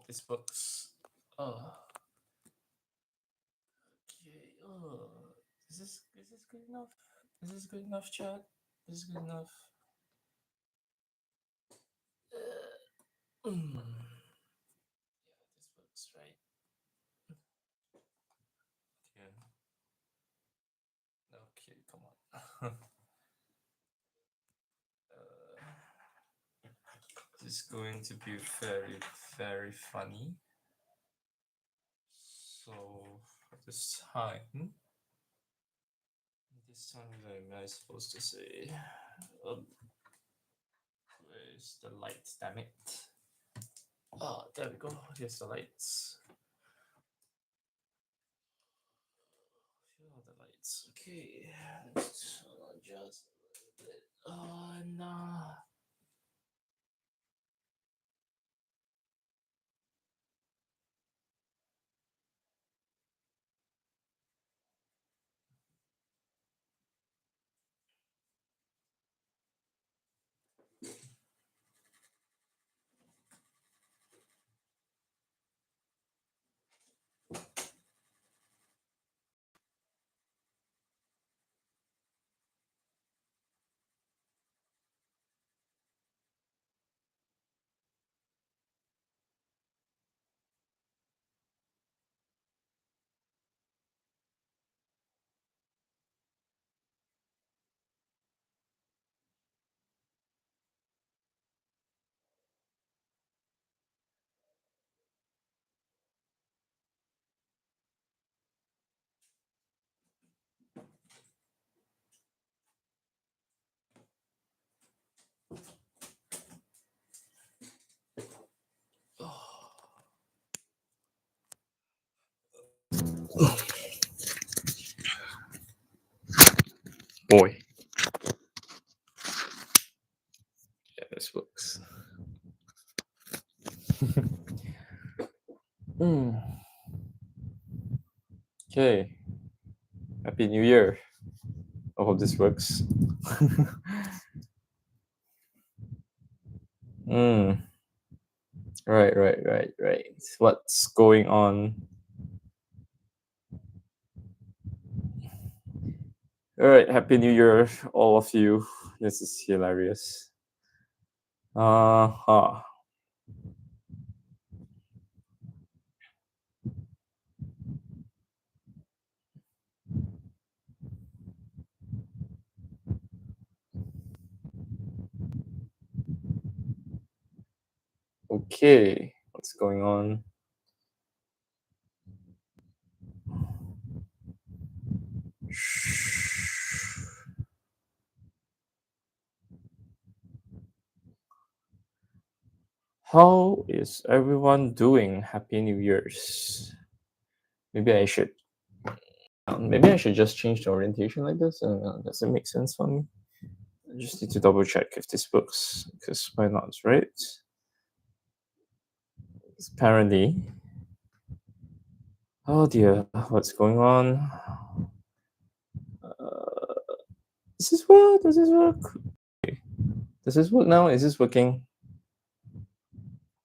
hope this works. Okay. Is this good enough? Is this good enough, chat? Is this good enough? This works, right? Okay. Okay, come on. This is going to be very, very funny. So this time, what am I supposed to say? Where's the lights? Damn it! Oh, there we go. Here's the lights. Here are the lights. Okay, let's adjust a little bit. Oh no. Boy. Yeah, this works. Okay. Happy New Year. I hope this works. Right. What's going on? All right, Happy New Year, all of you. This is hilarious. Okay, what's going on? How is everyone doing? Happy New Year's. Maybe I should just change the orientation like this. Does it make sense for me? I just need to double check if this works, because why not, right? Apparently. Oh dear, what's going on? Does this work? Does this work? Okay. Does this work now? Is this working?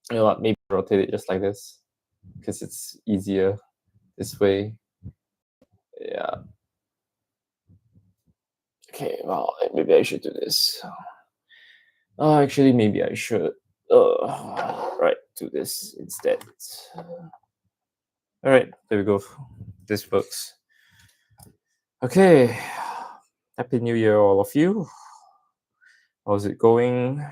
You know what? Maybe rotate it just like this, because it's easier this way. Yeah. Okay, well, maybe I should do this. Actually, maybe I should. Right, do this instead. All right, there we go. This works. Okay. Happy New Year, all of you. How's it going?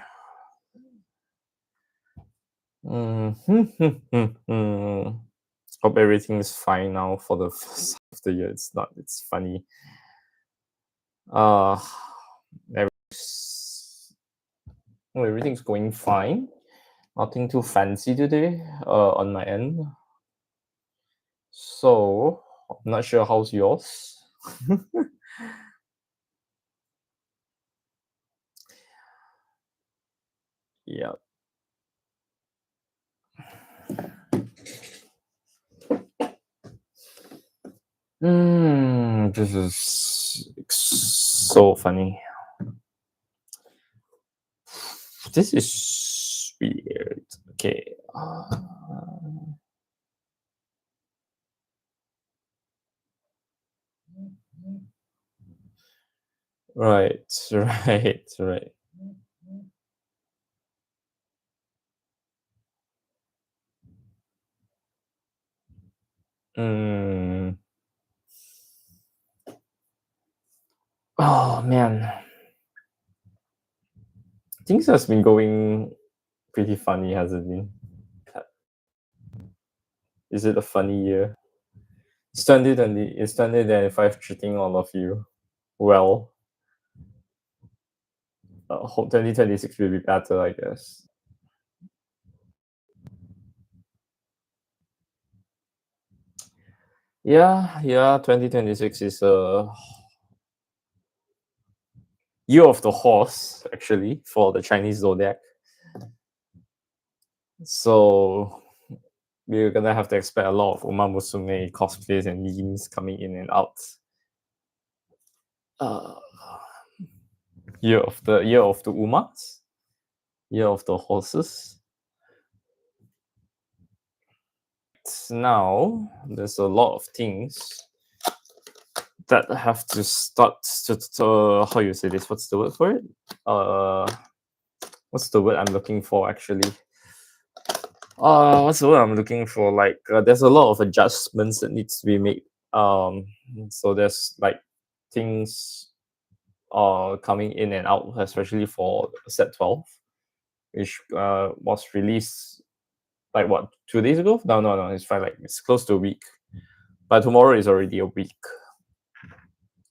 Hope everything is fine now for the first half of the year. It's not. It's funny. Everything's going fine. Nothing too fancy today. On my end. So I'm not sure how's yours. Yeah. This is so funny. This is weird. Okay. Right, right, right. Mm. Oh man, things has been going pretty funny, hasn't it? Is it a funny year? It's 2020. It's 2025 treating all of you well. Hope 2026 will be better, I guess. Yeah, yeah. 2026 is a year of the horse, actually, for the Chinese zodiac. So we're gonna have to expect a lot of Uma Musume cosplays and memes coming in and out. Uh, year of the Umas, year of the horses. Now there's a lot of things that have to start to how you say this? What's the word for it? Uh, what's the word I'm looking for actually? What's the word I'm looking for? Like, there's a lot of adjustments that needs to be made. Um, so there's like things coming in and out, especially for set 12, which was released like what 2 days ago? No, no, no. It's fine. Like it's close to a week. By tomorrow is already a week,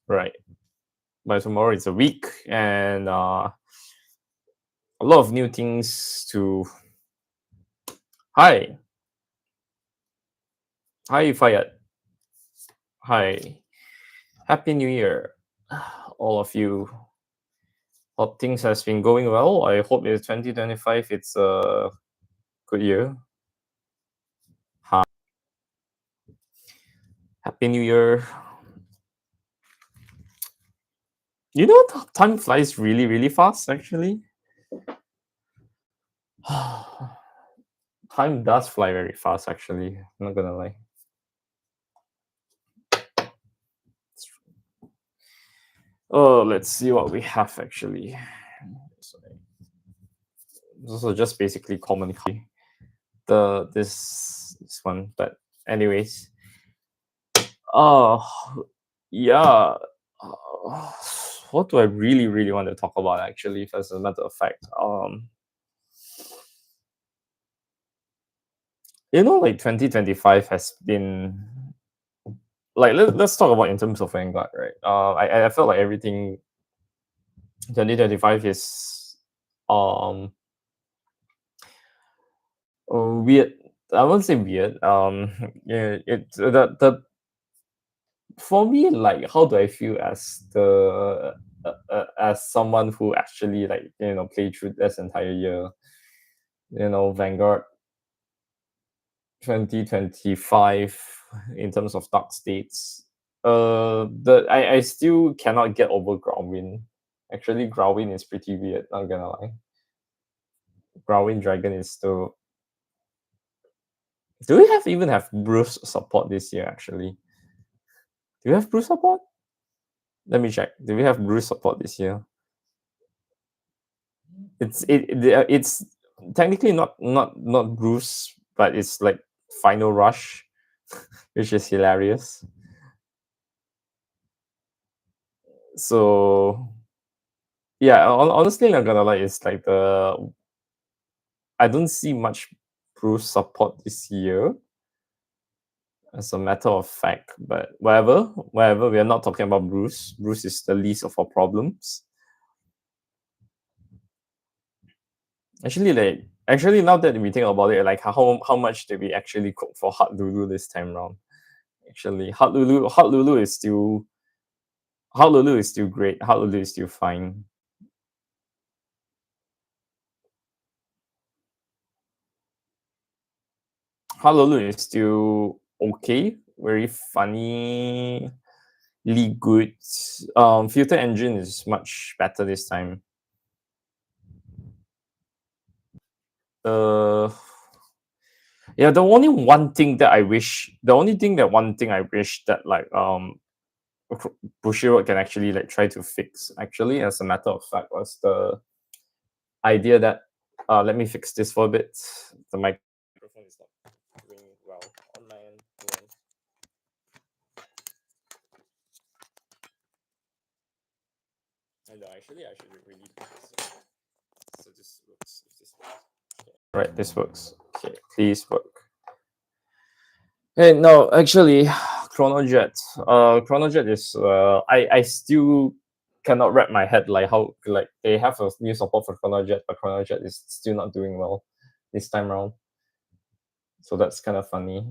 right? By tomorrow it's a week, and a lot of new things to. Hi, hi, Fayad. Hi, Happy New Year, all of you. Hope things has been going well. I hope it's 2025. It's a good year. Hi, Happy New Year. You know, time flies really, really fast. Actually, time does fly very fast. Actually, I'm not gonna lie. Oh, let's see what we have actually. So just basically common this one, but anyways, oh yeah. uh, what do I really want to talk about actually? As a matter of fact, like 2025 has been like let's talk about in terms of Vanguard, right? I felt like everything 2025 is um weird. I won't say weird. Yeah, it's the for me, like, how do I feel as the as someone who actually, like, played through this entire year, Vanguard 2025 in terms of dark states. I still cannot get over Growlin. Actually, Growlin is pretty weird, not gonna lie. Growlin Dragon is still. Do we even have Bruce support this year? Actually, do we have Bruce support? Let me check. Do we have Bruce support this year? It's technically not Bruce, but it's like Final Rush, which is hilarious. So yeah, honestly, not gonna lie, it's like I don't see much Bruce support this year, as a matter of fact. But whatever, we are not talking about Bruce. Bruce is the least of our problems. Actually, now that we think about it, like how much did we actually cook for Hot Lulu this time round? Actually, Hot Lulu is still great. Hot Lulu is still fine. Hot Lulu is still okay, very funny, good. Filter engine is much better this time. Yeah, the only one thing that I wish, the only thing that one thing I wish that like Bushiroad can actually like try to fix actually as a matter of fact was the idea that let me fix this for a bit. The microphone is not doing well on my end. Hold on. I know actually I should really do this. So this works. If this works. Okay. Right, this works. Okay, please work. Hey, no, actually, Chronojet. Chronojet is I still cannot wrap my head like how like they have a new support for Chronojet, but Chronojet is still not doing well this time around. So that's kind of funny.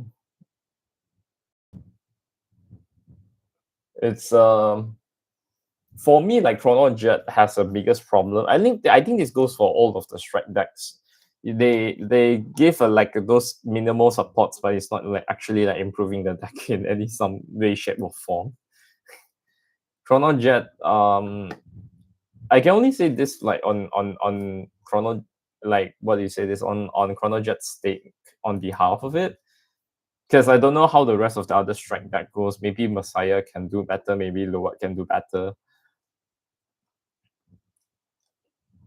It's for me like Chronojet has a biggest problem. I think this goes for all of the strike decks. They give a, like those minimal supports, but it's not like actually like improving the deck in any some way, shape, or form. Chronojet, I can only say this like on Chrono, like what do you say this on Chronojet's stake on behalf of it, because I don't know how the rest of the other strike deck goes. Maybe Messiah can do better. Maybe Luwak can do better.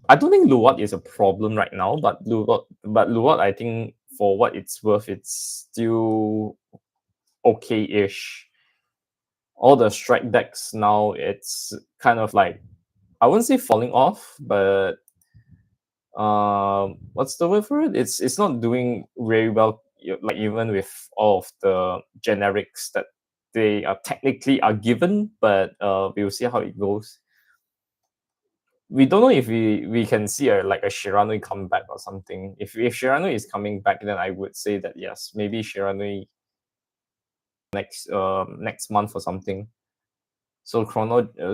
I don't think Luwak is a problem right now, but Luwak, I think for what it's worth, it's still okay-ish. All the strike decks now, it's kind of like, I wouldn't say falling off, but what's the word for it? It's not doing very well. Like even with all of the generics that they are technically are given, but we'll see how it goes. We don't know if we can see a like a Shiranui come back or something. If Shiranui is coming back, then I would say that yes, maybe Shiranui next month or something. So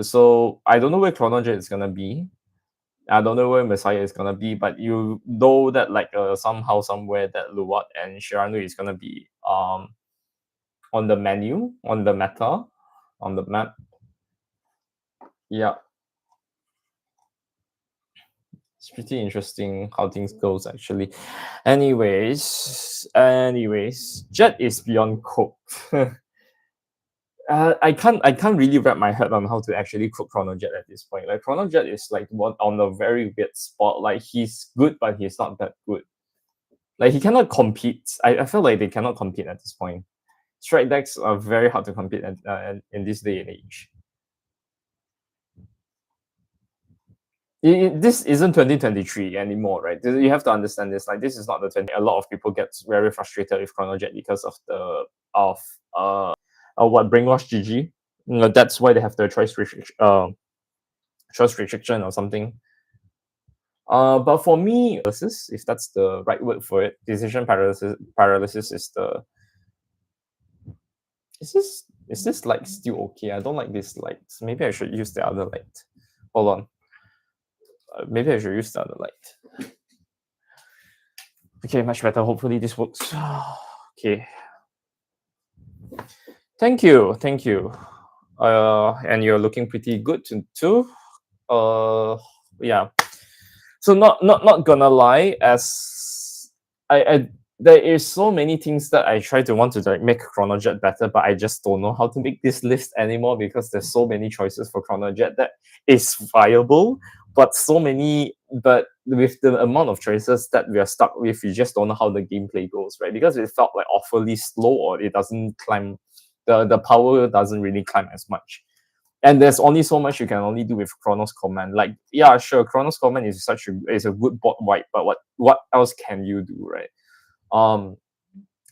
so I don't know where Chronojet is gonna be. I don't know where Messiah is gonna be, but you know that like somehow somewhere that Luwat and Shiranui is gonna be on the menu, on the meta, on the map. Yeah, it's pretty interesting how things goes actually. Anyways, Jet is beyond cooked. I can't really wrap my head on how to actually cook Chronojet at this point. Like Chronojet is like one on a very weird spot. Like he's good, but he's not that good. Like he cannot compete. I feel like they cannot compete at this point. Strike decks are very hard to compete in this day and age. This isn't 2023 anymore, right? You have to understand this. Like this is not the 20. A lot of people get very frustrated with Chronojet because of the of what brainwash GG. You know, that's why they have the choice restriction or something. But for me, paralysis, if that's the right word for it, decision paralysis is the. Is this light still okay? I don't like this light. Maybe I should use the other light. Hold on. Maybe I should use the other light. Okay, much better. Hopefully this works. Okay. Thank you. Thank you. And you're looking pretty good too. Yeah. So not gonna lie, as I there is so many things that I try to want to like make Chronojet better, but I just don't know how to make this list anymore because there's so many choices for Chronojet that is viable, but but with the amount of choices that we are stuck with, we just don't know how the gameplay goes, right? Because it felt like awfully slow or it doesn't climb, the power doesn't really climb as much, and there's only so much you can only do with Chronos Command. Like, yeah, sure, Chronos Command is a good bot wipe, but what else can you do, right? Um,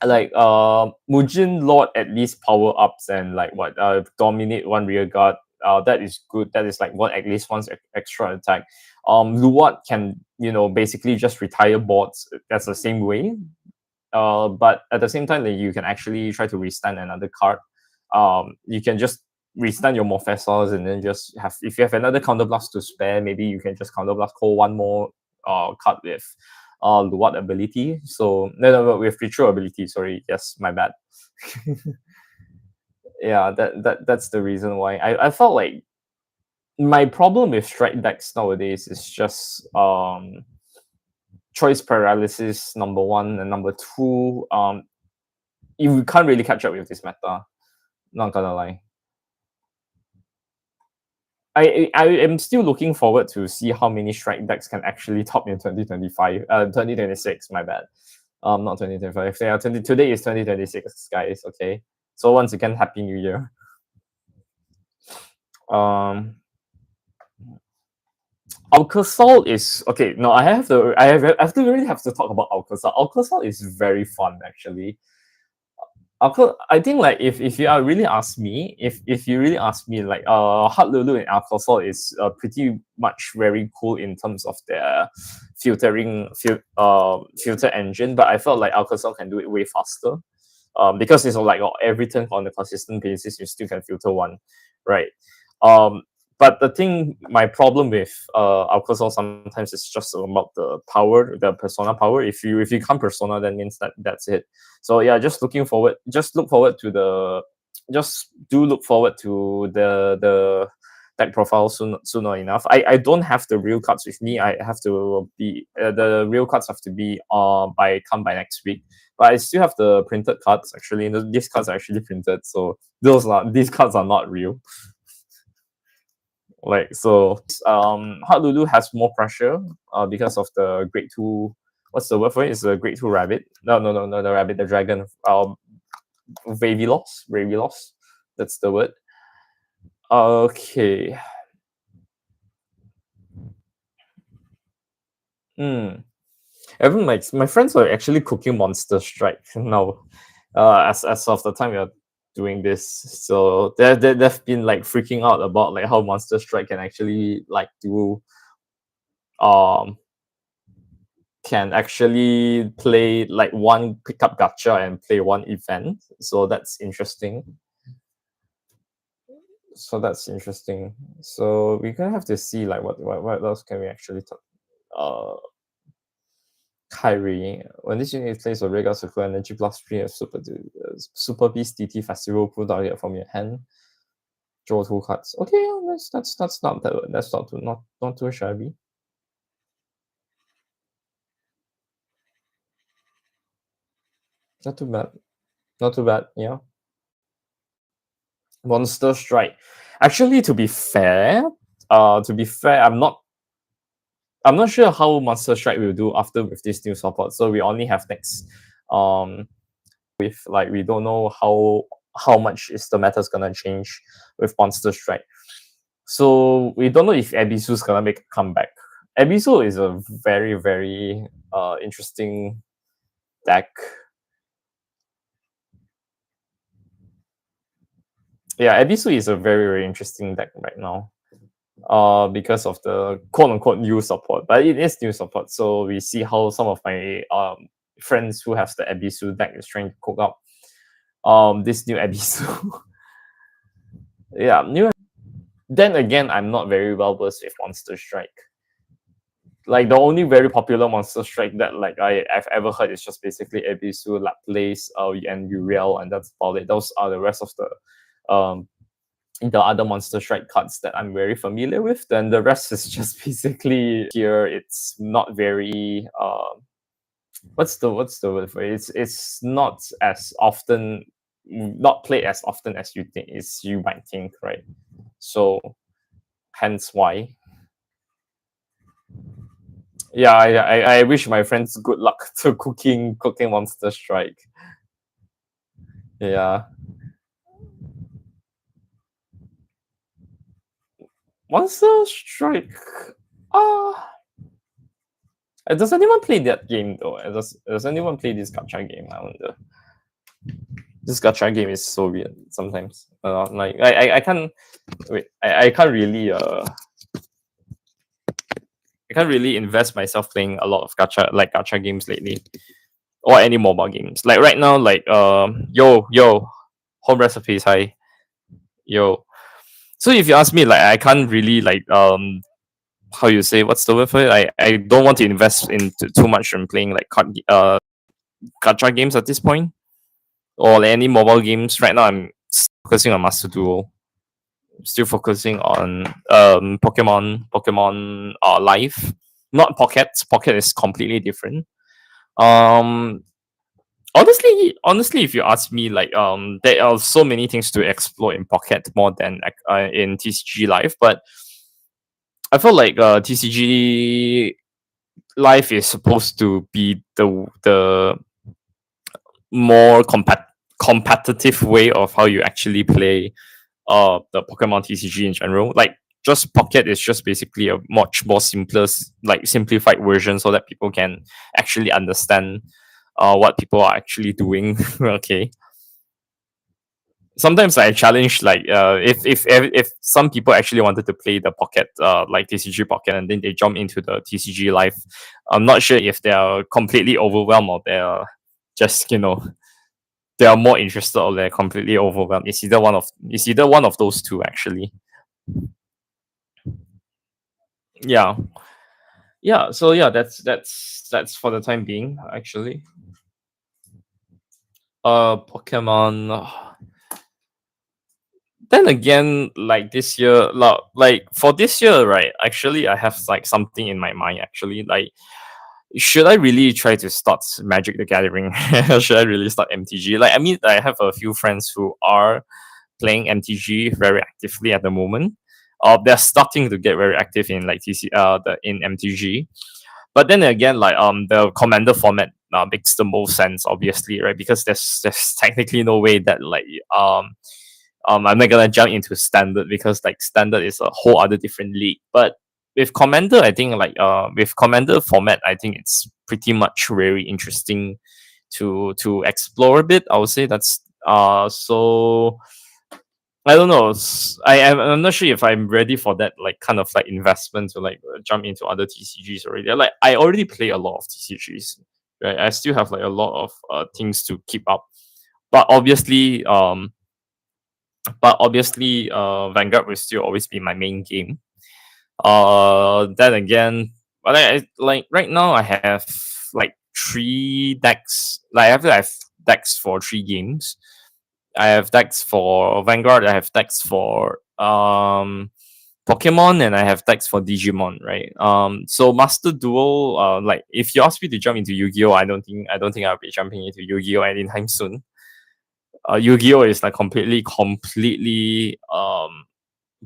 like Mujin Lord at least power ups and like what dominate one rear guard. That is good. That is like what at least one extra attack. Luwat can basically just retire bots. That's the same way. But at the same time, like, you can actually try to restand another card. You can just restand your Morphesos and then just have, if you have another counterblast to spare, maybe you can just counterblast call one more card with Luwat ability. So no, with Ritual ability. Sorry, yes, my bad. Yeah, that's the reason why I felt like my problem with strike decks nowadays is just choice paralysis, number one, and number two, you can't really catch up with this meta. Not gonna lie. I am still looking forward to see how many strike decks can actually top in 2025. 2026, my bad. Not 2025. Yeah, today is 2026, guys. Okay. So once again, Happy New Year. Alcasol is okay. No, I have to really have to talk about Alcasol. Alcasol is very fun actually. I think like if you are really ask me, if you really ask me, like Hard Lulu and Alcasol is pretty much very cool in terms of their filter engine, but I felt like Alcasol can do it way faster. Because it's like every turn on a consistent basis, you still can filter one, right? Um, but the thing, my problem with Alcasol sometimes is just about the power, the persona power. If you can't persona, that means that's it. So yeah, just look forward to the, just do look forward to the deck profile sooner enough. I don't have the real cards with me. I have to be the real cards have to be by next week. But I still have the printed cards actually. These cards are actually printed, so these cards are not real. Like so, Hard Lulu has more pressure because of the grade two. What's the word for it? It's a grade two rabbit. No, the rabbit, the dragon. Vavilos. That's the word. Okay. Even my friends are actually cooking Monster Strike now. As of the time we are doing this, so they've been like freaking out about like how Monster Strike can actually like do um can actually play like one pickup gacha and play one event. So that's interesting. So we're gonna have to see like what else can we actually talk. Kyrie, when this unit plays a regular circle energy plus 3 of Super Beast DT Festival, pull target from your hand, draw 2 cards. Okay, yeah, that's not that, that's not too shabby. Not too bad. Not too bad, yeah. Monster Strike. Actually, to be fair, I'm not sure how Monster Strike will do after with this new support. So we only have next with like we don't know how much is the meta's gonna change with Monster Strike. So we don't know if Ebisu's gonna make a comeback. Ebisu is a very, very interesting deck. Yeah, Ebisu is a very, very interesting deck right now. Because of the quote unquote new support. But it is new support. So we see how some of my friends who have the Ebisu deck is trying to cook up this new Ebisu. Yeah, new. Then again, I'm not very well versed with Monster Strike. Like the only very popular Monster Strike that like I've ever heard is just basically Ebisu, Laplace, and Uriel, and that's about it. Those are the rest of the other Monster Strike cards that I'm very familiar with. Then the rest is just basically here. It's not very what's the word for it? It's not as often, not played as often as you might think, right? So hence why. Yeah, I wish my friends good luck to cooking Monster Strike. Yeah. Monster Strike. Does anyone play that game though? Does anyone play this gacha game? I wonder. This gacha game is so weird sometimes. Like I can't wait. I can't really I can't really invest myself playing a lot of gacha games lately, or any mobile games. Like right now, like yo, home recipes, hi, yo. So if you ask me, like I can't really like how you say, what's the word for it? I don't want to invest into too much in playing like gacha games at this point, or like any mobile games. Right now, I'm focusing on Master Duel. Still focusing on Pokemon Live. Not pockets. Pocket is completely different. Um, honestly, if you ask me, like there are so many things to explore in Pocket more than like in TCG Live, but I feel like TCG Live is supposed to be the more competitive way of how you actually play the Pokemon TCG in general. Like just Pocket is just basically a much more simpler, like simplified version, so that people can actually understand what people are actually doing. Okay. Sometimes I challenge like if some people actually wanted to play the Pocket like TCG Pocket and then they jump into the TCG Live, I'm not sure if they are completely overwhelmed or they're just they are more interested or they're completely overwhelmed. It's either one of those two actually. Yeah, yeah. So yeah, that's for the time being actually. Pokemon. Then again, like this year, like for this year, right? Actually, I have like something in my mind. Actually, like should I really try to start Magic the Gathering? Should I really start MTG? Like, I mean, I have a few friends who are playing MTG very actively at the moment. They're starting to get very active in like in MTG. But then again, like the commander format makes the most sense, obviously, right? Because there's technically no way that like I'm not gonna jump into standard because like standard is a whole other different league. But with commander, I think like with commander format, I think it's pretty much very interesting to explore a bit. I would say that's so I don't know. I'm not sure if I'm ready for that like kind of like investment to like jump into other TCGs already. Like I already play a lot of TCGs, right? I still have like a lot of things to keep up, but obviously, Vanguard will still always be my main game. Then again, but like right now I have like three decks. Like I have decks for three games. I have decks for Vanguard. I have decks for Pokemon, and I have decks for Digimon. Right. So Master Duel. Like if you ask me to jump into Yu-Gi-Oh, I don't think I'll be jumping into Yu-Gi-Oh anytime soon. Yu-Gi-Oh is like completely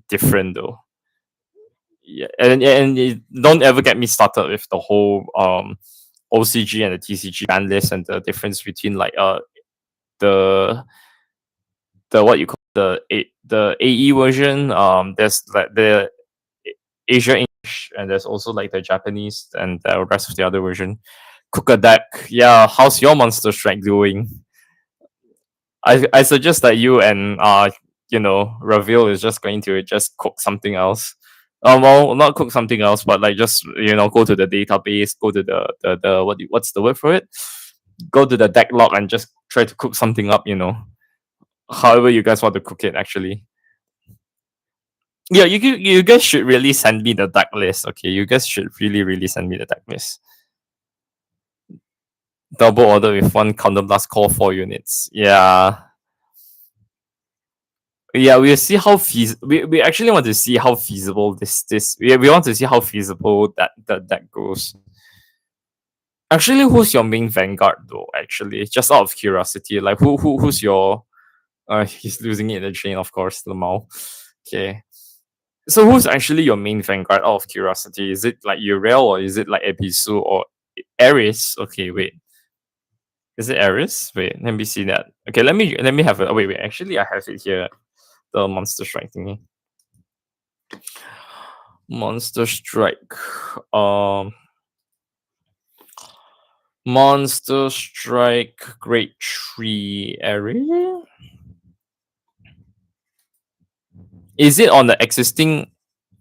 different though. Yeah, and don't ever get me started with the whole OCG and the TCG ban list and the difference between like the what you call the AE version. There's like the Asia English and there's also like the Japanese and the rest of the other version. Cook a deck. Yeah, how's your Monster Strike doing? I suggest that you and Reveal is just going to just cook something else. Well, not cook something else, but like just go to the database, go to the what's the word for it? Go to the deck log and just try to cook something up. However you guys want to cook it. Actually, yeah, you guys should really send me the deck list. Okay, you guys should really send me the deck list. Double order with one counter blast call 4 units. Yeah. Yeah, we'll see how we actually want to see how feasible this we want to see how feasible that goes. Actually, who's your main Vanguard though? Actually, just out of curiosity, like who's your he's losing it in the chain, of course, Lamau. Okay. So who's actually your main Vanguard out of curiosity? Is it like Uriel or is it like Ebisu or Aris? Okay, wait. Is it Aris? Wait, let me see that. Okay, let me have it. Oh, wait. Actually, I have it here. The monster strike thingy. Monster Strike. Um, Monster Strike Grade 3 area. Is it on the existing?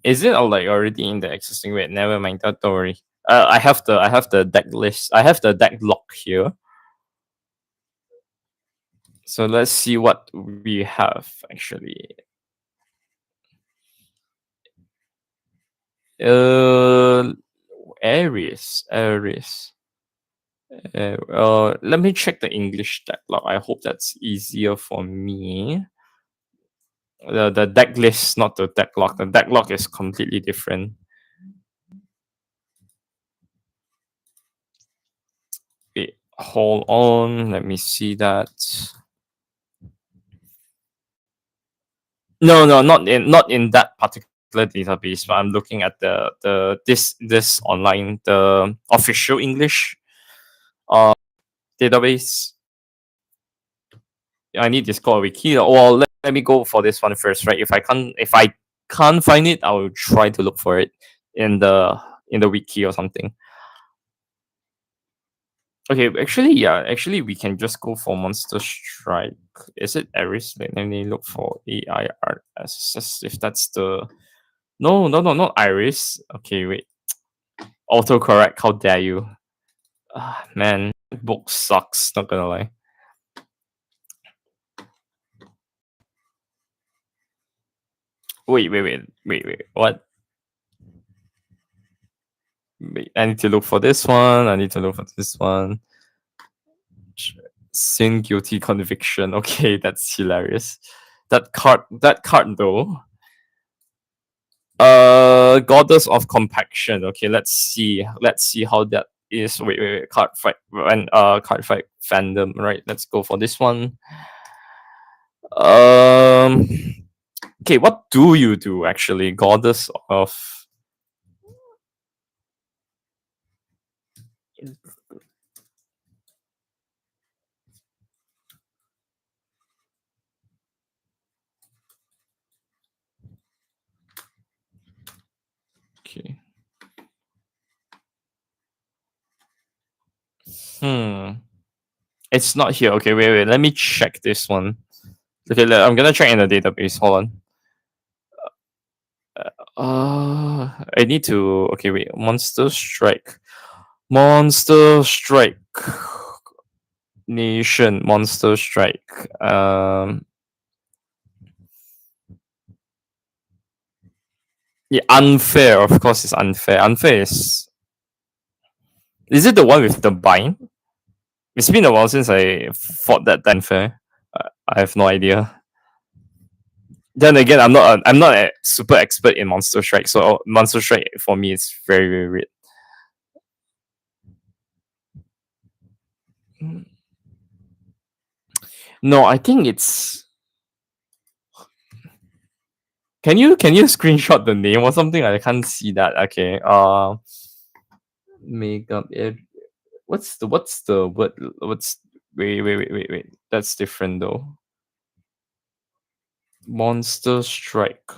Is it like already in the existing? Wait, never mind. Don't worry. I have the deck list. I have the deck lock here. So let's see what we have actually. Uh, Aries. Let me check the English deck log. I hope that's easier for me. The deck list, not the deck log. The deck log is completely different. Hold on, let me see that. No, no, not in that particular database, but I'm looking at this online, the official English uh database. I need this called wiki. Well, let me go for this one first, right? If I can't find it, I will try to look for it in the wiki or something. Okay, actually, yeah, actually, we can just go for Monster Strike. Is it Aris? Let me look for AIRS. If that's the no, no, no, not Iris. Okay, wait. Autocorrect. How dare you? Ah, man, book sucks. Not gonna lie. Wait. What? Wait, I need to look for this one. I need to look for this one. Sin guilty conviction. Okay, that's hilarious. That card though. Goddess of compaction. Okay, let's see. Let's see how that is. Wait. Card fight fandom. Right. Let's go for this one. Um. Okay, what do you do actually? Goddess of. Okay. Hmm. It's not here. Okay, wait. Let me check this one. Okay, I'm gonna check in the database. Hold on. I need to. Okay, wait. Monster Strike. Monster Strike. Nation. Monster Strike. Yeah, unfair. Of course, it's unfair. Unfair is. Is it the one with the bind? It's been a while since I fought that unfair. I have no idea. Then again, I'm not a super expert in Monster Strike, so Monster Strike for me is very very weird. No, I think it's. Can you screenshot the name or something? I can't see that. Okay. Makeup. What's the word? What's wait. That's different though. Monster Strike.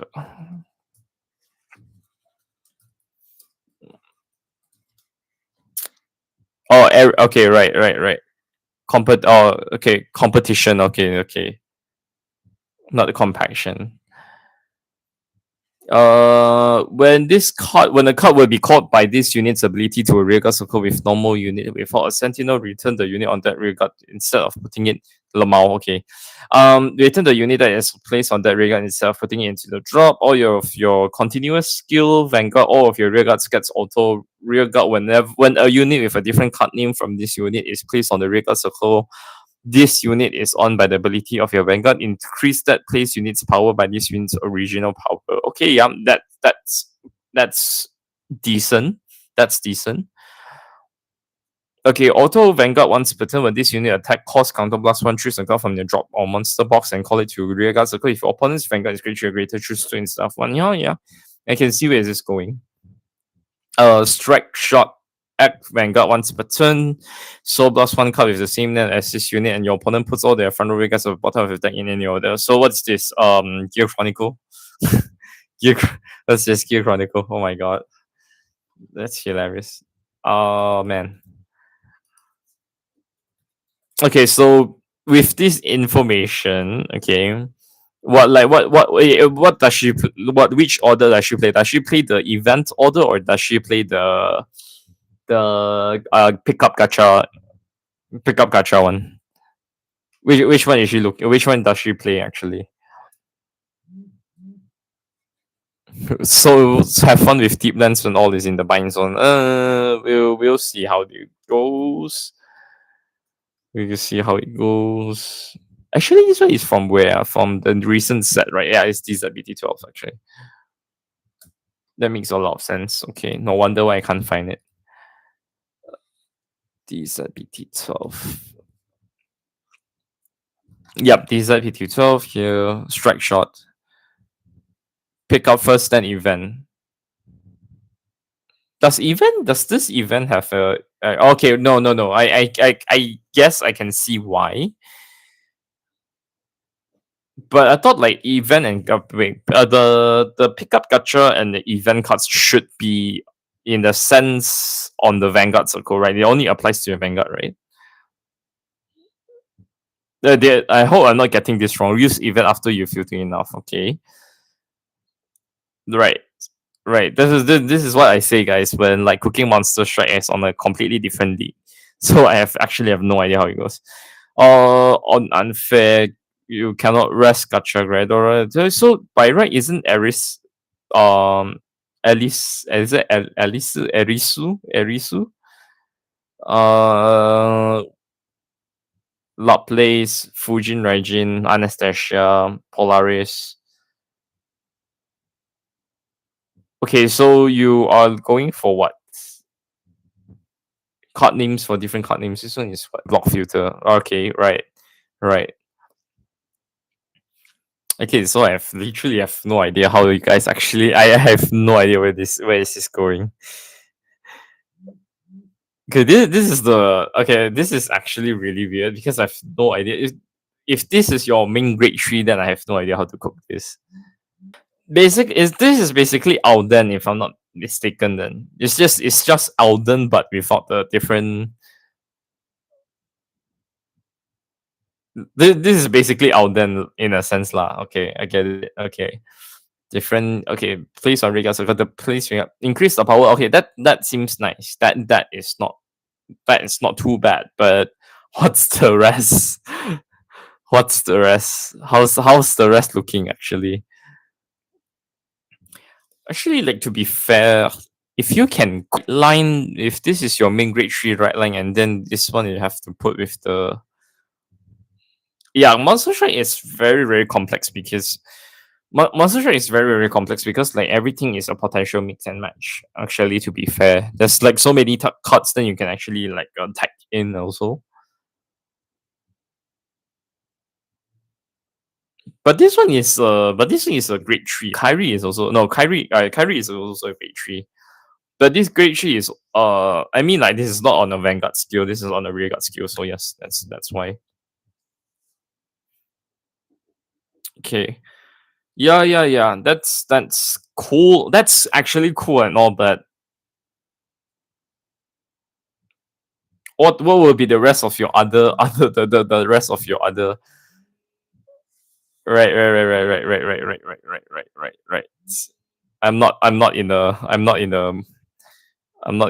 Oh, okay, right. Oh, okay, competition. Okay. Not the compaction. When a card will be called by this unit's ability to a rearguard circle with normal unit without a sentinel, return the unit on that rearguard instead of putting it Lamau. Okay. Return the unit that is placed on that rearguard instead of putting it into the drop. All your continuous skill, Vanguard, all of your rearguards gets auto rearguard when a unit with a different card name from this unit is placed on the rearguard circle. This unit is on by the ability of your Vanguard. Increase that place unit's power by this unit's original power. Okay, yeah, that's decent. That's decent. Okay, auto Vanguard once per turn when this unit attack cost counter +1, choose a card from your drop or monster box and call it to rear guard circle. If your opponent's Vanguard is greater, choose two instead of one. Yeah. I can see where this going. Strike shot act Vanguard once per turn. So +1 card with the same name as this unit, and your opponent puts all their front row regards at the bottom of your deck in any order. So what's this? Gear Chronicle. Gear. That's just Gear Chronicle. Oh my god, that's hilarious. Oh man. Okay, so with this information, okay, what does she which order does she play? Does she play the event order or does she play the pick up gacha one? Which one is she looking? Which one does she play actually? So have fun with deep lens when all is in the bind zone. We'll see how it goes. We will see how it goes. Actually, this one is from where? From the recent set, right? Yeah, it's DZBT12 actually. That makes a lot of sense. Okay, no wonder why I can't find it. DZBT12. Yep, DZBT12 here. Strike shot. Pick up first, then event. Does this event have a okay, no. I guess I can see why. But I thought like event and wait, the pickup gacha and the event cards should be in the sense on the Vanguard circle, right? It only applies to your Vanguard, right? I hope I'm not getting this wrong. Use event after you filter enough. Okay, right, right. This is what I say, guys. When like Cooking Monster Strike is on a completely different league, so I have no idea how it goes. On unfair, you cannot rest gacha Gradora. So by right, isn't Eris Alice is it Alice Erisu? Uh Laplace, Fujin Raijin, Anastasia, Polaris. Okay, so you are going for what? Card names for different card names. This one is what? Block filter. Okay, right. Right. Okay, so I have literally have no idea how you guys actually. I have no idea where is this going. Okay, this is the okay. This is actually really weird because I have no idea. If this is your main grade 3, then I have no idea how to cook this. This is basically Alden, if I'm not mistaken. Then it's just Alden, but without the different. This is basically Alden in a sense, lah. Okay, I get it. Okay. Different. Okay, place on regard. So got the place increase the power. Okay, that seems nice. That is not too bad. But what's the rest? What's the rest? How's the rest looking actually? Actually, like to be fair, if you can line, if this is your main grade 3 right line, and then this one you have to put with the Monster Strike is very very complex because Monster Strike is very very complex because like everything is a potential mix and match. Actually, to be fair, there's like so many cards then you can actually like tag in also. But this one is a grade 3. Kyrie is also no Kyrie is also a grade 3. But this grade 3 is I mean like this is not on a Vanguard skill, this is on a Rearguard skill, so yes, that's why. Okay. Yeah. That's cool. That's actually cool and all, but what will be the rest of your other the rest of your other right. I'm not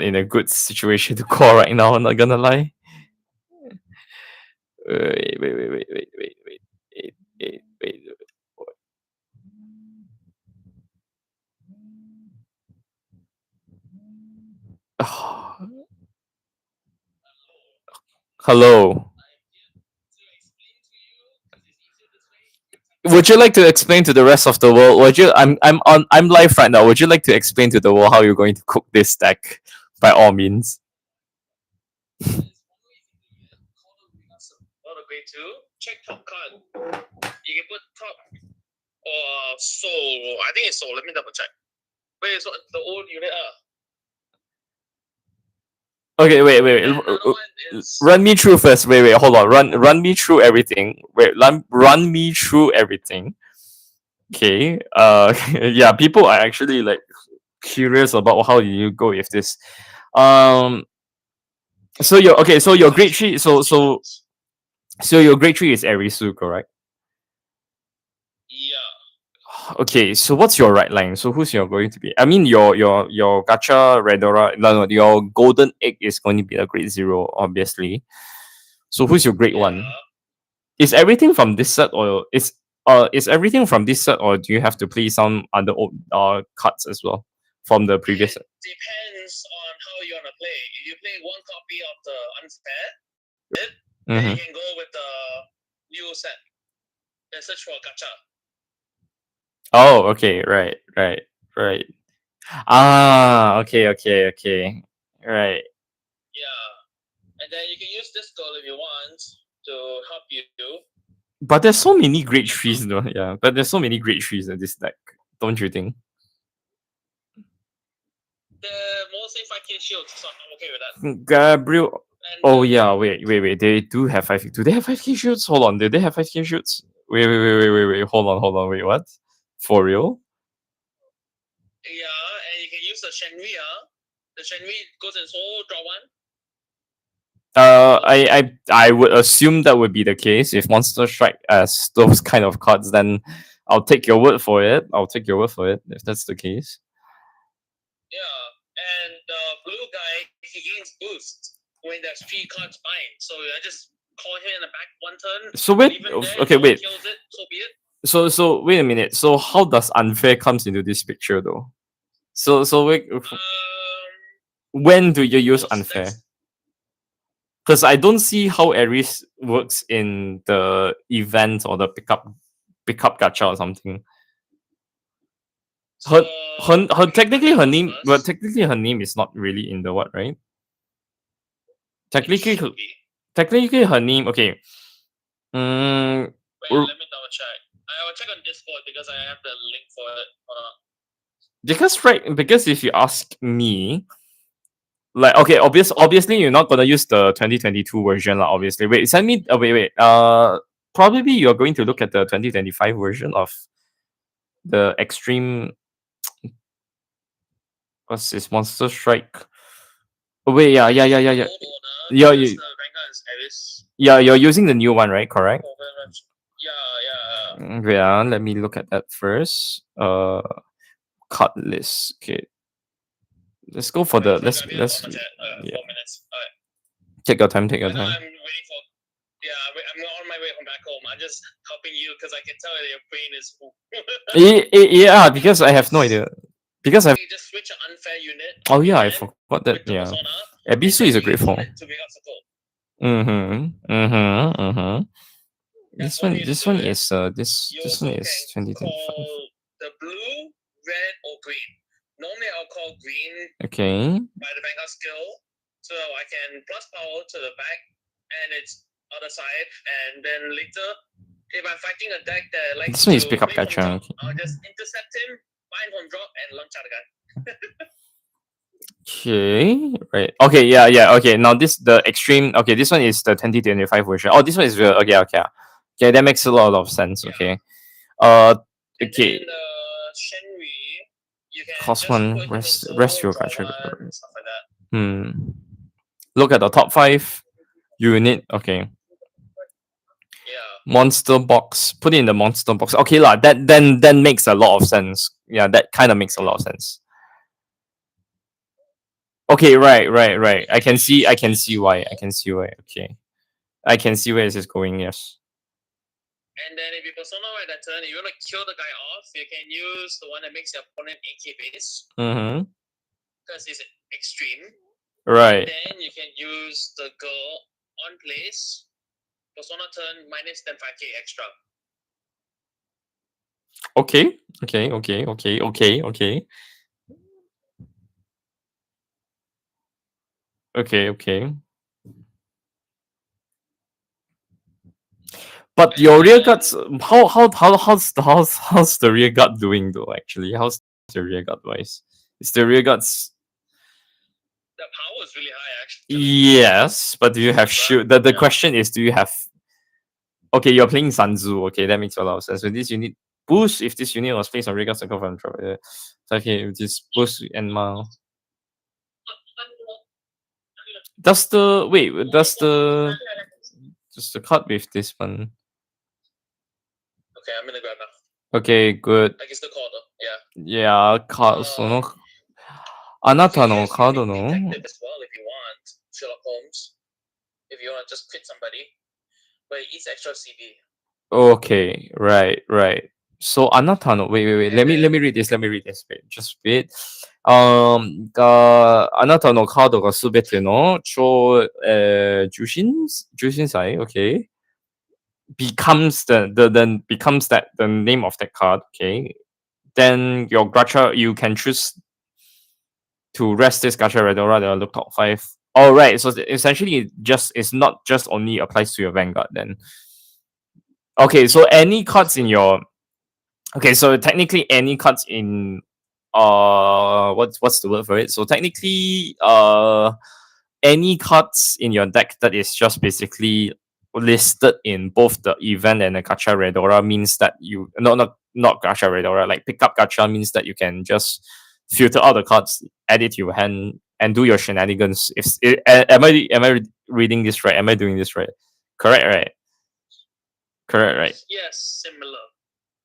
in a good situation to call right now, I'm not gonna lie. Wait. Hello. Would you like to explain to the rest of the world? I'm live right now. Would you like to explain to the world how you're going to cook this stack? By all means. Check top card. You can put top or soul. I think it's soul. Let me double check. Wait, so the old unit. Okay, wait. Run me through first. Wait. Hold on. Run me through everything. Run me through everything. Okay. Yeah. People are actually like curious about how you go with this. So your okay. So your grade 3. So your grade 3 is Erisu, correct? Okay, so what's your right line? So who's your going to be? I mean, your gacha Redora, no, your golden egg is going to be a grade 0, obviously. So who's your grade 1? Is everything from this set, or is everything from this set, or do you have to play some other old cards as well from the previous set? Depends on how you wanna play. If you play one copy of the unfair, then you can go with the new set and search for gacha. Oh, okay, right. Okay. Right. And then you can use this girl if you want to help you. But there's so many grade threes though. Yeah, but there's so many grade threes in this deck, don't you think? They're mostly 5k shields, so I'm okay with that. Gabriel. And Oh yeah, wait. They do have 5. Do they have 5k shoots? Hold on. Do they have 5k shoots? Wait. Hold on. Wait, what? For real? yeah, and you can use the Shenria. The Shenri goes in soul, draw one. I would assume that would be the case if Monster Strike as those kind of cards. Then I'll take your word for it. If that's the case. Yeah, and the blue guy he gains boost when there's 3 cards bind. So I just call him in the back 1 turn. So wait, okay, wait. Kills it, so be it. So wait a minute. So how does unfair comes into this picture though? So wait, when do you use unfair? Because I don't see how Aries works in the event or the pickup gacha or something. Her technically her name, but technically her name is not really in the what, right? Technically her name. Okay. Wait, let me double check. I will check on Discord because I have the link for it. Because if you ask me, like, okay, obviously you're not gonna use the 2022 version, like, obviously. Wait, send me. Wait. Probably you're going to look at the 2025 version of the extreme. What's this Monster Strike? Oh, wait, yeah. You're using the new one, right? Correct. Yeah. Yeah, let me look at that first. Card list. Okay. Let's go for the let's yeah. 4 minutes. Take your time. I'm waiting for. Yeah, I'm on my way home back home. I'm just helping you because I can tell that your brain is full. Yeah, because I have no idea. Because I just switch an unfair unit. Oh yeah, I forgot that. Yeah, Ebisu is a great form. This one is this one is 2025. The blue, red, or green. Normally I'll call green. Okay. By the Vanguard skill, so I can plus power to the back, and it's other side, and then later, if I'm fighting a deck that likes this one is pick up gacha. I'll just intercept him, bind from drop, and launch out the guy. Okay, right. Okay, yeah. Okay, now this the extreme. Okay, this one is the 2025 version. Oh, this one is real. Okay. Okay, that makes a lot of sense. Yeah. Okay. Okay. And then Shenri, you can Cost one. Rest your gacha. Stuff like that. Look at the top 5 unit. Okay. Yeah. Monster box. Put it in the monster box. Okay, lah. That then makes a lot of sense. Yeah, that kind of makes a lot of sense. Okay, right. I can see why. Okay. I can see where this is going, yes. And then if you persona at that turn, if you want to kill the guy off, you can use the one that makes your opponent AK base. Because it's extreme. Right. And then you can use the girl on place. Persona turn minus then 5k extra. Okay. Okay. But your rear guards, how's the rear guard doing though? Actually, how's the rear guard wise? Is the rear guards? The power is really high, actually. Yes, but do you have shield? The question is, do you have? Okay, you're playing Sanzu. Okay, that makes a lot of sense. So this unit boost. If this unit was placed on rear guard circle from trouble, so okay, this boost and mile. Does the card with this one? Okay, I'm gonna grab now. Okay, good. I can still call though. Yeah. Yeah, card. あなたのカードの as well, if you want Sherlock Holmes, if you want to just quit somebody, but it eats extra CB. Okay, right. So あなたの wait. Let me read this. Wait, just wait. あなたのカードがすべての重心祭 okay becomes the name of that card. Okay, then your gacha you can choose to rest this gacha rather look top 5 Oh right, so essentially it's not just only applies to your Vanguard then. Okay, so any cards in your okay, so technically any cards in what's the word for it? So technically any cards in your deck that is just basically listed in both the event and the gacha Redora means that you not gacha Redora, like pick up gacha means that you can just filter out the cards, add it to your hand, and do your shenanigans. Am I reading this right? Am I doing this right? Correct, right? Correct, right? Yes, similar.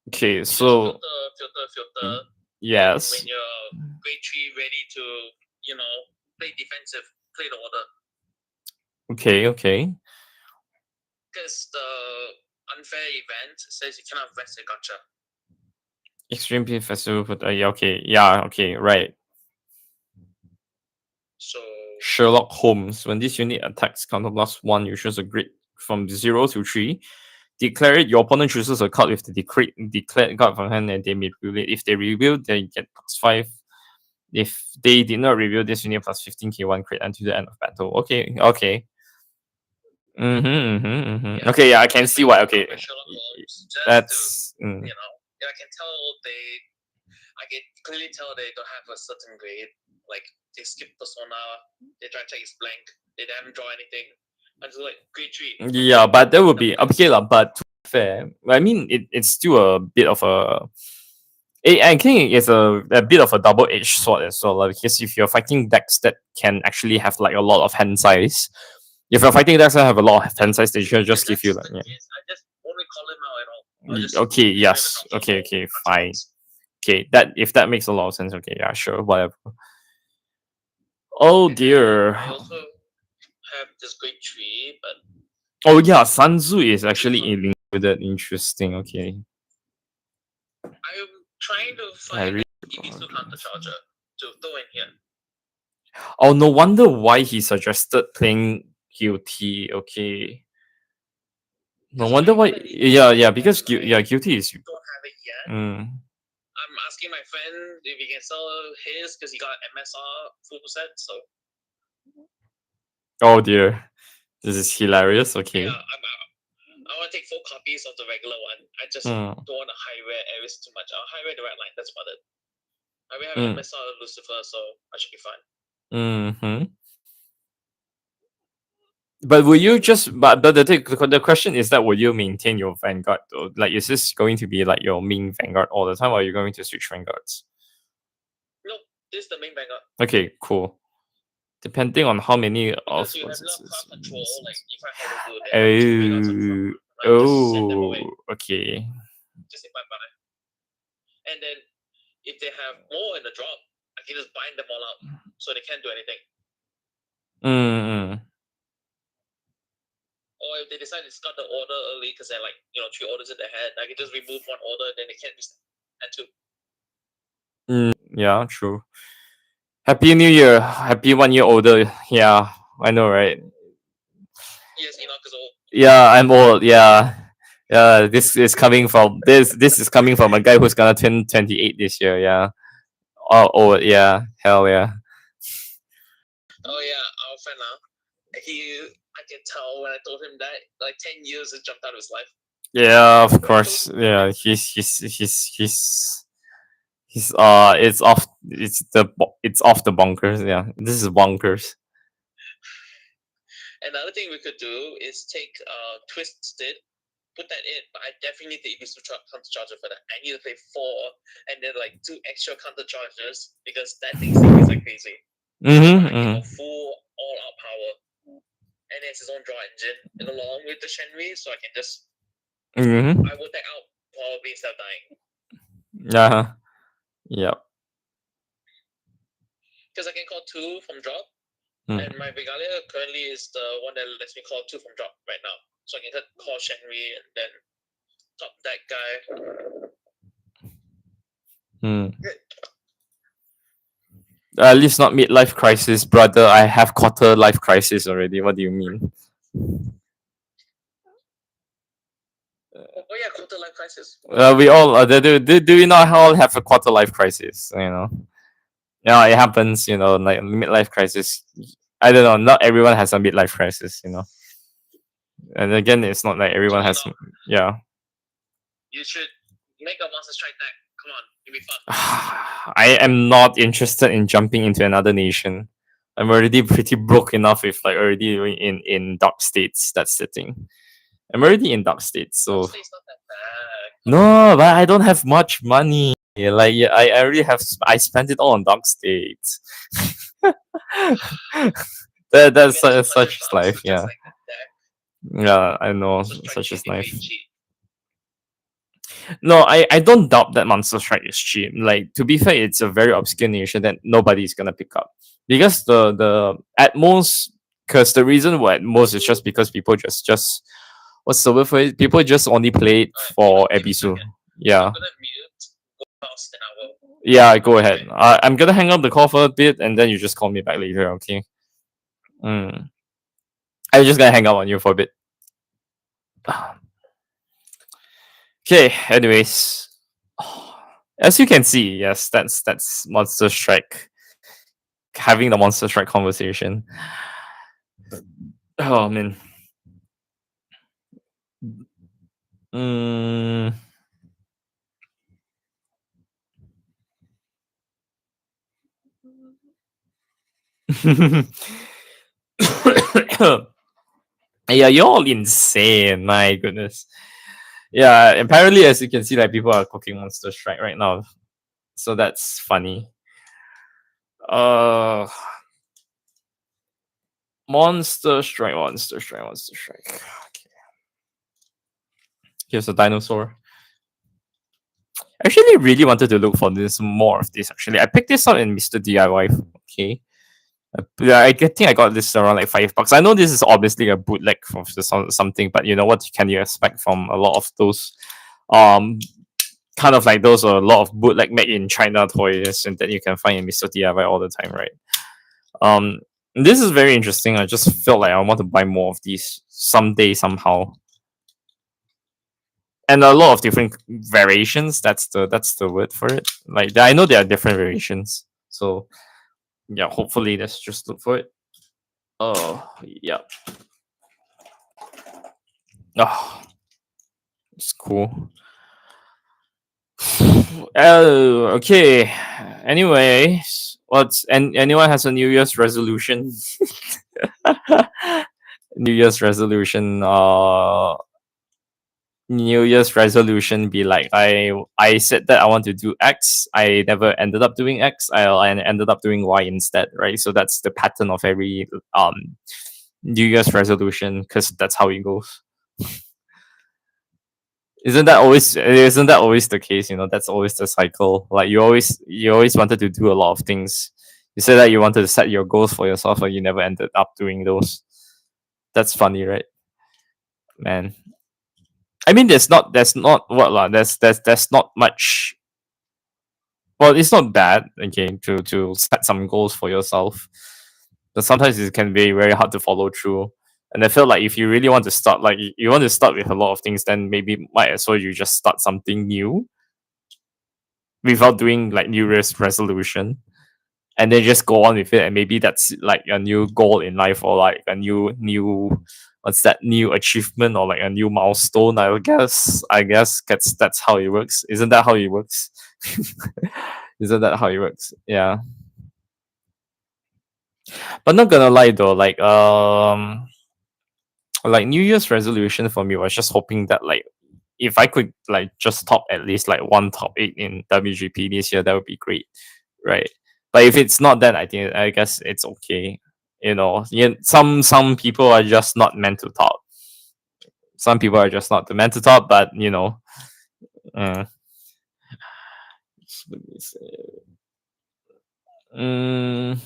Okay, You so just filter. yes. When you're grade 3 ready to, play defensive, play the order. Okay. Because the unfair event says you cannot vest a gacha. Extreme P Festival, but okay, right. So Sherlock Holmes. When this unit attacks +1, you choose a grid from 0 to 3. Declare it. Your opponent chooses a card with the declared card from hand, and they may reveal it. If they reveal, they get +5. If they did not reveal this unit, +15 K1 crit until the end of battle. Okay. Yeah, Okay, yeah, I can see why. Okay, Sherlock Holmes, that's I can tell I can clearly tell they don't have a certain grade. Like they skip persona, they try to check his blank, they haven't draw anything until like grade 3. yeah, but that would be okay lah. But to be fair, I mean it's still a bit of a. I think it's a bit of a double-edged sword as well, like, because if you're fighting decks that can actually have like a lot of hand size, if you're fighting decks that have a lot of hand size, they should just give you like I just only call him out at Mm, all. okay, yes, okay, fine. Okay, that if that makes a lot of sense, okay, yeah, sure, whatever. Oh dear. I also have this grade 3, but oh yeah, Sanzu is actually included. Interesting. Okay. I'm trying to find a TB2 counter charger to throw in here. Oh, no wonder why he suggested playing Guilty. Okay. No wonder why. Yeah, because Guilty is. Don't have it yet. I'm asking my friend if he can sell his because he got MSR full set. So. Oh dear, this is hilarious. Okay. Yeah, I want to take 4 copies of the regular one. I just don't want to high rare Ares too much. I'll high rare the red line. That's about it. I will have MSR Lucifer, so I should be fine. But will you just? But the question is that will you maintain your Vanguard though? Like, is this going to be like your main Vanguard all the time, or are you going to switch Vanguards? No, this is the main Vanguard. Okay, cool. Depending on how many because you have enough card control, like if I had to do that, okay. Just hit bye. And then if they have more in the drop, I can just bind them all out so they can't do anything. Or if they decide to start the order early because they're like 3 orders in their head, I can just remove 1 order, then they can't just add 2. Yeah, true. Happy New Year. Happy 1 year older. Yeah, I know, right? Yes, Enoch is old. Yeah, I'm old. Yeah. This is coming from a guy who's gonna turn 28 this year. Yeah. Oh yeah. Hell yeah. Oh yeah, our friend I can tell when I told him that like 10 years has jumped out of his life. Yeah, of course. Yeah, he's it's off the bonkers. Yeah, this is bonkers. Another thing we could do is take Twisted, put that in, but I definitely need the Ibisu counter charger for that. I need to play 4 and then like 2 extra counter chargers because that thing is like crazy. Full all out power. And it has his own draw engine and along with the Shenri, so I can just I will take out probably instead of dying. Yep. Because I can call 2 from drop. And my Regalia currently is the one that lets me call 2 from drop right now. So I can call Shenri and then top that guy. At least not midlife crisis, brother. I have quarter life crisis already. What do you mean? Oh yeah, quarter life crisis. We all do we not all have a quarter life crisis? Yeah, it happens. Like midlife crisis I don't know. Not everyone has a midlife crisis, you know. And again, it's not like everyone has. Yeah. You should make a Monster Strike deck. Come on, it'll be fun. I am not interested in jumping into another nation. I'm already pretty broke enough with like already in dark states. That's the thing. I'm already in dark states, so It's not that bad. no, but I don't have much money. Like yeah, I already have. I spent it all on dark states. That's such is life. Yeah, yeah. I know such is life. No, I don't doubt that Monster Strike is cheap. Like to be fair, it's a very obscure nation that nobody's gonna pick up because the at most, because the reason why at most is just because people just what's the word for it? People just only play it for Ebisu. Yeah, yeah. Go ahead. I'm gonna hang up the call for a bit and then you just call me back later. Okay. Mm. I'm just gonna hang up on you for a bit. Okay. Anyways, as you can see, yes, that's Monster Strike. Having the Monster Strike conversation. Oh man. Mm. Yeah, you're all insane. My goodness. Yeah, apparently, as you can see, like people are cooking Monster Strike right now, so that's funny. Uh, Monster Strike, Monster Strike, Monster Strike. Okay. Here's a dinosaur. I actually really wanted to look for this more of this. Actually, I picked this up in Mr. DIY. Okay. Yeah, I think I got this around like $5. I know this is obviously a bootleg from something, but you know what can you expect from a lot of those, um, kind of like those are a lot of bootleg made in China toys and that you can find in Mr. DIY all the time, right? Um, this is very interesting. I just felt like I want to buy more of these someday somehow, and a lot of different variations. That's the word for it. Like I know there are different variations, so yeah. Hopefully, let's just look for it. Oh yeah. Oh, it's cool. Oh, okay. Anyway, anyone has a New Year's resolution? New Year's resolution. New Year's resolution be like I said that I want to do X. I never ended up doing X. I ended up doing Y instead, right? So that's the pattern of every New Year's resolution because that's how it goes. Isn't that always the case? You know, that's always the cycle. Like you always wanted to do a lot of things. You said that you wanted to set your goals for yourself, but you never ended up doing those. That's funny, right? Man. I mean, there's not what lah. There's not much. Well, it's not bad, okay, to set some goals for yourself, but sometimes it can be very hard to follow through. And I feel like if you really want to start, like you want to start with a lot of things, then maybe might as well you just start something new without doing like New Year's resolution, and then just go on with it. And maybe that's like a new goal in life, or like a new what's that new achievement, or like a new milestone. I guess that's how it works. Isn't that how it works? Isn't that how it works? Yeah. But not gonna lie though, like New Year's resolution for me was just hoping that like if I could like just top at least like one top eight in WGP this year, that would be great, right? But if it's not that, I guess it's okay. You know, yeah, some people are just not meant to top. Some people are just not meant to top, but you know, uh, let me see. Mm,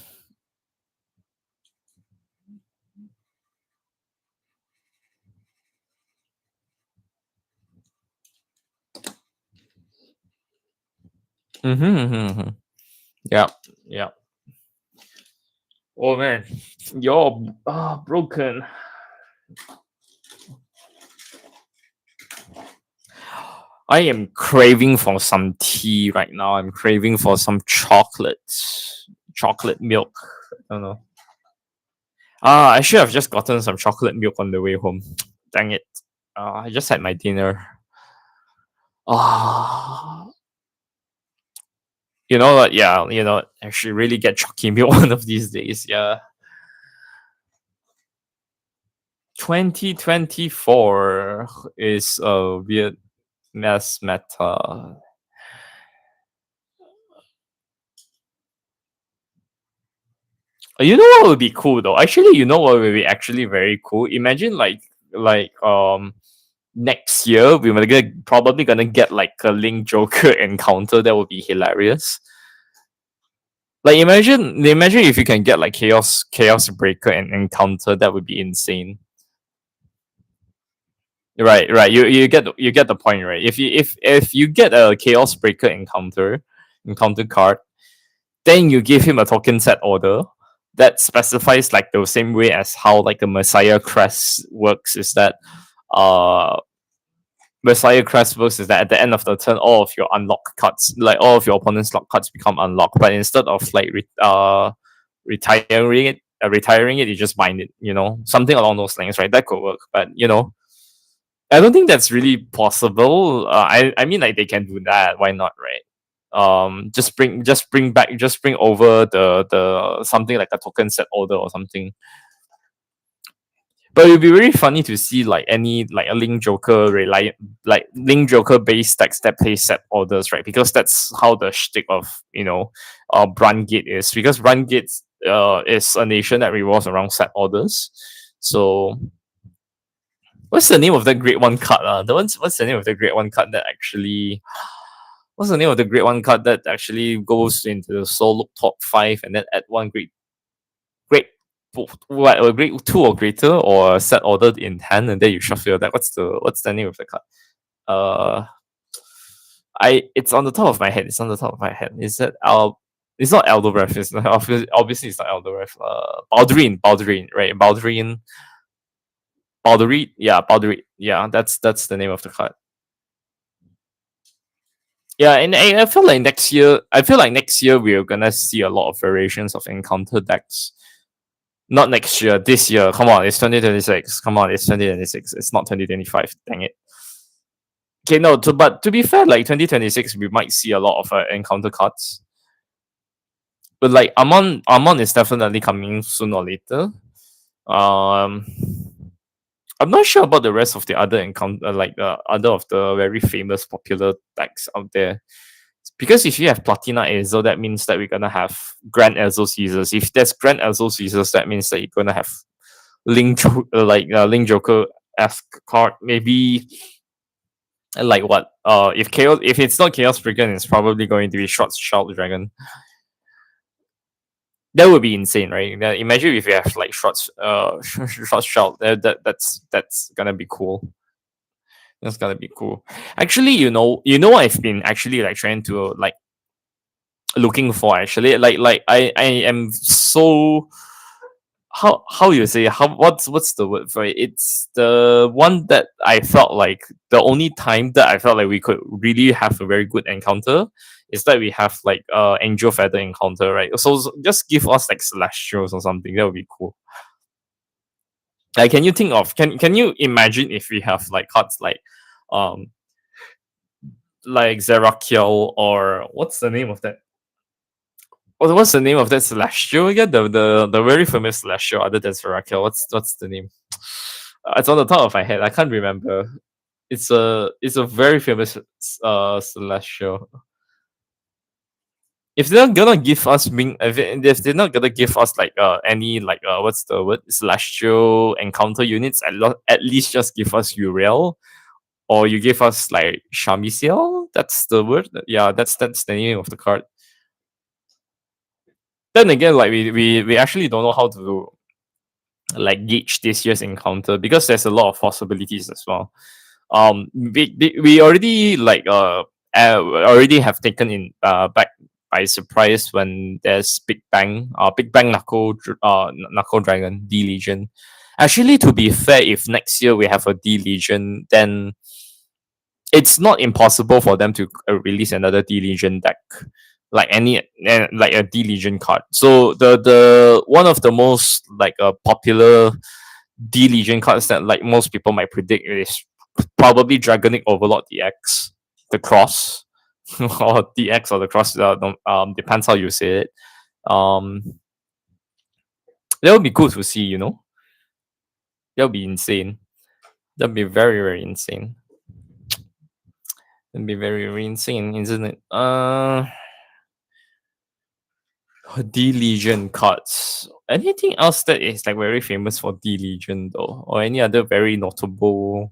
mm-hmm. Yeah, yeah. Oh man, you're broken. I am craving for some tea right now. I'm craving for some chocolate milk. I don't know. I should have just gotten some chocolate milk on the way home. Dang it. I just had my dinner. Ah, you know what? Yeah, I should really get chalky milk one of these days. Yeah. 2024 is a weird mess meta. You know what would be cool though? Actually, you know what would be actually very cool? Imagine like next year we were probably gonna get like a Link Joker encounter. That would be hilarious. Like imagine if you can get like Chaos Breaker and encounter. That would be insane. Right. You get the point, right? If you get a Chaos Breaker encounter card, then you give him a token set order that specifies like the same way as how like the Messiah Crest works. Is that uh Messiah Crest works is that at the end of the turn, all of your unlocked cards, like all of your opponent's lock cards, become unlocked. But instead of like retiring it, you just bind it. Something along those lines, right? That could work, but I don't think that's really possible. I mean, like they can do that. Why not, right? Just bring over the something like a token set order or something. But it would be very funny to see like any like a Link Joker based decks that play set orders, right? Because that's how the shtick of Brandgate is. Because Brandgate is a nation that revolves around set orders. So what's the name of the Great One card? What's the name of the Great One card that actually? What's the name of the Great One card that actually goes into the solo top 5 and then add one great what a grade 2 or greater or set ordered in hand and then you shuffle your deck. What's the name of the card? Uh, it's on the top of my head. It's on the top of my head. Is that It's not Elderwrath. It's not, obviously it's not Elderwrath. Baldurin, right? Baldurin. Yeah, Baldurin. Yeah, that's the name of the card. Yeah, and I feel like next year we're gonna see a lot of variations of encounter decks. Not next year, this year. Come on, it's 2026. Come on, it's 2026. It's not 2025. Dang it. Okay, no, but to be fair, like 2026, we might see a lot of encounter cards. But like Amon is definitely coming sooner or later. Um, I'm not sure about the rest of the other encounter, like the other of the very famous popular decks out there. Because if you have Platina Azo, that means that we're gonna have Grand Azo Caesars. If there's Grand Azo Caesars, that means that you're gonna have Link Joker esque card. Maybe like what? If it's not Chaos Brigand, it's probably going to be Short Shout Dragon. That would be insane, right? Imagine if you have like short shout. That's gonna be cool. That's gonna be cool. Actually, I've been actually like trying to like looking for actually I am so how you say what's the word for it? It's the one that I felt like the only time that I felt like we could really have a very good encounter is that we have like angel feather encounter, right? So just give us like celestials or something. That would be cool. Like, can you think of can you imagine if we have like cards um like Zerakiel or what's the name of that? What's the name of that celestial again? The very famous celestial other than Zerakiel. What's the name? It's on the top of my head. I can't remember. It's a very famous celestial. If they're not gonna give us if they're not gonna give us like any like what's the word, celestial encounter units, at least just give us Uriel, or you give us like Shamisiel. That's the word. Yeah, that's the name of the card. Then again, like we actually don't know how to like gauge this year's encounter because there's a lot of possibilities as well. We already already have taken in back by surprise when there's Big Bang Knuckle Dragon D Legion. Actually, to be fair, if next year we have a D Legion, then it's not impossible for them to release another D Legion deck. like any like a D Legion card. So the one of the most like popular D Legion cards that like most people might predict is probably Dragonic Overlord DX, the cross, or DX or the cross. Depends how you say it. Um, that would be cool to see. That would be insane. That'd be very very insane. That'd be very very insane, isn't it? D Legion cards. Anything else that is like very famous for D Legion though, or any other very notable,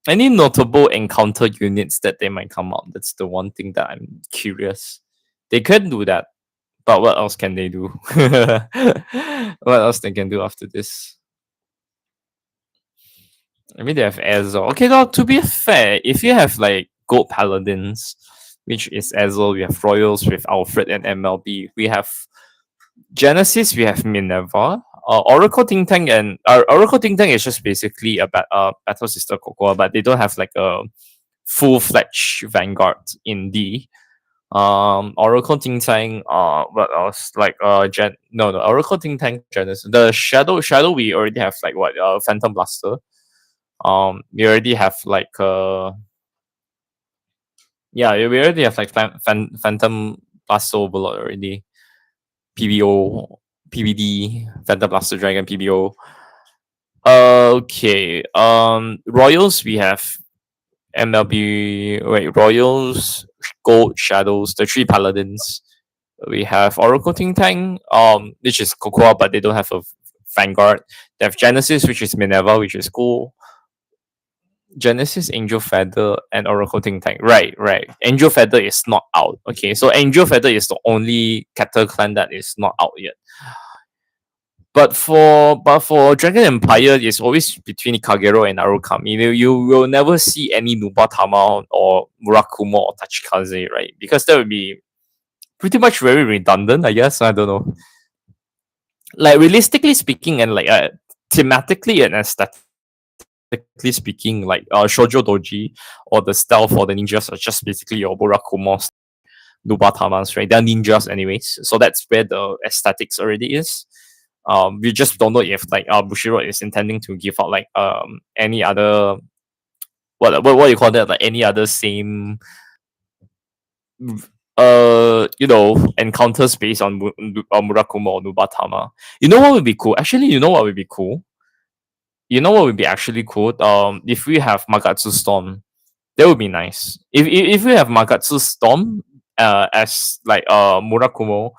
any notable encounter units that they might come out? That's the one thing that I'm curious. They could do that, but what else can they do? What else they can do after this? I mean, they have Ezreal. Okay, now to be fair, if you have like Gold Paladins, which is Ezreal, we have Royals with Alfred and MLB. We have Genesis, we have Minerva. Oracle Think Tank and Oracle Think Tank is just basically a Battle Sister Cocoa, but they don't have like a full fledged Vanguard in D. Oracle Think Tank, what else? Like no, Oracle Think Tank Genesis. The Shadow we already have like what Phantom Blaster. We already have like yeah, we already have like Phantom Blaster Overlord already. PBO, PBD, Phantom Blaster Dragon, PBO. Okay. Royals we have MLB. Wait, Royals, Gold, Shadows, the three Paladins. We have Oracle Think Tank, which is Cocoa, but they don't have a Vanguard. They have Genesis, which is Minerva, which is cool. Genesis, Angel Feather, and Oracle Think Tank. Right, right. Angel Feather is not out. Okay, so Angel Feather is the only Cattle Clan that is not out yet. But for Dragon Empire, it's always between Kagero and Arukami. You will never see any Nubatama or Murakumo or Tachikaze, right? Because that would be pretty much very redundant, I guess. I don't know. Like realistically speaking, and like thematically and aesthetically speaking, like Shoujo Doji or the stealth or the ninjas are just basically your Murakumo Nubatamas, right? They're ninjas anyways, so that's where the aesthetics already is. We just don't know if like Bushiro is intending to give out like any other what do you call that, like any other same encounters based on Murakumo or Nubatama. You know what would be cool? Actually, you know what would be cool? You know what would be actually cool? If we have Magatsu Storm, that would be nice. If we have Magatsu Storm as like Murakumo,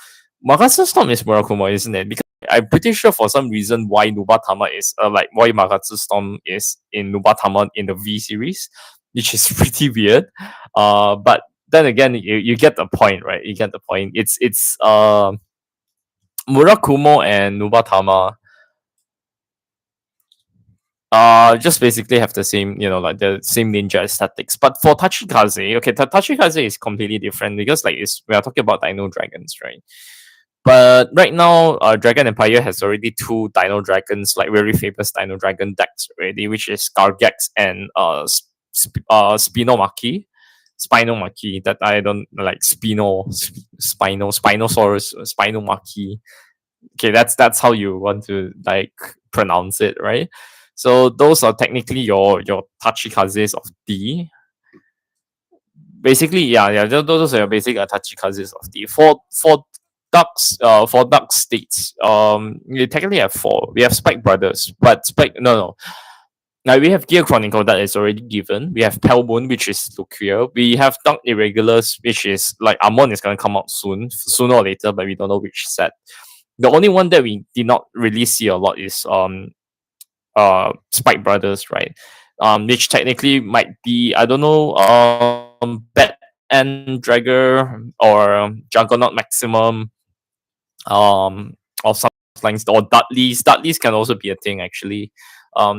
Magatsu Storm is Murakumo, isn't it? Because I'm pretty sure for some reason why Nubatama is like why Magatsu Storm is in Nubatama in the V series, which is pretty weird. But then again, you get the point, right? You get the point. It's Murakumo and Nubatama just basically have the same, like the same ninja aesthetics. But for Tachikaze, okay, Tachikaze is completely different because like we are talking about Dino Dragons, right? But right now, Dragon Empire has already two Dino Dragons, like very famous Dino Dragon decks already, which is Gargex and Spinomaki. Spinomaki, that I don't like Spinosaurus, Spinomaki. Okay, that's how you want to like pronounce it, right? So those are technically your Tachikazes of D. Basically, yeah, those are your basic Tachikazes of D. For Dark States, we technically have four. We have Spike Brothers, but Spike no. Now we have Gear Chronicle that is already given. We have Pelmoon, which is Lucia. We have Dark Irregulars, which is like Amon is gonna come out sooner or later, but we don't know which set. The only one that we did not really see a lot is Spike Brothers, right? Which technically might be, I don't know, Bat and Dragger or Juggernaut Maximum, or some lines, or Dudleys. Dudleys can also be a thing actually.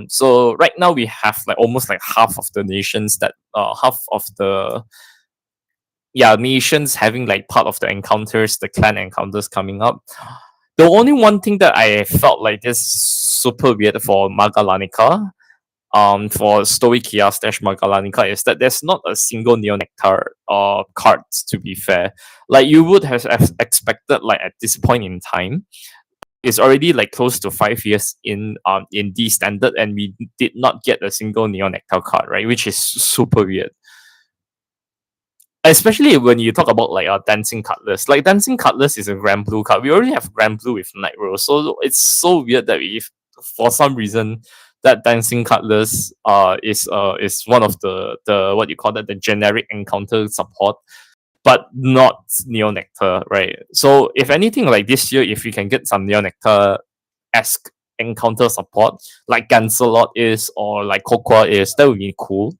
So right now we have like almost like half of the nations that half of the nations having like part of the encounters, the clan encounters coming up. The only one thing that I felt like is super weird for Magalanica for Stoichia slash Magalanica is that there's not a single Neo Nectar cards, to be fair. Like you would have expected, like at this point in time, it's already like close to 5 years in D standard, and we did not get a single Neo Nectar card, right? Which is super weird. Especially when you talk about like Dancing Cutlass. Like Dancing Cutlass is a Grand Blue card. We already have Grand Blue with Night Rose, so it's so weird that we, for some reason, that Dancing Cutlass is one of the what you call that, the generic encounter support, but not Neo Nectar, right? So if anything, like this year, if we can get some Neo Nectar esque encounter support like Gancelot is, or like Cocoa is, that would be cool.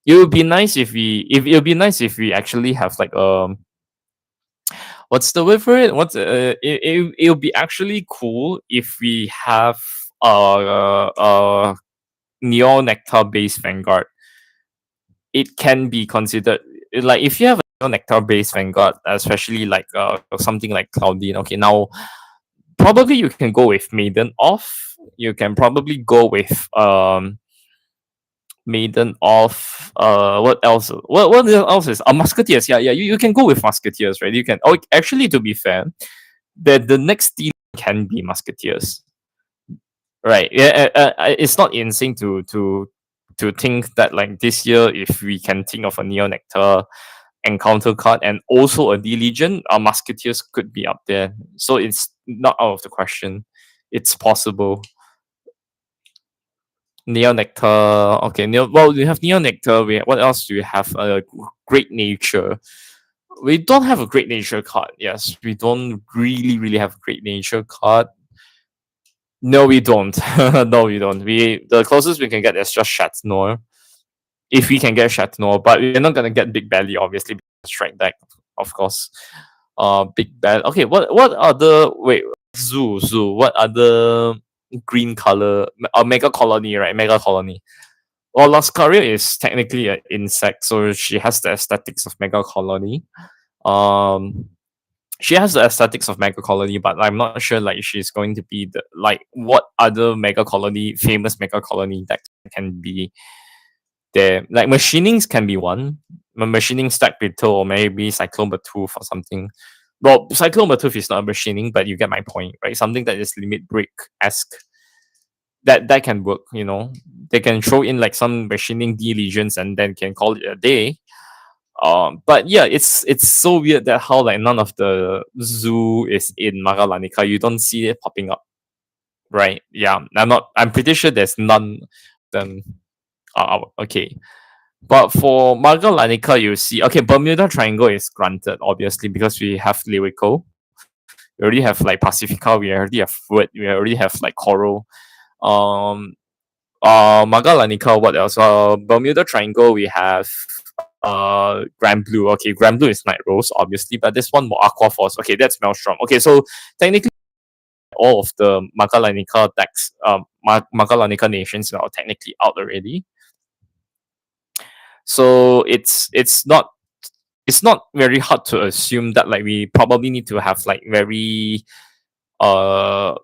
It would be nice if we, if it would be nice if we actually have like what's the word for it? It would be actually cool if we have Neo Nectar based Vanguard. It can be considered, like if you have a Neo Nectar based Vanguard, especially like something like Cloudine. Okay, now probably you can go with Maiden off. You can probably go with Maiden off. What else? What else is Musketeers? Yeah, yeah. You can go with Musketeers, right? You can. Oh, actually, to be fair, the next team can be Musketeers, right? Yeah, it's not insane to think that like this year, if we can think of a Neo Nectar encounter card and also a D Legion, our Musketeers could be up there. So it's not out of the question. It's possible. Neo Nectar. Okay, well, we have Neo Nectar. What else do we have? Great Nature. We don't have a Great Nature card. Yes, we don't really have a Great Nature card. No, we don't. No, we don't. The closest we can get is just Shatnor. If we can get Shatnor, but we're not gonna get Big Belly, obviously. Strike deck, of course. Big Belly. Okay, what other, wait, Zoo. What other green color? Mega Colony, right? Mega Colony. Well, Lascaria is technically an insect, so she has the aesthetics of Mega Colony. Um, she has the aesthetics of Mega Colony, but I'm not sure like she's going to be the, like, what other Mega Colony, famous Mega Colony that can be there. Like machinings can be one. Machining stack Beetle, or maybe Cyclone Batooth or something. Well, Cyclone Batooth is not a machining, but you get my point, right? Something that is limit break esque. That can work, you know. They can throw in like some machining D legions and then can call it a day. But yeah, it's so weird that how like none of the zoo is in Magalanica. You don't see it popping up, right? Yeah, I'm pretty sure there's none. Then okay. But for Magalanica, you see, okay, Bermuda Triangle is granted, obviously, because we have Lyrical. We already have like Pacifica, we already have Wood, we already have like Coral. Um, Magalanica, what else? Bermuda Triangle, we have Grand Blue. Okay, Grand Blue is Night Rose, obviously, but this one more Aqua Force. Okay, that's Maelstrom. Okay, so technically all of the Magalanica decks, Magalanica nations are technically out already. So it's not very hard to assume that like we probably need to have like very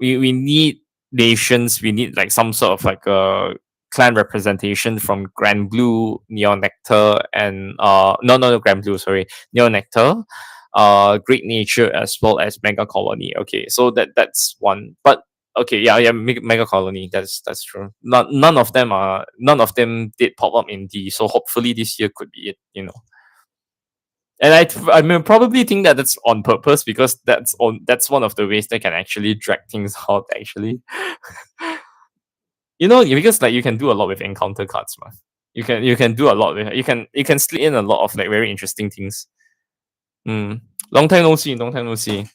we need nations, we need like some sort of like a clan representation from Grand Blue, Neon Nectar, and no Grand Blue, sorry, Neon Nectar, Great Nature, as well as Mega Colony. Okay, so that's one. But okay, yeah, Mega Colony, that's true. None of them did pop up in D, so hopefully this year could be it, you know. And I mean, probably think that that's on purpose, because that's one of the ways they can actually drag things out. Actually, you know, because like you can do a lot with encounter cards, man. You can do a lot with, you can slip in a lot of like very interesting things. Mm. Long time no see. Long time no see.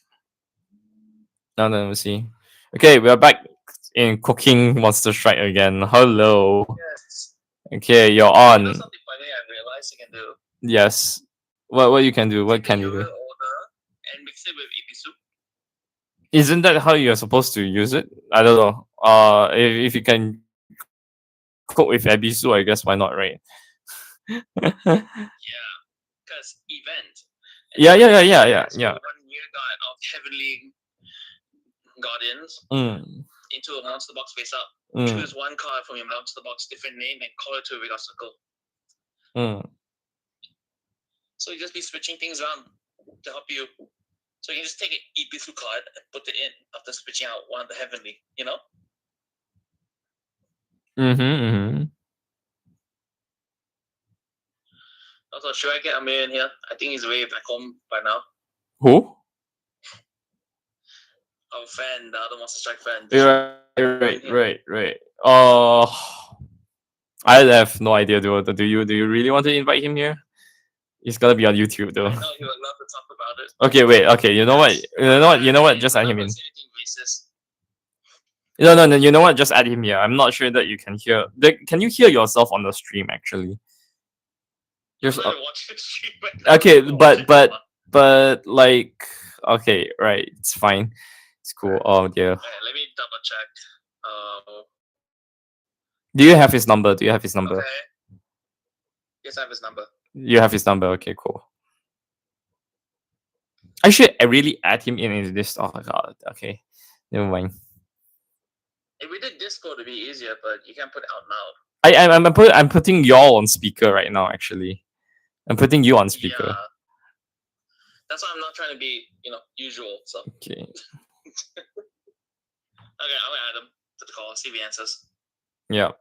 Long time no see. Okay, we are back in cooking Monster Strike again. Hello. Yes. Okay, you're You know on. something funny I realized you can do? Yes. What you can do? What Take a can you do? yogurt order and mix it with ibisu. Isn't that how you're supposed to use it? I don't know. If you can cook with Ebisu, I guess why not, right? Yeah, because event. Yeah, yeah, yeah, And yeah, then yeah, transfer yeah. 1 year guard of Heavenly Guardians Mm. into a monster box face up. Mm. choose one card from your monster box, different name, and call it to a regular circle. Mm. So you just be switching things around to help you. So you can just take an Ibisu card and put it in after switching out one of the heavenly, you know? Mm-hmm. Also, should I get Amir in here? I think he's way back home by now. Who? Our friend, the other Monster Strike friend. Right. I have no idea, dude. Do you really want to invite him here? He's gonna be on YouTube though. I know he would love to talk about it. Okay, wait. Okay, you know what? You know what? Just add him in. No. You know what? Just add him here. I'm not sure that you can hear. Can you hear yourself on the stream actually? Just okay, but like okay, right? It's fine. It's cool. Oh dear. Okay, let me double check. Do you have his number? Do you have his number? Okay. Yes, I have his number. You have his number. Okay, cool. I should really add him in this. Oh my god. Okay, never mind. If we did Discord, it'd be easier, but you can't put it out now. I'm putting y'all on speaker right now. Actually, I'm putting you on speaker. Yeah. That's why I'm not trying to be, usual. So Okay. okay, I'll add him to the call. See if he answers. Yeah.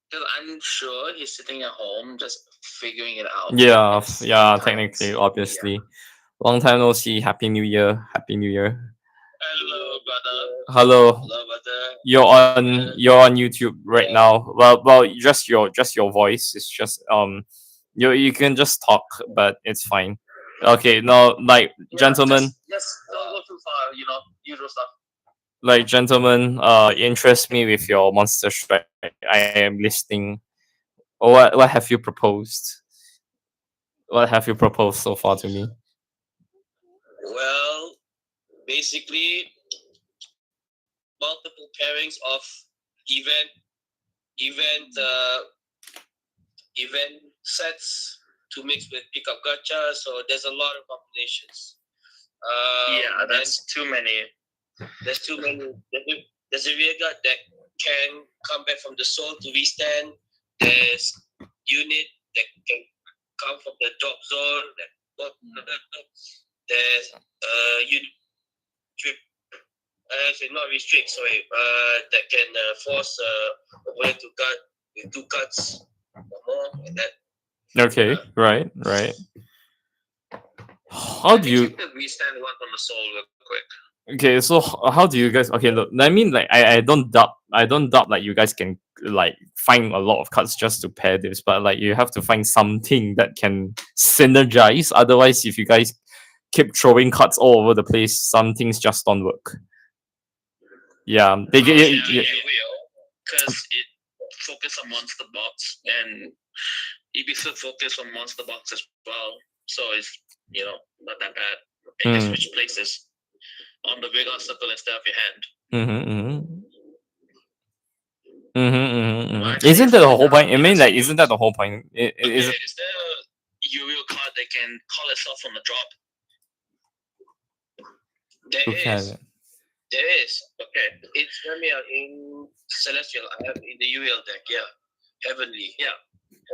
Because I'm sure he's sitting at home just figuring it out. Yeah. It's Yeah. sometimes- Technically, obviously. Long time no see. Happy New Year. Happy New Year. Hello, brother. Hello. Hello, brother. You're on YouTube right now. Well, just your voice. It's just you can just talk, but it's fine. Okay, no, like gentlemen, Just don't go too far. Usual stuff. like gentlemen, interest me with your monster strike. I am listening. What have you proposed? What have you proposed so far to me? Well, basically, multiple pairings of event event sets to mix with pickup gacha. So there's a lot of combinations. Yeah, that's too many. There's too many. There's a rear guard that can come back from the soul to restand. There's unit that can come from the drop zone. There's unit actually not restrict. Sorry, that can force opponent to cut with 2 cuts or more, and that. Okay, right. How do you? Check the restand one from the soul real quick. Okay, so how do you guys? Okay, look, I mean, like, I don't doubt like you guys can like find a lot of cards just to pair this, but like you have to find something that can synergize. Otherwise, if you guys keep throwing cards all over the place, some things just don't work. Yeah, they get. Yeah, because it focus on monster box and Ibisu focus on monster box as well, so it's not that bad. And just switch places on the regular circle instead of your hand. Isn't that the whole point? I mean, like, isn't that the whole point? Is there a Uriel card that can call itself on the drop? There is. Okay. It's in Celestial. I have in the Uriel deck, yeah. Heavenly, yeah.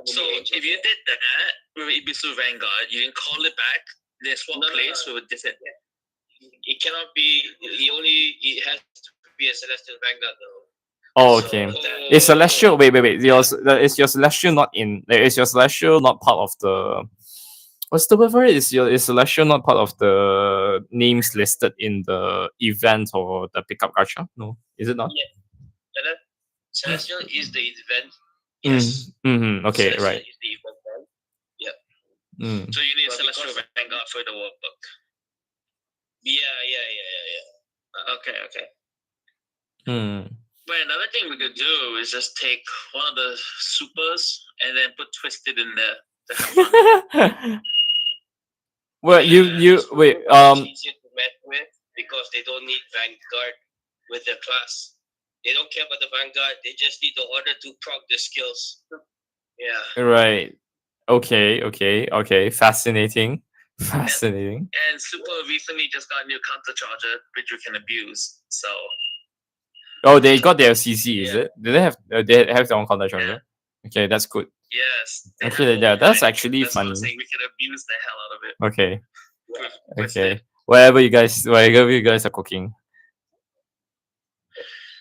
So if you did that with Ibisu Vanguard, you can call it back, then swap place with a different. It cannot be. It has to be a Celestial Vanguard though. Oh, okay. Is Celestial? Wait. Is your Celestial not in? Like, is your Celestial not part of the? What's the word for it? Is Celestial not part of the names listed in the event or the pickup gacha? No, is it not? Yeah. Celestial is the event. Yes. Okay, Celestial right. is the event. Yeah. So you need Celestial Vanguard for the workbook. Yeah. Okay. But another thing we could do is just take one of the supers and then put Twisted in there to have fun. Well, you wait. It's easier to match with because they don't need Vanguard with their class. They don't care about the Vanguard. They just need the order to proc the skills. Yeah. Right. Okay. Fascinating. And Super recently just got a new counter charger, which you can abuse. So Oh, they got their CC, is Yeah. it? Do they have their own counter charger? Okay, that's good. Yes. They have Okay, yeah, override. that's actually That's what I'm funny. saying. We can abuse the hell out of it. Okay, With okay. it. Whatever you guys are cooking.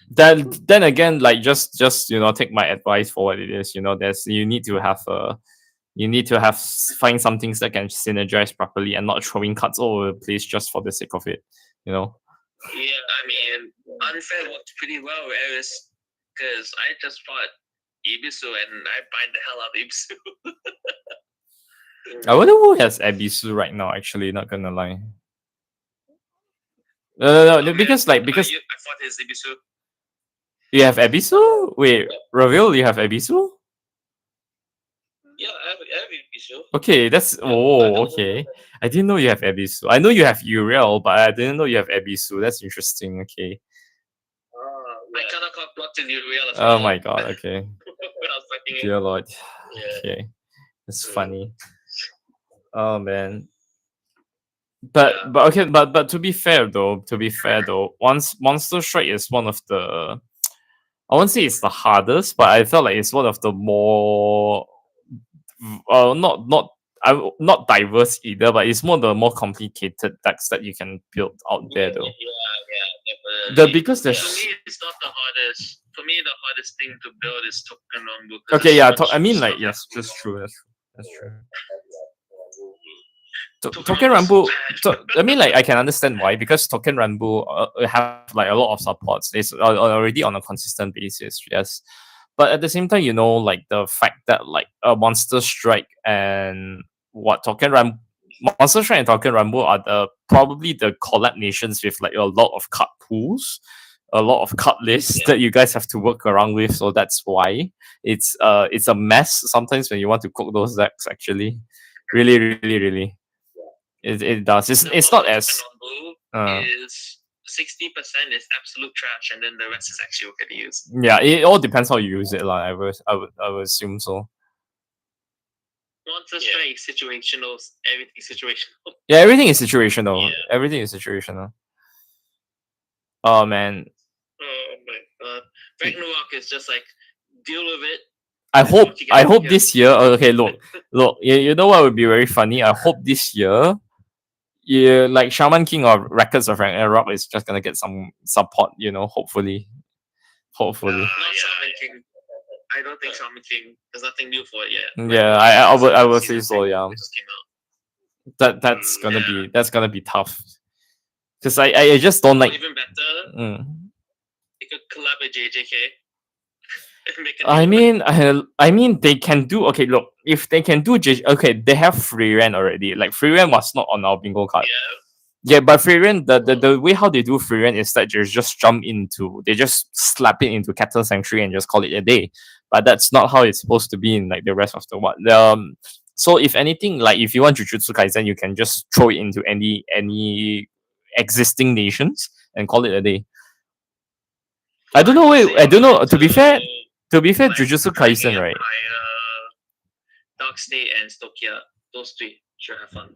Then again, like just take my advice for what it is. There's you need to have find some things that can synergize properly and not throwing cards all over the place just for the sake of it. You know. Yeah, I mean, unfair worked pretty well, whereas because I just fought Ibisu and I bind the hell out of Ibisu. I wonder who has Abisu right now. Actually, not gonna lie. No, because I fought his Ibisu. you have Abisu. Wait, Ravil, you have Abisu? Yeah, I have Ibisu. Okay, that's okay. I didn't know you have Abisu. I know you have Uriel, but I didn't know you have Abisu. That's interesting. Okay. I cannot blocked in Uriel. Oh my god. Okay. When I was fighting Dear him. Lord. Yeah. Okay, that's funny. Oh man. But okay, but to be fair though, once Monster Strike is one of the, I won't say it's the hardest, but I felt like it's one of the more not diverse either, but it's more the more complicated decks that you can build out there though. Yeah, definitely. Because For there's me, it's not the hardest. For me, the hardest thing to build is token on book. okay, yeah. I mean, like, yes, that's true. That's true. Token Rambo. I mean, like, I can understand why, because Token Rambo have like a lot of supports. It's already on a consistent basis, yes. But at the same time, like the fact that like a Monster Strike and Monster Strike and Token Rambo are probably the collab nations with like a lot of card pools, a lot of card lists that you guys have to work around with. So that's why it's a mess sometimes when you want to cook those decks. Actually, really, really, really. It does. It's not as is 60% is absolute trash, and then the rest is actually okay to use. Yeah, it all depends how you use it, like. I would assume so. Monster Strike situational, everything situational. Yeah, everything is situational. Yeah. Everything is situational. Oh man. Oh my god. Ragnarok is just like deal with it. I hope this year. Okay, look. You know what would be very funny? I hope this year, like Shaman King or Records of Ragnarok is just gonna get some support. Hopefully. Not Shaman King. I don't think Shaman King. There's nothing new for it yet. Yeah, I would say so. Yeah. Just came out. That's gonna be tough. Because I just don't like. Even better. You could collab with JJK. I mean, they can do. Okay, look, if they can do okay, they have free rent already. Like free rent was not on our bingo card. Yeah, but free rent, the way how they do free rent is that they just slap it into Cattle Sanctuary and just call it a day. But that's not how it's supposed to be in like the rest of the world. So if anything, like if you want Jujutsu Kaisen, you can just throw it into any existing nations and call it a day. I don't know. To be fair, Jujutsu Kaisen, right? Dark State and Stokia, those three should have fun.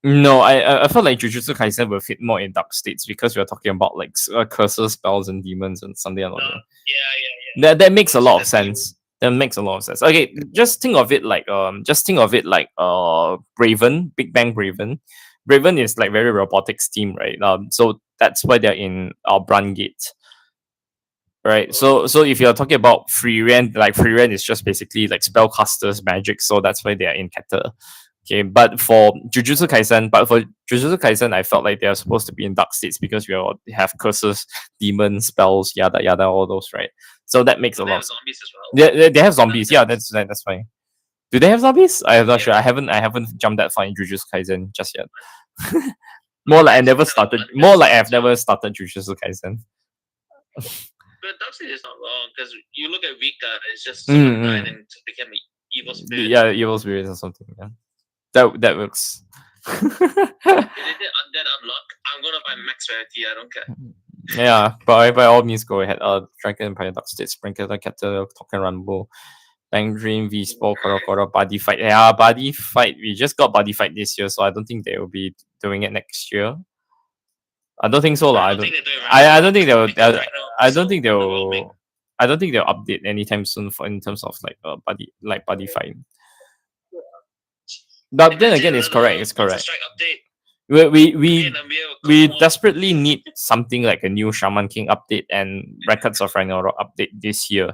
No, I felt like Jujutsu Kaisen will fit more in dark states because we're talking about like curses, spells, and demons and something like that. Yeah. That makes a lot of sense. That makes a lot of sense. Okay, just think of it like Braven, Big Bang Braven. Braven is like very robotics team, right? So that's why they're in our Brand Gate. Right, so if you're talking about free rent, like free rent is just basically like spellcasters, magic, so that's why they are in Keta. Okay, but for Jujutsu Kaisen, I felt like they are supposed to be in dark states because we all have curses, demons, spells, yada yada, all those, right? So that makes a lot. Zombies as well. They have zombies. Yeah, that's fine. Do they have zombies? I'm not sure. I haven't jumped that far in Jujutsu Kaisen just yet. More like I've never started Jujutsu Kaisen. But dark state is not wrong because you look at Rika, it's just someone died and became an evil spirit. Yeah, evil spirits or something. Yeah. That works. If they did Undead Unlock, I'm gonna buy max rarity. I don't care. Yeah, by all means, go ahead. Dragon Empire, Dark State, Sprinkler, Capital, Token Rumble, Bang Dream, V Sport, Koro, Buddy Fight. Yeah, Buddy Fight. We just got Buddy Fight this year, so I don't think they will be doing it next year. I don't think so, lah. I don't think they're doing right I now don't think they'll. because right now I it's don't so think underwhelming. they'll. I don't think they'll update anytime soon for in terms of like buddy fight. But then Imagine again, it's correct. another It's Monster correct. Strike update. We we Again, we, a mere we Clone War. desperately need something like a new Shaman King update and Records of Ragnarok update this year,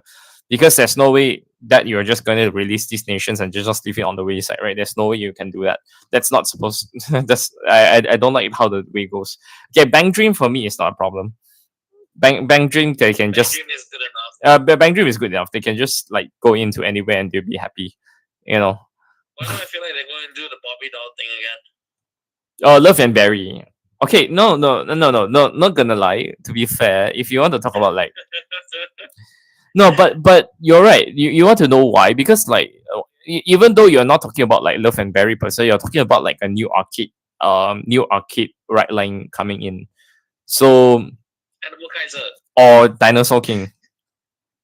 because there's no way that you're just going to release these nations and just leave it on the wayside, right? There's no way you can do that. That's not supposed. That's I don't like how the way goes. Okay, Bang Dream for me is not a problem. Bang Dream they can Bang just Dream is good enough. Bang Dream is good enough. They can just like go into anywhere and they'll be happy. You know. Why do I feel like they're going to do the Bobby doll thing again? Oh, Love and Berry. Okay, no. Not gonna lie. To be fair, if you want to talk about like no, but you're right. You want to know why? Because like even though you're not talking about like Love and Berry per se, you're talking about like a new arcade right line coming in. So Animal Kaiser. or Dinosaur King.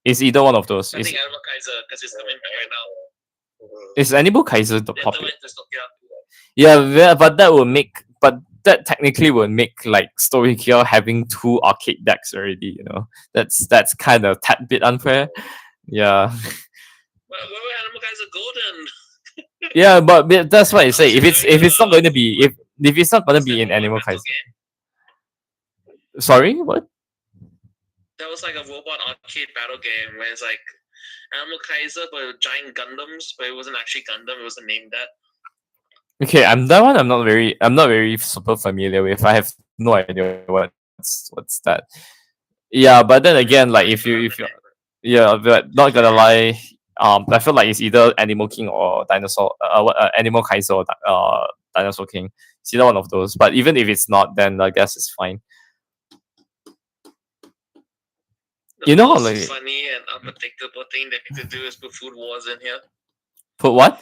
It's either one of those. I think Animal Kaiser because it's coming back right now. Is Animal Kaiser the They popular? went to Tokyo. Yeah, but that will make but that technically would make like Story Gear having two arcade decks already. That's kind of tad bit unfair. Yeah, What about Animal Kaiser Golden? yeah, but that's why I say Was it if doing it's not going to be if it's not going to be in robot Animal battle Kaiser. game? Sorry, what? That was like a robot arcade battle game where it's like Animal Kaiser but with giant Gundams, but it wasn't actually Gundam. It wasn't named that. Okay, that one I'm not very super familiar with. I have no idea what's that. Yeah, but then again, like yeah, but not gonna lie, I feel like it's either Animal King or Dinosaur, Animal Kaiser or Dinosaur King. It's either one of those. But even if it's not, then I guess it's fine. The You know how most like funny and unpredictable thing they need to do is put Food Wars in here. put what?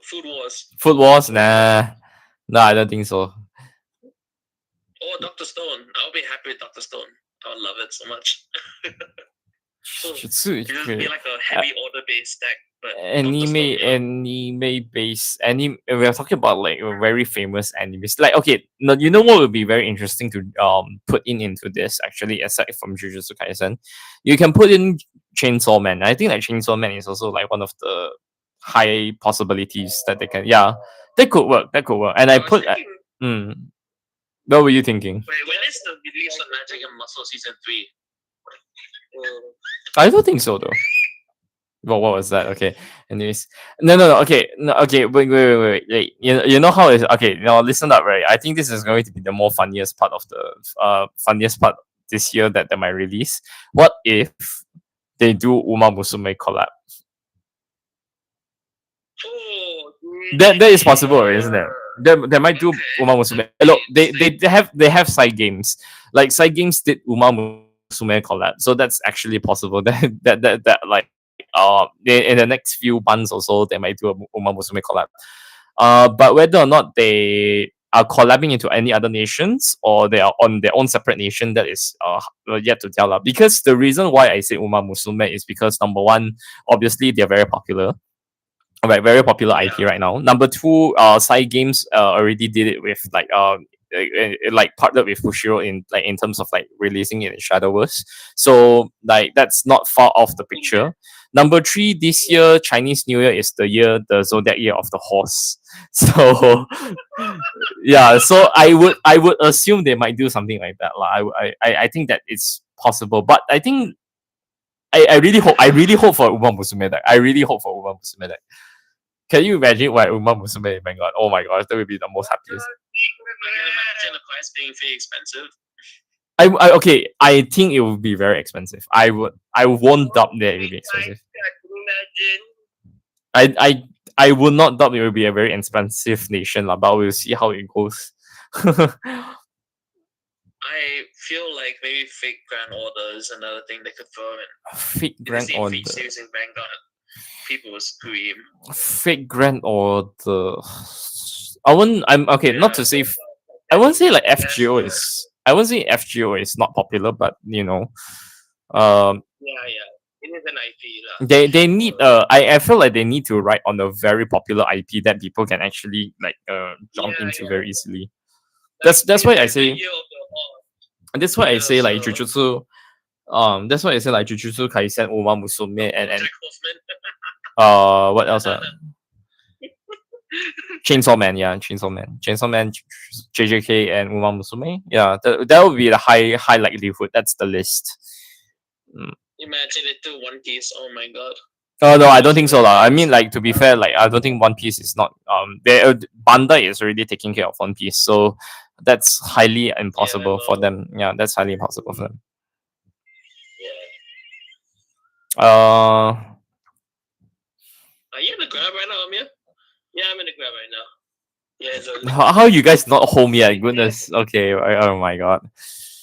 Food Wars. Food Wars? Nah, I don't think so. Or Dr. Stone. I'll be happy with Dr. Stone. I would love it so much. Shitsu, It just be like a heavy order based deck, but Dr. Stone, yeah. anime based anime. We are talking about like very famous animes. Like okay, no, you know what would be very interesting to put into this actually, aside from Jujutsu Kaisen, you can put in Chainsaw Man. I think like Chainsaw Man is also like one of the high possibilities that they can. Yeah, that could work. That could work. And I I was put. thinking, What were you thinking? wait, when is the release of Magic and Muscle Season 3? I don't think so though. Well, what was that? Okay. Anyways, no. Okay, no. Okay. Wait. You know how is okay. Now listen up, right? I think this is going to be the more funniest part of the funniest part this year that they might release. What if they do Uma Musume collab? Oh, That is possible, isn't it? They might do Okay. Uma Musume. Look, they have side games. Like side games did Uma Musume collab, so that's actually possible. That like in the next few months or so they might do a Uma Musume collab. But whether or not they are collabing into any other nations or they are on their own separate nation, that is yet to tell. Because the reason why I say Uma Musume is because number one, obviously they're very popular. Right, very popular IP right now. Number two, side games already did it with like partnered with Fushiro in terms of like releasing it in Shadowverse. So like that's not far off the picture. Number three, this year Chinese New Year is the zodiac year of the horse. So yeah, so I would assume they might do something like that. I think that it's possible, but I think I really hope for Uma Musume deck. I really hope for Uma Musume deck. Can you imagine why Uma Musume in Vanguard? Oh my gosh, that would be the most happiest. I can imagine the price being very expensive. Okay, I think it would be very expensive. I won't doubt that it will be expensive. I would not doubt it will be a very expensive nation, but we'll see how it goes. I feel like maybe fake Grand Order is another thing they could throw in. Fake In the Grand same Order. feat series in Vanguard. People will scream. Fake Grand Order. I wouldn't. I'm okay. Not to say. I won't say like FGO is. I won't say FGO is not popular, but Yeah. It is an IP. lah. they need I feel like they need to write on a very popular IP that people can actually like jump into very easily. That's why I the say. year of the horse. That's why I Yeah, say like so Jujutsu. That's why I say like Jujutsu Kaisen, Uma Musume, and Jack Hoffman. what else? Chainsaw Man, yeah, Chainsaw Man, JJK, and Uma Musume. Yeah, that would be the high likelihood. That's the list. Imagine it to One Piece. Oh my god. Oh no, I don't think so lah. I mean, like to be fair, like I don't think One Piece is not Bandai is already taking care of One Piece, so that's highly impossible for them. Yeah, that's highly impossible for them. Yeah. Are you in the grab right now, Amir? Yeah, I'm in the grab right now. Yeah, so How you guys not home yet? Goodness. Okay. Oh my god.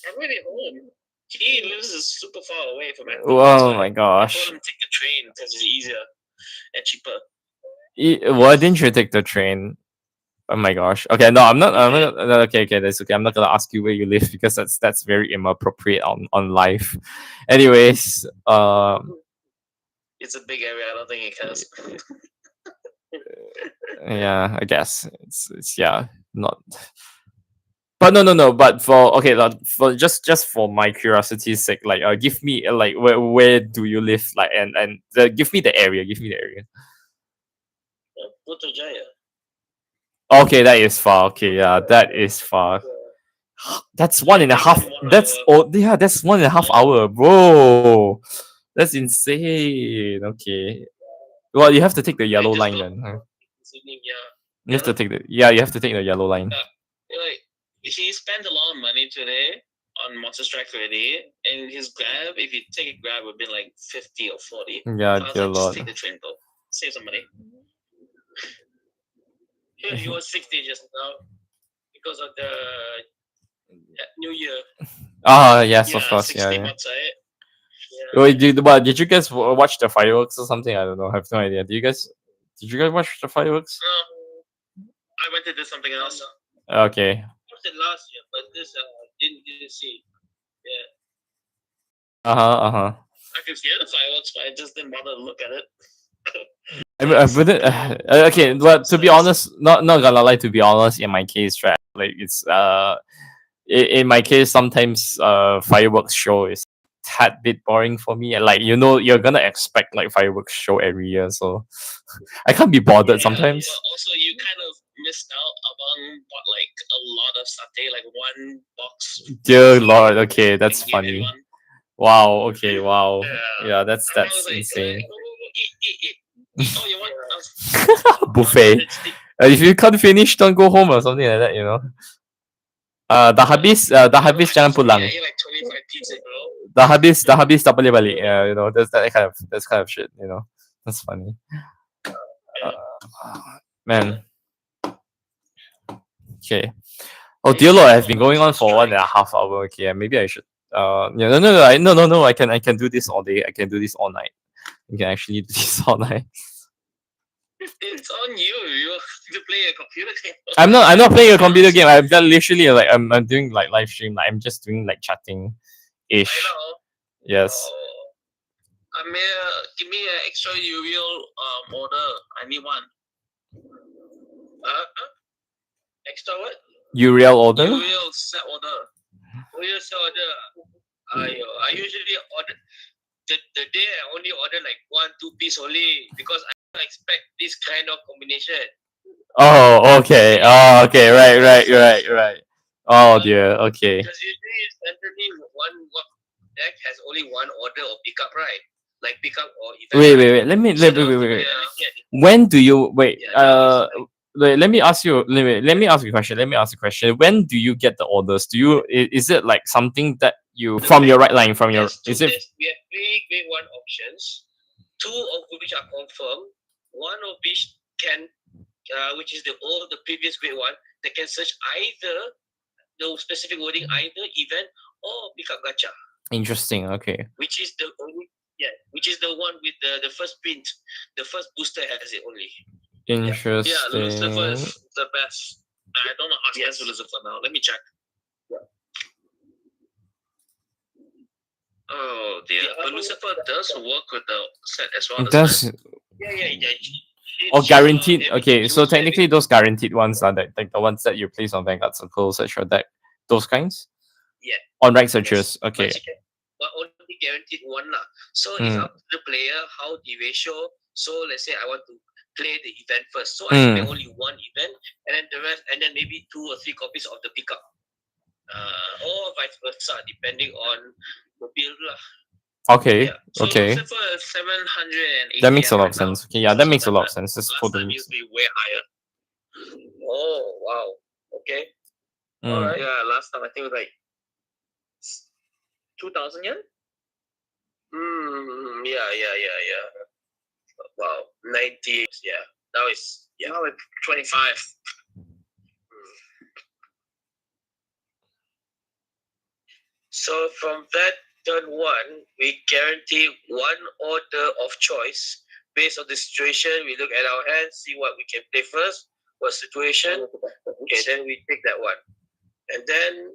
I'm already home. He lives super far away from my home. Oh my I gosh. told him to take the train because it's easier and cheaper. Why didn't you take the train? Oh my gosh. Okay, no, I'm not. No, okay, that's okay. I'm not gonna ask you where you live because that's very inappropriate on live. Anyways, it's a big area. I don't think it counts. Yeah, I guess it's yeah not. But no. But for okay, for just for my curiosity's sake, like give me like where do you live, like and give me the area. Give me the area. Putrajaya. Okay, that is far. Okay, yeah, that is far. That's 1.5. That's yeah, that's 1.5 hour, bro. That's insane. Okay. Well, you have to take the yellow line then. Huh? You have to take the you have to take the yellow line. Like he spent a lot of money today on Monster Strike already, and his grab, if you take a grab, would be like 50 or 40. Yeah, so dear like, lord. Just take the train though. Save some money. He was 60 just now because of the New Year. Yes, of course. 60 Yeah. months, right? Yeah. Wait, did you guys watch the fireworks or something? I don't know. I have no idea. Did you guys watch the fireworks? No, I went to do something else. Okay. I watched it last year, but this didn't see. Yeah. I could hear the fireworks, but I just didn't bother to look at it. I wouldn't. Okay, but to be honest, not gonna lie. To be honest, in my case, right, like it's in my case, sometimes fireworks show is tad bit boring for me. And like you're gonna expect like fireworks show every year, so I can't be bothered sometimes. Also, you kind of missed out about like a lot of satay, like one box. Dear lord, okay, that's funny. Wow. Okay. Wow. Yeah, that's insane. Oh, you want buffet. If you can't finish, don't go home or something like that. Dah habis jangan pulang. Like 25 pizza, bro. Dah habis tak boleh balik. That's that's kind of shit. That's funny. Man. Okay. Oh dear lord, I've been going on for 1.5 hours. Okay, maybe I should. No. I can do this all day. I can do this all night. You can actually do this all night. It's on you. You have to play a computer game. I'm not playing a computer game. I'm literally like I'm doing like live stream. Like I'm just doing like chatting ish. I know. Yes. Amir, give me an extra Uriel order. I need one. Extra what? Uriel order? Uriel set order. Uriel set order. I usually order the day I only order like 1-2 piece only because I don't expect this kind of combination. Oh, okay. Oh, okay. Right. Oh dear. Okay. Because usually standardly one deck has only one order or pickup, right? Like pickup or event. Wait. Wait. When do you wait? Wait, let me ask you. Let me ask you a question. When do you get the orders? Is it like something that you from your right line from your? Is it? We have 3 grade 1 options, 2 of which are confirmed, 1 of which can, which is the previous grade 1, they can search either the specific wording, either event or pickup gacha. Interesting. Okay. Which is the one with the first print, the first booster has it only. Interesting. Yeah, Lucifer is the best. I don't know how to answer Lucifer now. Let me check. Oh dear. But Lucifer does work with the set as well. It does. Yeah. Or It's just guaranteed. Okay, so juice technically maybe. those guaranteed ones are like the ones that you place on Vanguard Circle, search your deck. Those kinds? Yeah. On rank Yes. searches. But Okay. you can, but only guaranteed one lah. So it's Mm. up to the player how the ratio. So let's say I want to play the event first. So I play Mm. only one event, and then the rest, and then maybe 2 or 3 copies of the pickup. Or vice versa, depending on the build lah. Okay. Yeah. So Okay. looks for 780 That makes a lot right of now. sense. Okay, yeah, Most that of makes the a lot of time. sense. That's Last totally time makes used to be way higher. Oh wow. Okay. Alright. Mm. Yeah. Last time I think it was like 2,000 yen. Yeah. Wow. 90. Yeah. Now it's 25. So from that turn one, we guarantee one order of choice based on the situation. We look at our hands, see what we can play first, what situation. Okay, then we take that one, and then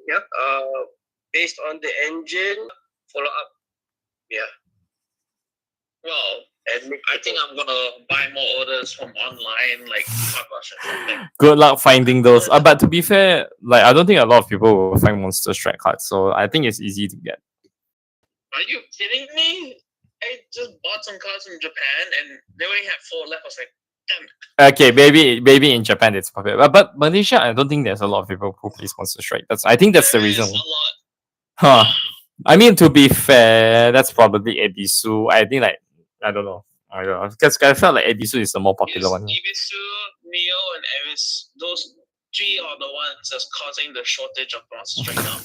based on the engine, follow up. Yeah. Well, and I think I'm gonna buy more orders from online, like Hogwash or something. Good luck finding those. But to be fair, like I don't think a lot of people will find Monster Strike cards, so I think it's easy to get. Are you kidding me? I just bought some cards from Japan and they only have 4 left. I was like, damn. Okay, maybe in Japan it's popular, but Malaysia, I don't think there's a lot of people who play Monster Strike. I think that's the There reason. is a lot. Huh. I mean, to be fair, that's probably Ebisu. I think like I don't know. Because I felt like Ebisu is the more popular one. Ibisu, Neo, and Eris, those 3 are the ones that's causing the shortage of Monster Strike now.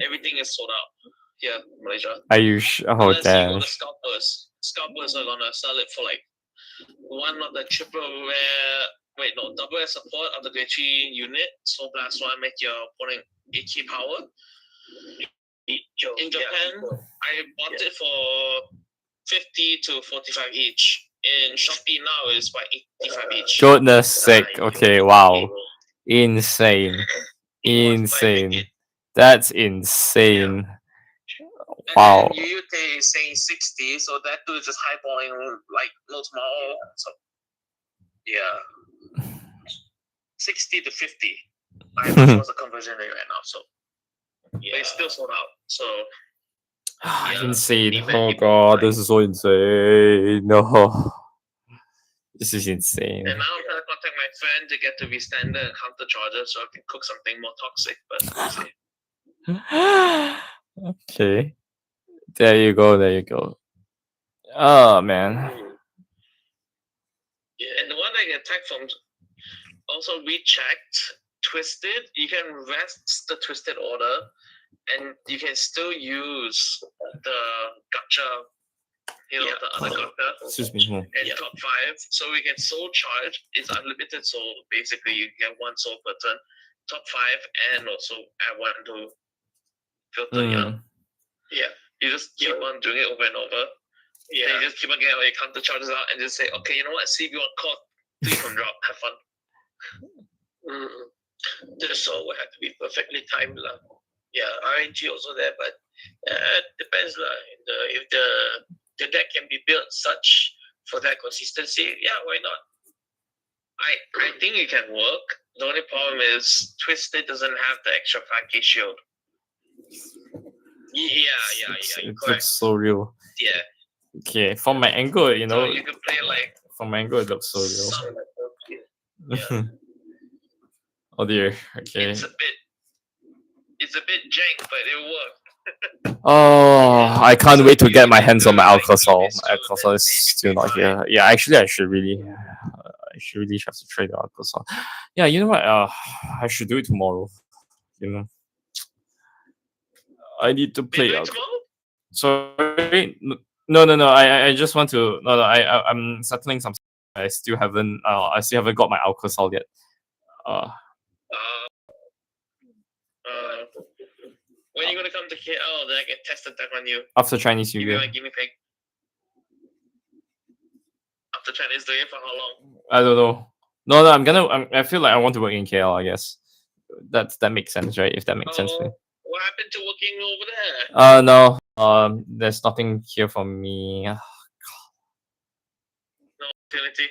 Everything is sold out here in Malaysia. Are you sure? Oh, Unless you damn. go to Scalpers. Scalpers are gonna sell it for like one of the triple rare. Wait, no, double rare support of the grade 3 unit. So plus 1 make your opponent 8k power. In Japan, I bought it for 50 to 45 each. In Shopee now is by 85 each. Goodness sake. Okay, wow. Insane. Insane. That's insane. Wow. And then Yuyute is saying 60, so that too is just highballing like no tomorrow. So yeah. 60 to 50. I don't know what's the conversion rate right now, so yeah. But it's still sold out. So insane. Oh god, this is so insane. No. This is insane. And now I'm trying to contact my friend to get to be standard and counter charges so I can cook something more toxic, but okay. There you go. Oh man. Yeah, and the one I get attacked from also rechecked, twisted. You can rest the twisted order and you can still use the gacha, the other gacha. Excuse me. And top 5. So we get soul charge. It's unlimited soul. Basically, you get 1 soul per turn. Top 5 and also add 1 to filter. Yeah. You just keep on doing it over and over. Yeah. And you just keep on getting all your counter charges out and just say, okay, you know what? See if you want call 3 from drop. Have fun. The soul will have to be perfectly timed. Yeah, RNG also there, but it depends. If the deck can be built such for that consistency, yeah, why not? I think it can work. The only problem is Twisted doesn't have the extra 5k shield. Yeah. It Correct. looks so real. Yeah. Okay, from my angle, you know. So you can play like. From my angle, it looks so real. Yeah. Oh dear. Okay. It's a bit jank, but it worked. Oh, I can't wait to get my hands on my Alcazar. My Alcazar is still not here. Yeah, actually, I should really have to trade the Alcazar. Yeah, you know what? I should do it tomorrow. You know, I need to play Alcazar. Sorry, no. I just want to. No. I'm settling some. I still haven't got my Alcazar yet. When are you gonna come to KL? Then I can test the deck on you. After Chinese New Year. Give me pig. After Chinese New Year for how long? I don't know. No, I feel like I want to work in KL. I guess that makes sense, right? If that makes sense to me. What happened to working over there? No. There's nothing here for me. No opportunity.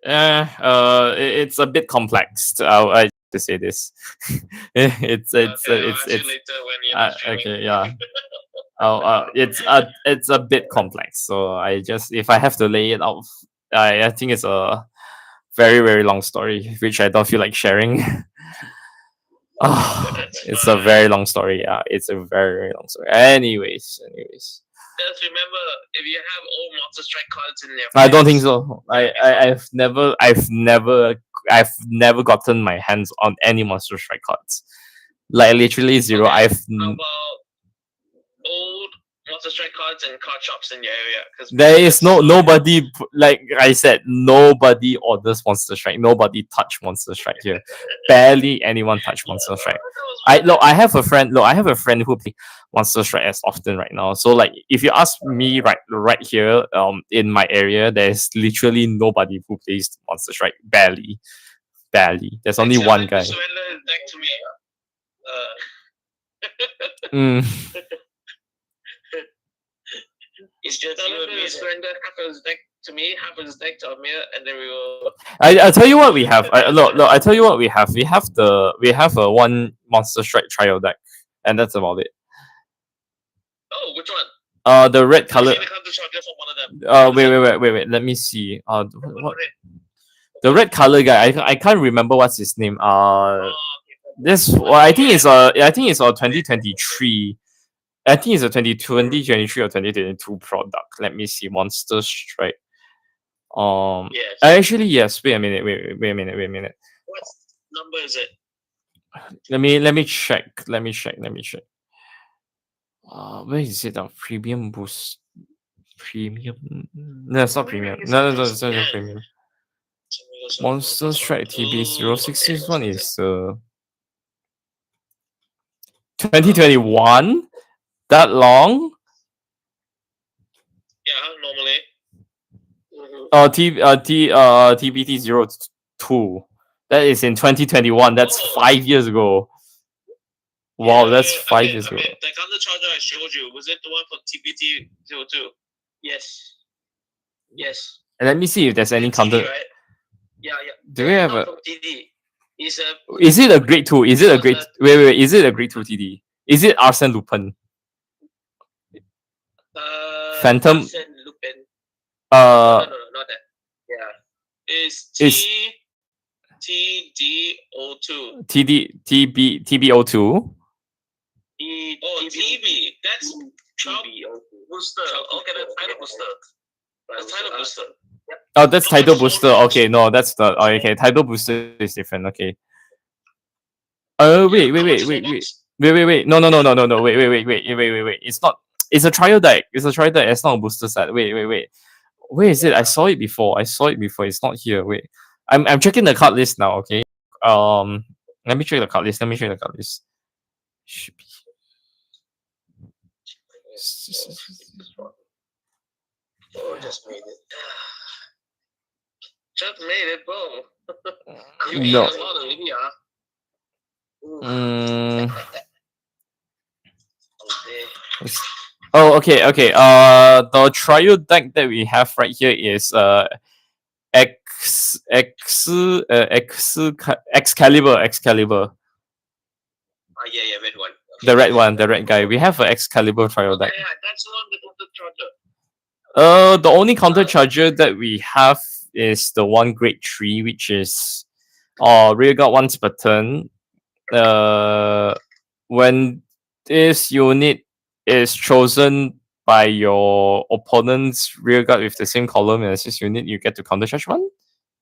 It's a bit complex. I to say this. Okay, I'll ask you It's later when you're not streaming. okay, yeah. Oh, it's a bit complex. So I just, if I have to lay it out, I think it's a very long story, which I don't feel like sharing. Oh, That's it's a fine. very long story. Yeah, it's a very long story. Anyways, Just remember, if you have old Monster Strike cards in your I don't think players, so. you'll be fine. I've never gotten my hands on any Monster Strike cards. Like literally zero. Okay, how about old Monster Strike cards and card shops in your area? Because we There have is that slot. nobody, like I said, nobody orders Monster Strike. Nobody touch Monster Strike here. Barely anyone touch Monster Strike. That was I one look, that. I have a friend. Look, I have a friend who play Monster Strike as often right now. So like, if you ask me right here, in my area, there's literally nobody who plays Monster Strike. Barely. There's only Next, you'll one have to guy. surrender his deck to me. Mm. It's just you and me. Surrender half of his deck to me, half of his deck to Amir, and then we will. I tell you what we have. Look, I tell you what we have. We have a one Monster Strike trial deck, and that's about it. Oh, which one? The red I've color. seen the counter charger from one of them. Wait. Let me see. What? The red color guy. I can't remember what's his name. This. Well, I think it's a 2023. I think it's a 2023 or 2022 product. Let me see. Monster Strike. Yes. Actually, yes. Wait a minute. Wait a minute. What number is it? Let me check. Where is it? Premium boost. Premium. No, it's not premium. No, it's not premium. Monster Strike TB 061 is 2021. That long? Yeah, normally. TBT 02. That is in 2021. That's 5 years ago. Wow, that's 5 years ago. The counter charger I showed you, was it the one for TPT 02? Yes. And let me see if there's any counter. Right? Yeah. Do we have a? From TD. Is it a grade 2? Is it a grade? Wait. Is it a grade 2 TD? Is it Arsene Lupin? Phantom. Arsene Lupin. No, not that. Yeah. It's TD02. TB02. TB. That's Booster. Okay, the title booster. Oh, that's title booster. Okay, no, that's the. Oh, okay, title booster is different. Okay. Wait. No. Wait. It's not. It's a trial deck. It's not a booster set. Wait. Where is it? I saw it before. It's not here. Wait. I'm checking the card list now. Okay. Let me check the card list. Should be. Oh, just made it. Just made it, bro. You ate a lot already, huh? Oh, okay. The trial deck that we have right here is Excalibur. Yeah, red one. Okay. The red one, the red guy. We have an Excalibur trial deck. Yeah, that's the one with the charger. The only counter charger that we have is the one grade 3, which is rear guard once per turn. When this unit is chosen by your opponent's rear guard with the same column as this unit, you get to counter charge one.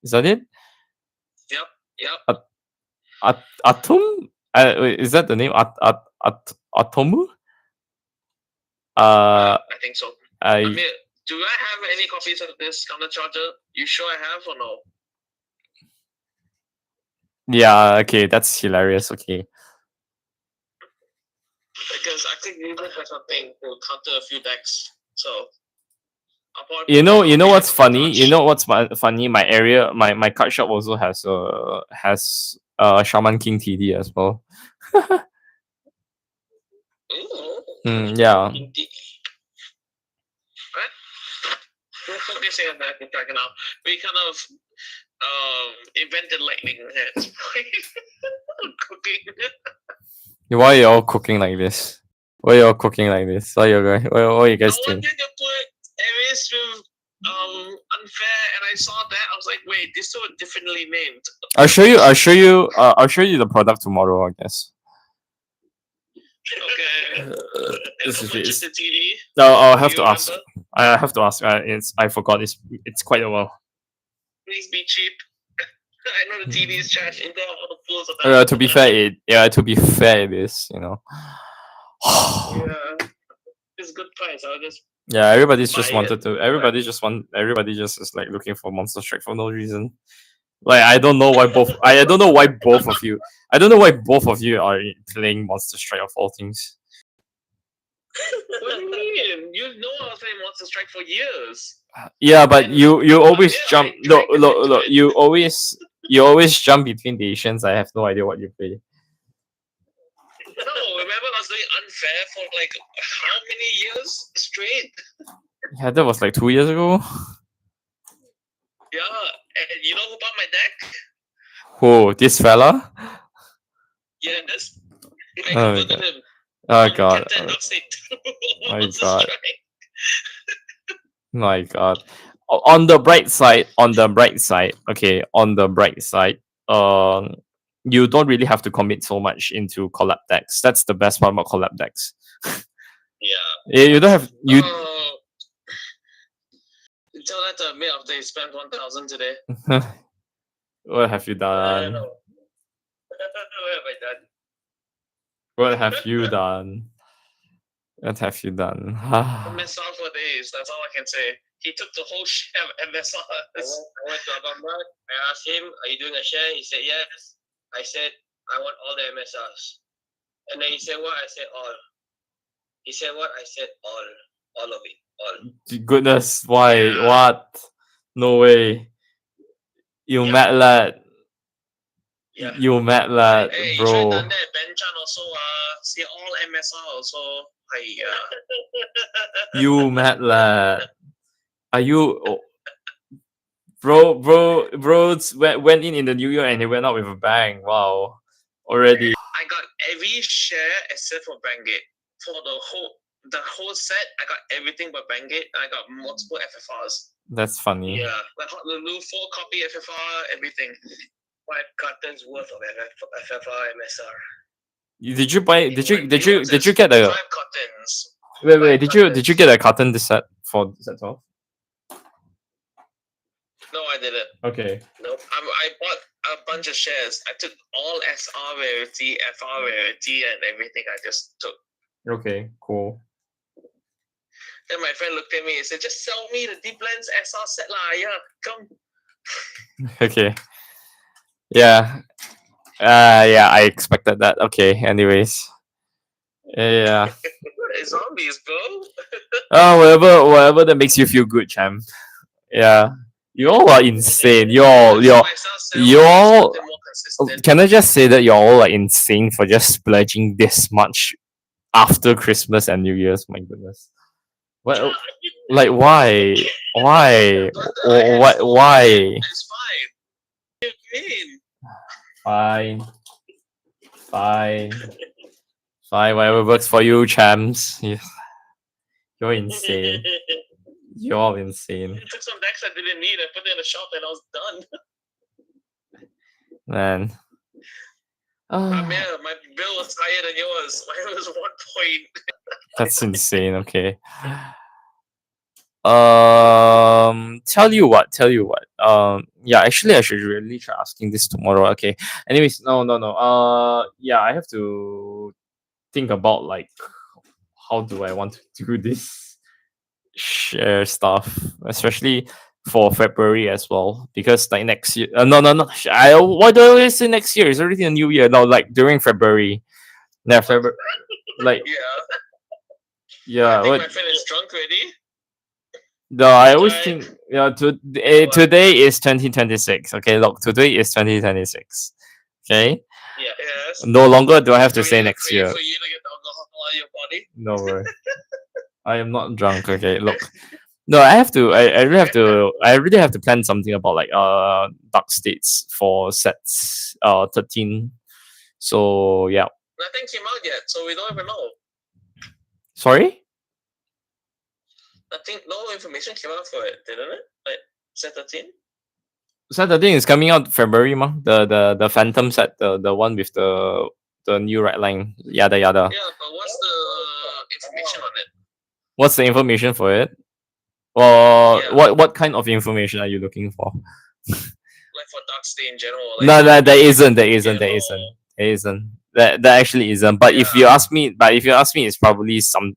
Is that it? Yep. Atom? Is that the name? Atomu? I think so. I mean, do I have any copies of this counter charger? You sure I have or no? Yeah, okay, that's hilarious. Okay. Because I think you have something to counter a few decks. So you know what's funny? You know what's funny? My area, my card shop also has Shaman King TD as well. Yeah. We're focusing on that now. We kind of invented lightning hands. Cooking. Why are you all cooking like this? Why are you all cooking like this? What are you I guys doing? wanted to put Aries with unfair, and I saw that. I was like, wait, these two are differently named. I'll show you. I'll show you. I'll show you the product tomorrow, I guess. Okay. Uh, And this how is much it. is the TV? No, I'll Do have you to ask. remember? I have to ask. I forgot. It's quite a while. Please be cheap. I know the TV is trash. Intel all the fools of To be fair, to be fair, it is. Yeah, it's good price. I'll just Yeah, everybody's just buy wanted it. to. Everybody just is like looking for Monster Strike for no reason. Like I don't know why both. I don't know why both of you. I don't know why both of you are playing Monster Strike of all things. What do you mean? You know I was playing Monster Strike for years. Yeah, but And you always yeah, jump. I Look, dragged them look, into look. it. You always jump between the Asians. I have no idea what you play. No, remember I was doing unfair for like how many years straight? Yeah, that was like 2 years ago. Yeah, and you know who bought my deck? Who? This fella? Yes. I Oh my converted god. him Oh from god. Captain Darkseid to My Monster god. Strike. My god. On the bright side, okay, on the bright side, you don't really have to commit so much into collab decks. That's the best part about collab decks. Yeah. You don't have you. Tell that to me after you spent 1,000 today. What have you I done? know. What have I done? What have you done? What have you done? MSR for days. That's all I can say. He took the whole share of MSR. I went to Vanguard. I asked him, "Are you doing a share?" He said, "Yes." I said, "I want all the MSRs." And then he said, "What?" I said, "All." He said, "What?" I said, all of it, all." Goodness, why? Yeah. What? No way. You Yeah. mad lad. Yeah. You mad lad, Hey, you should have bro. done that. Ben Chan also, see all MSR also. You mad lad. Are you, bro? Went in the new year and he went out with a bang. Wow, already. I got every share except for Bangate. For the whole set, I got everything but Bangate. I got multiple FFRs. That's funny. Yeah, like the new 4-copy FFR, everything. 5 cartons worth of FFR MSR. Did you buy? Did you get a? 5 cartons. Wait. Did you get a carton this set for set 12? No, I didn't. Okay. Nope. I bought a bunch of shares. I took all SR rarity, FR rarity, and everything. I just took. Okay. Cool. Then my friend looked at me and said, "Just sell me the Deep Lens SR set lah. Yeah, come." Okay. Yeah. Yeah. I expected that. Okay. Anyways. Yeah. Zombies, bro. Whatever that makes you feel good, champ. Yeah. You all are insane. You're Can I just say that you're all like insane for just splurging this much after Christmas and New Year's? My goodness. What? Like why? Why? Why? It's fine. What do you mean? Fine. Fine. Fine. Whatever works for you, champs. You're insane. You're all insane. I took some decks I didn't need. I put it in the shop and I was done. Man. My bill was higher than yours. Mine was 1 point. That's insane. Okay. Tell you what. Yeah, actually, I should really try asking this tomorrow. Okay. Anyways, no. Yeah, I have to think about like how do I want to do this share stuff, especially for February as well, because like next year. No. Why do I always say next year? It's already a new year. No, like during February. Yeah, February. Like Yeah. I think what? my friend is drunk already. No, I always think today is 2026. Okay, look, today is 2026. Okay. Yeah. Yes. No longer do I have to say next year. For you to get alcohol out of your body. No way. I am not drunk. Okay, look. No, I have to. I really have Okay. to. I really have to plan something about like dark states for sets 13. So yeah. Nothing came out yet, so we don't even know. Sorry. Nothing, no information came out for it, didn't it? Like set 13. Set 13 is coming out February, ma. The Phantom set, the one with the new red line, yada yada. Yeah, but what's the information on it? What's the information for it? Or Yeah, what kind of information are you looking for? like for Dark State in general, like No, will no, it be there like isn't. There Yu-Gi-Oh! isn't. There isn't. There isn't. That actually isn't. But if you Yeah, ask me, it's probably some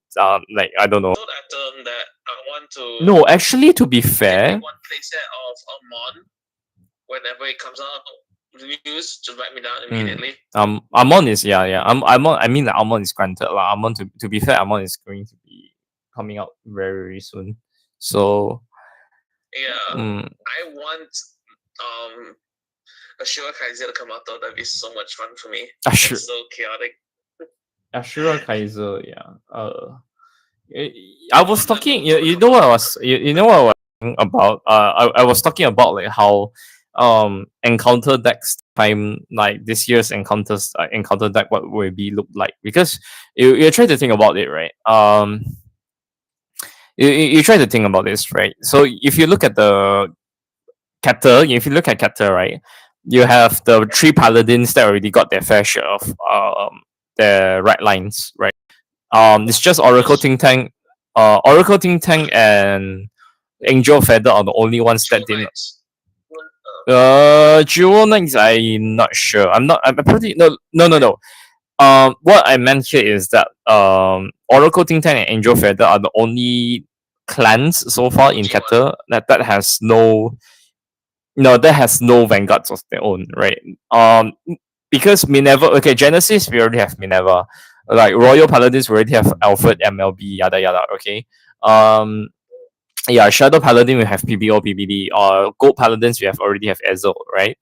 like I don't know. told Atom that I want to No, actually, to be get me fair, one playset of Amon whenever it comes out. News, just write me down immediately. Amon is yeah. Amon. I mean, like, Amon is granted. Like Amon, to be fair, Amon is going to be coming out very soon. So, Yeah, mm, I want um Ashura Kaiser to come out though. That'd be so much fun for me. Ashura, It's so chaotic. Ashura Kaiser, yeah. I was talking. You know what I was. You know what I was talking about. I was talking about like how encounter decks time, like this year's encounter deck, what will be look like, because you try to think about it, right? You try to think about this, right? So if you look at the captor, if you look at captor, right, you have the three paladins that already got their fair share of their right lines, right? It's just Oracle Yes. Ting Tang, and Angel Feather are the only ones that Jewel didn't. Knights. Jewel Knights, I'm not sure. I'm not. I'm pretty. No. What I meant here is that Oracle Ting Tang and Angel Feather are the only clans so far in OG one. Kata that has no vanguards of their own, right? Because Minerva, okay, Genesis we already have Minerva, like Royal Paladins we already have Alfred, MLB, yada yada. Okay, um, yeah, Shadow Paladin we have PBO, PBD. Gold Paladins we already have Ezel, right?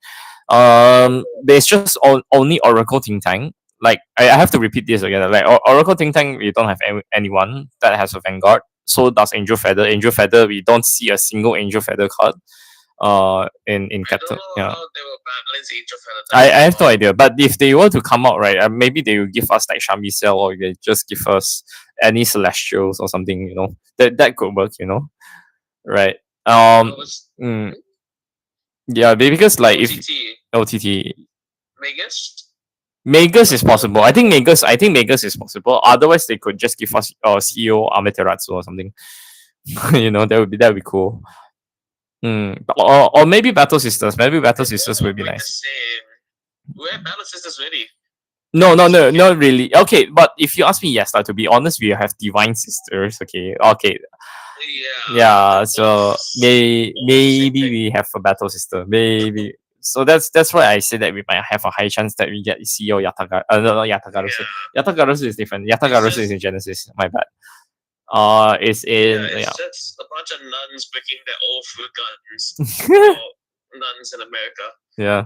There's just only Oracle Ting Tang. Like I have to repeat this again. Like Oracle Ting Tang, we don't have anyone that has a Vanguard. So does Angel Feather. Angel Feather, we don't see a single Angel Feather card. In I don't Captain, know yeah. how they will balance Angel Feather I decks. have no idea, but if they were to come out, right, maybe they will give us like Shami Cell, or they just give us any Celestials or something, that could work, right? I was Mm, yeah, because like if OTT. OTT Magus? Magus is possible. I think Magus is possible. Otherwise, they could just give us CEO Amaterasu or something. That would be cool. Or maybe Battle Sisters. Maybe Battle They Sisters all would be break the nice. same. We have Battle Sisters ready. No, no, Just no, forget. not really. Okay, but if you ask me, yes, like, to be honest, we have Divine Sisters. Okay, Yeah. yeah. They're So both the same maybe thing. we have a Battle Sister. Maybe. So that's why I say that we might have a high chance that we get CEO Yatagaru. No, no, Yatagarusu. Yeah. Yatagarusu is different. It's Yatagarusu is just in Genesis. My bad. It's yeah, in it's yeah. just a bunch of nuns breaking their old fruit guns. Nuns in America. Yeah.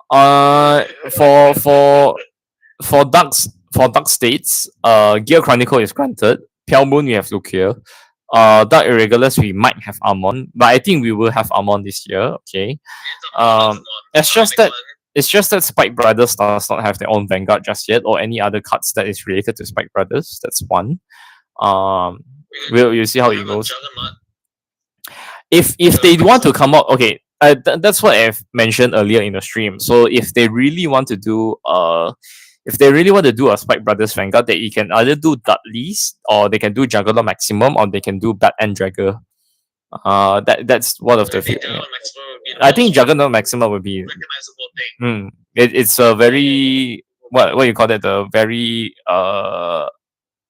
Uh, for for for dark states, Gear Chronicle is granted. Pale Moon we have Lucia. Dark Irregulars we might have Amon, but I think we will have Amon this year. Okay. It's a whole lot of one. It's Not just next that one. Spike Brothers does not have their own Vanguard just yet, or any other cards that is related to Spike Brothers. That's one. Um, we'll see how We it have a goes. Juggernaut. If they want to come out, okay, that's what I've mentioned earlier in the stream. So if they really want to do a Spike Brothers Vanguard, that you can either do Dudley's, or they can do Juggernaut Maximum, or they can do Bat and Dragger. That's one of I the few. think Juggernaut Maximum would be the I most think Juggernaut Maximum would be. recognizable thing. It's a very, what you call that, the very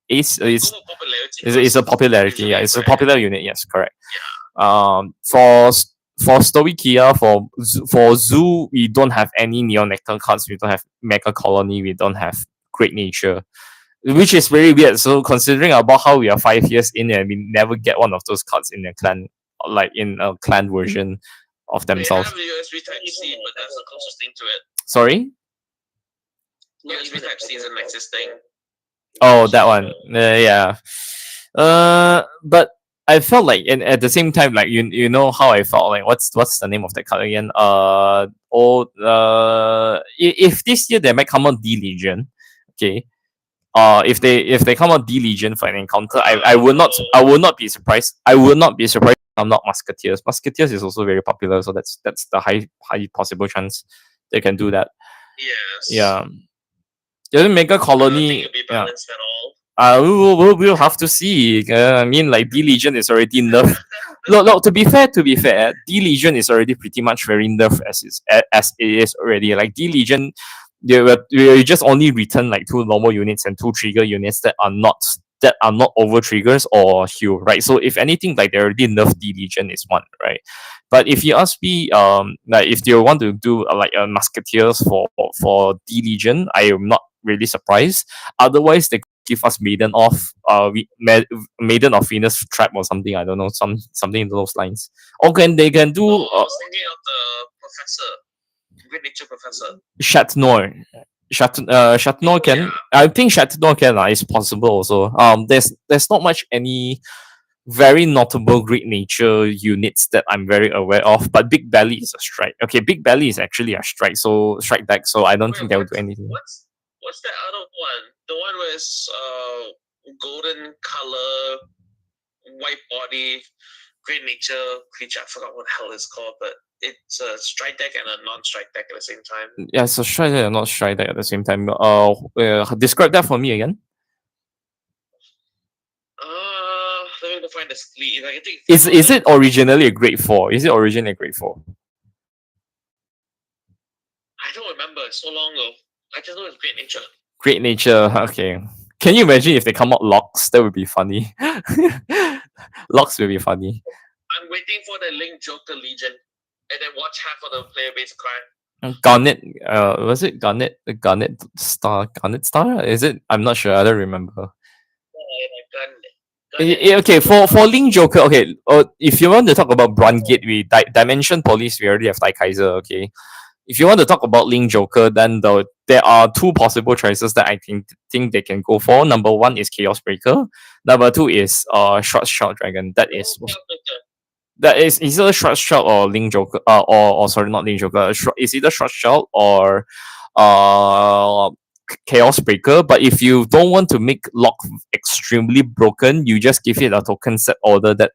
it's Go for popularity it's a first, popularity, yeah, usually, it's a right? popular unit, yes, correct. Yeah. For Stoichia, for Zoo, we don't have any Neon Nectar cards, we don't have Mega Colony, we don't have Great Nature, which is very weird. So considering about how we are 5 years in and we never get one of those cards in a clan, like in a clan version of They themselves. have USB Type C, but that's the closest thing to it. Sorry? USB Type C is an Nexus thing. Oh, that one. Yeah. But I felt like, and at the same time, like you know how I felt like what's the name of that card again? If this year they might come out D Legion, okay. If they come out D Legion for an encounter, I will not be surprised. I will not be surprised. I'm not Musketeers. Musketeers is also very popular, so that's the high possible chance they can do that. Yes. Yeah, the Mega I don't think Colony. it'll be Yeah, balanced at all. we'll have to see. I mean, like D Legion is already nerfed. No. To be fair, D Legion is already pretty much very nerfed as it is already. Like D Legion, you just only return like two normal units and two trigger units that are not over triggers or heal, right? So if anything, like they already nerfed D Legion is one, right? But if you ask me, like if you want to do like a musketeers for D Legion, I am not really surprised. Otherwise, they give us Maiden of Venus trap or something. I don't know, something in those lines. Or they can do Oh, I was thinking of the professor, Great Nature Professor. Chatnor. Chatnor Oh can. yeah. I think Chatnor can. It's possible also. There's not much any very notable great nature units that I'm very aware of. But Big Belly is a strike. Okay, Big Belly is actually a strike deck. So I don't Wait, think they'll do anything. what's that other one? The one with golden color, white body, great nature creature. I forgot what the hell it's called, but it's a strike deck and a non-strike deck at the same time. Yeah, so strike deck and not strike deck at the same time. Describe that for me again. Let me go find the sleeve. If I can take Is it originally a grade 4? Is it originally a grade 4? I don't remember. It's so long ago. I just know it's great nature. Great nature. Okay. Can you imagine if they come out locks? That would be funny. Locks will be funny. I'm waiting for the Link Joker Legion, and then watch half of the player base cry. Garnet. Was it Garnet? Garnet Star. Garnet Star. Is it? I'm not sure. I don't remember. Okay, for Link Joker, okay. If you want to talk about Brungate, Dimension Police, we already have Tai Kaiser. Okay, if you want to talk about Link Joker, then there are two possible choices that I think they can go for. Number one is Chaos Breaker. Number two is Short Shout Dragon. That is either Short Shout or Link Joker. Or sorry, not Link Joker. It's either Short Shout or uh Chaos Breaker. But if you don't want to make lock extremely broken, you just give it a token set order that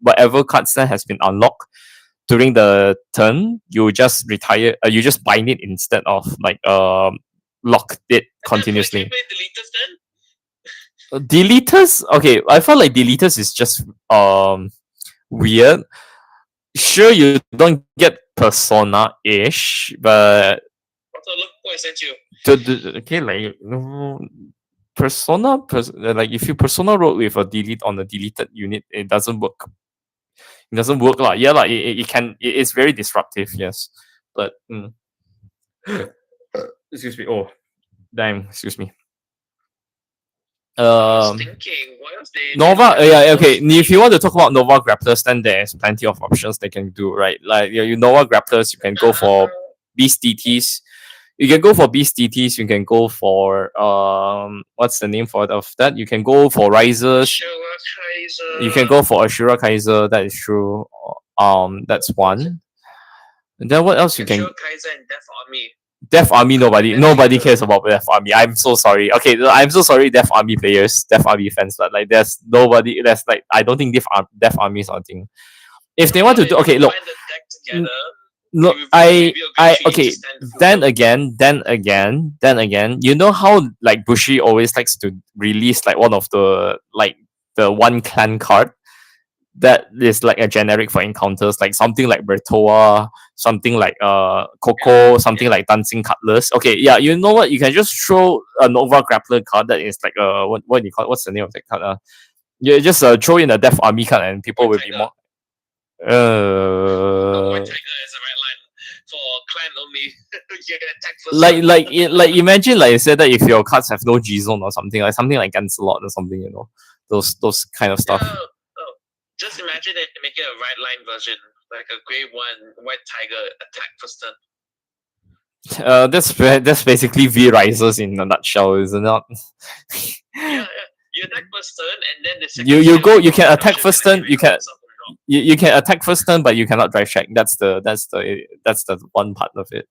whatever card set has been unlocked during the turn, you just retire. You just bind it instead of like lock it continuously. Deleters. Okay, I felt like deleters is just weird. Sure, you don't get persona-ish, but look what I sent you. Okay, like like if you persona roll with a delete on a deleted unit, it doesn't work. It doesn't work lah. Yeah, like it's very disruptive. Yes, but excuse me. Oh, damn. Excuse me. I was thinking, what else they Nova, yeah, okay. If you want to talk about Nova grapplers, then there's plenty of options they can do, right? Like you Nova grapplers, you can go for Beast DTs. You can go for Beast DTs. You can go for what's the name for of that? You can go for Risers. You can go for Ashura Kaiser. That is true. That's one. And then what else you can? Ashura Kaiser and Death Army. Death Army, nobody cares about Death Army. I'm so sorry. Okay, I'm so sorry, Death Army players, Death Army fans, but like there's nobody. There's like I don't think Death Army is something. If they want to do, okay, look. No, okay. Then again, you know how like Bushi always likes to release like one of the one clan card that is like a generic for encounters, like something like Bertoa, something like Coco, something like Dancing Cutlass. Okay, yeah, you know what? You can just throw a Nova Grappler card that is like what do you call it? What's the name of that card? You just throw in a Death Army card and people will be more. White Tiger is a red line for clan only. You get attack first. like imagine like I said that if your cards have no G zone or something like Gancelot or something, you know, those kind of stuff. Just imagine it make it a right line version, like a grey one, White Tiger attack first turn. That's basically V Risers in a nutshell, isn't it? Yeah. You attack first turn, and then the second You turn go. you You draw can card attack option when first the turn. enemy card is up on the draw. You can attack first turn, but you cannot drive check. That's the one part of it.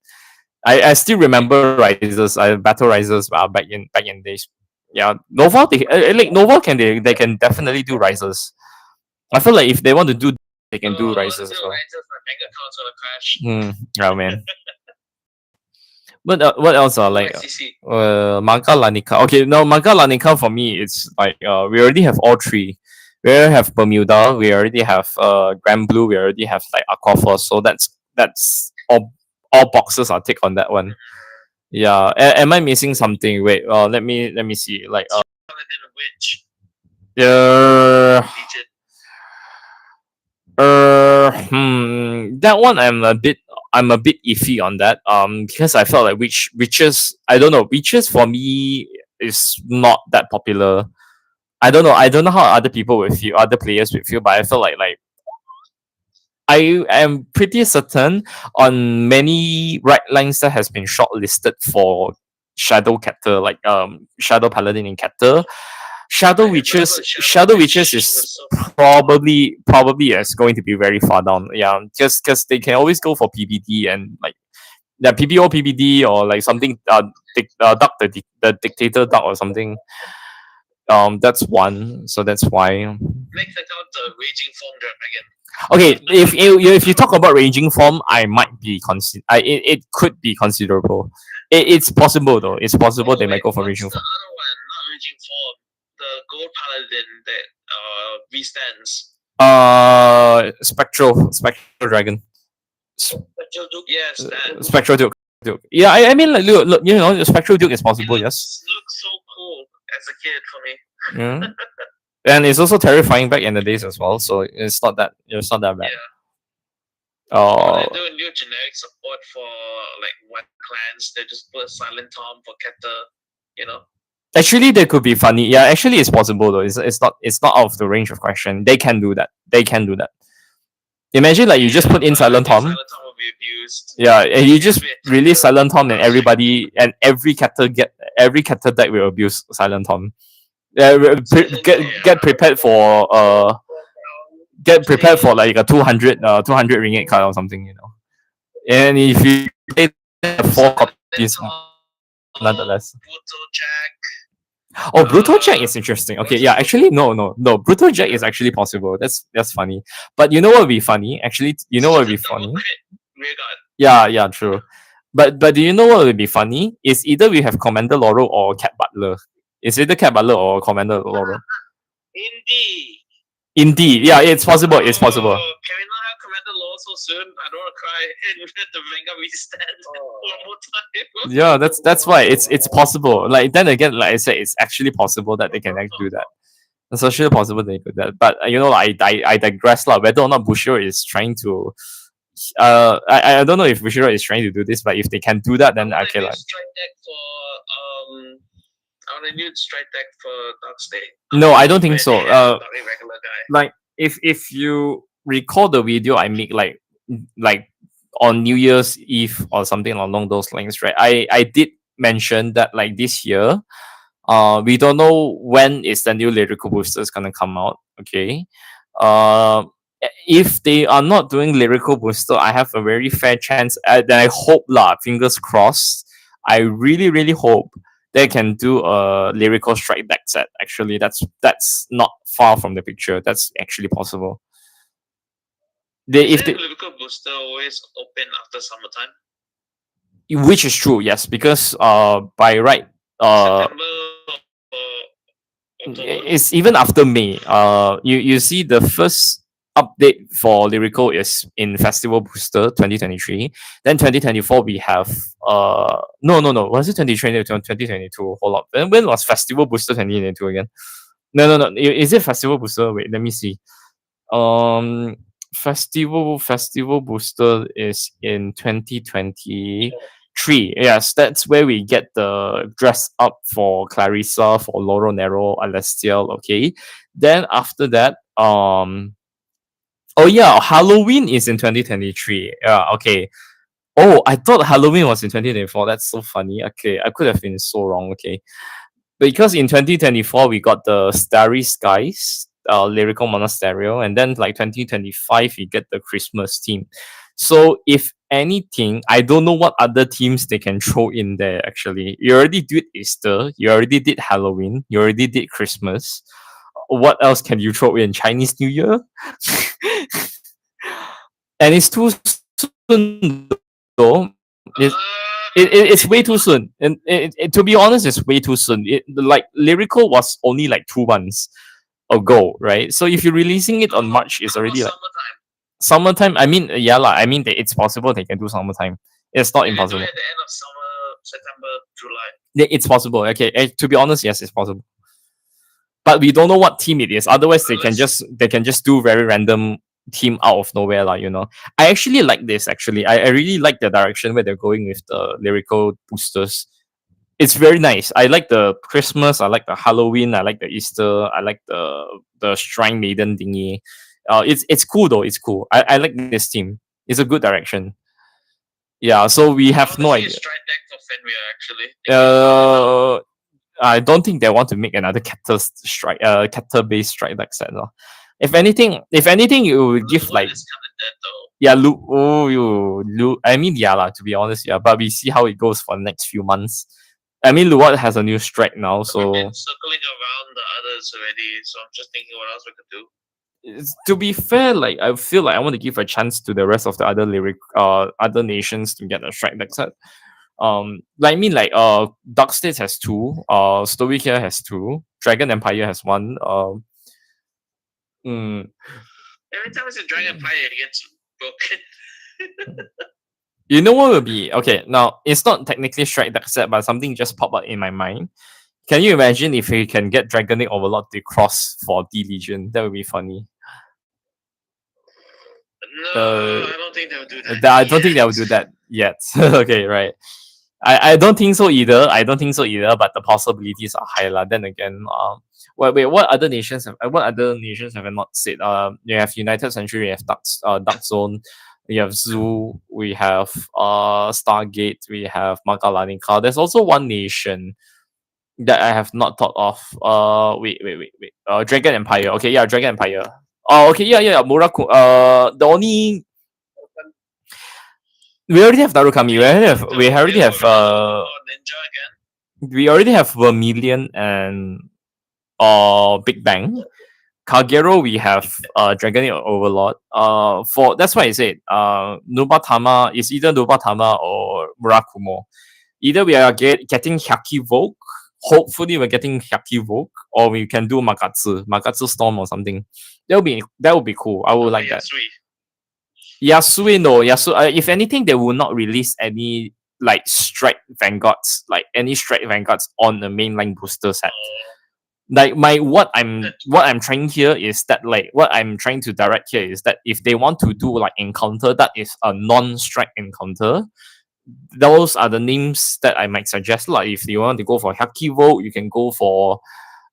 I still remember Rises. I Battle Rises back in days. Yeah, Nova like Nova they can definitely do Rises. I feel like if they want to do, they can do Rises as Until well. Rises, my bank account's gonna crash. Oh man. What else are like YCC. Manga Lanica? Okay, no Manga Lanica for me it's like we already have all three. We already have Bermuda. We already have Grand Blue. We already have like Aquaforce. So that's all boxes are tick on that one. Yeah. Am I missing something? Wait. Let me see. Like Paladin Witch. uh, Legion. that one I'm a bit iffy on that. Because I felt like witches I don't know witches for me is not that popular. I don't know how other players would feel, but I feel like I am pretty certain on many right lines that has been shortlisted for Shadow Captor, like Shadow Paladin in Captor. Shadow Witches Shadow Witches is probably is going to be very far down. Yeah, just because they can always go for PBD and like PBO PBD or like something duck the dictator duck or something. That's one. So that's why. Next account, the Raging Form Dragon. Okay, if you talk about ranging form, I might be it could be considerable. It's possible though. It's possible they might go for what's raging the form. other one? Not Raging Form. The Gold Paladin that restands. Spectral dragon. Spectral Duke. Yes, that. Spectral duke. Yeah, I mean like look, the spectral duke is possible. Yes. Looks so cool as a kid for me. Yeah. And it's also terrifying back in the days as well. So it's not that bad. Yeah. Oh. They do a new generic support for like white clans. They just put Silent Tom for Keta. You know. Actually, that could be funny. Yeah, actually, it's possible though. It's not out of the range of question. They can do that. Imagine like you just put in Silent Tom. Silent Tom will be abused. Yeah, and you just release Silent Tom, and every captor deck will abuse Silent Tom. Yeah, get prepared for like a 200 ringgit card or something. And if you play 4 copies, nonetheless. Brutal Jack. Oh, Brutal Jack is interesting. Okay, yeah, actually, no. Brutal Jack is actually possible. That's funny. But you know what would be funny? Actually, you know what would be funny? Yeah, true. But do you know what would be funny? Is either we have Commander Laurel or Cat Butler. It's either Cat Butler or Commander Laurel. Indeed, yeah, it's possible. It's possible. Can we not have Commander Law so soon? I don't want to cry and the Vanguard restand one more time. Yeah, that's why it's possible. Like then again, like I said, it's actually possible that they can actually do that. It's actually possible they could do that. But I digress lah. Whether or not Bushido is trying to, I don't know if Bushido is trying to do this, but if they can do that, then okay lah. I want a new strike deck for Dark State. No, I don't think so. Like if you recall the video I make like on New Year's Eve or something along those lines, right? I did mention that like this year, we don't know when is the new lyrical boosters gonna come out. Okay. If they are not doing lyrical booster, I have a very fair chance. I hope lah, fingers crossed. I really hope they can do a lyrical strike deck set. Actually, that's not far from the picture. That's actually possible. Lyrical booster always open after summertime, which is true, yes, because by right it's even after May. You see the first update for lyrical is in Festival Booster 2023. Then 2024 we have no was it 2020 or 2022? Hold up. When was Festival Booster 2022 again? No. Is it Festival Booster? Wait, let me see. Festival Booster is in 2023. Yes, that's where we get the dress up for Clarissa, for Loro Nero, Alestial. Okay, then after that, oh yeah, Halloween is in 2023. Yeah, okay. Oh, I thought Halloween was in 2024. That's so funny. Okay, I could have been so wrong. Okay. because in 2024 we got the Starry Skies, Lyrical Monasterio, and then like 2025 we get the Christmas team. So if anything, I don't know what other teams they can throw in there. Actually, you already did Easter, you already did Halloween, you already did Christmas. What else can you throw in? Chinese New Year, and it's too soon though. It's way too Maybe soon, not. and to be honest, it's way too soon. Like Lyrical was only like 2 months ago, right? So if you're releasing it on How March, it's about already like summertime? summertime. I mean, yeah, lah. I mean, it's possible they can do summertime. It's not They can do it impossible. at the end of summer, September, July. Yeah, it's possible. Okay, to be honest, yes, it's possible. But we don't know what team it is. Otherwise, Unless they can just do very random team out of nowhere, like you know. I actually like this. Actually, I really like the direction where they're going with the lyrical boosters. It's very nice. I like the Christmas. I like the Halloween. I like the Easter. I like the Shrine Maiden thingy. It's cool though. It's cool. I like this team. It's a good direction. Yeah. So we I have want to no see a idea. stride deck for Fenrir actually. They can roll it out. Uh, I don't think they want to make another Captor based strike deck set. No. If anything, it would give Luwad like is kind of dead though. yeah, I mean, yeah, lah, to be honest, yeah. But we see how it goes for the next few months. I mean, Luwad has a new strike now, We've so been circling around the others already, so I'm just thinking what else we could do. to be fair, like I feel like I want to give a chance to the rest of the other nations to get a strike deck set. Like I mean, like Dark States has two, Stoicia has two, Dragon Empire has one. Mm, Every time it's a Dragon Fire, it gets broken. you know what will be okay? Now it's not technically strike deck set, but something just popped up in my mind. Can you imagine if we can get Dragonic Overlord to cross for D Legion? That would be funny. No, Uh, I don't think they'll do that. I don't think they will do that yet. Okay, right. I don't think so either. I don't think so either. But the possibilities are high lah. Then again, wait, what other nations have I not said? You have United Century, you have Dark Zone, we have Zoo, we have Stargate, we have Magalanika. There's also one nation that I have not thought of. Wait. Dragon Empire. Okay, yeah, Dragon Empire. Oh, okay, yeah. Muraku. The only we already have Narukami. We already have Ninja again. we already have Vermilion and Big Bang. Kagero we have Dragon Overlord. For that's why I said Nubatama is either Nubatama or Murakumo. Either we are getting Hyaki Vogue. Hopefully we're getting Hyaki Vogue, or we can do Makatsu Storm or something. That would be cool. I would like that. Yasui no Yasu. If anything, they will not release any like strike vanguards, like any strike vanguards on the mainline booster set. Like what I'm trying here is that like what I'm trying to direct here is that if they want to do like encounter that is a non-strike encounter, those are the names that I might suggest. Like if you want to go for Haki Vogue, you can go for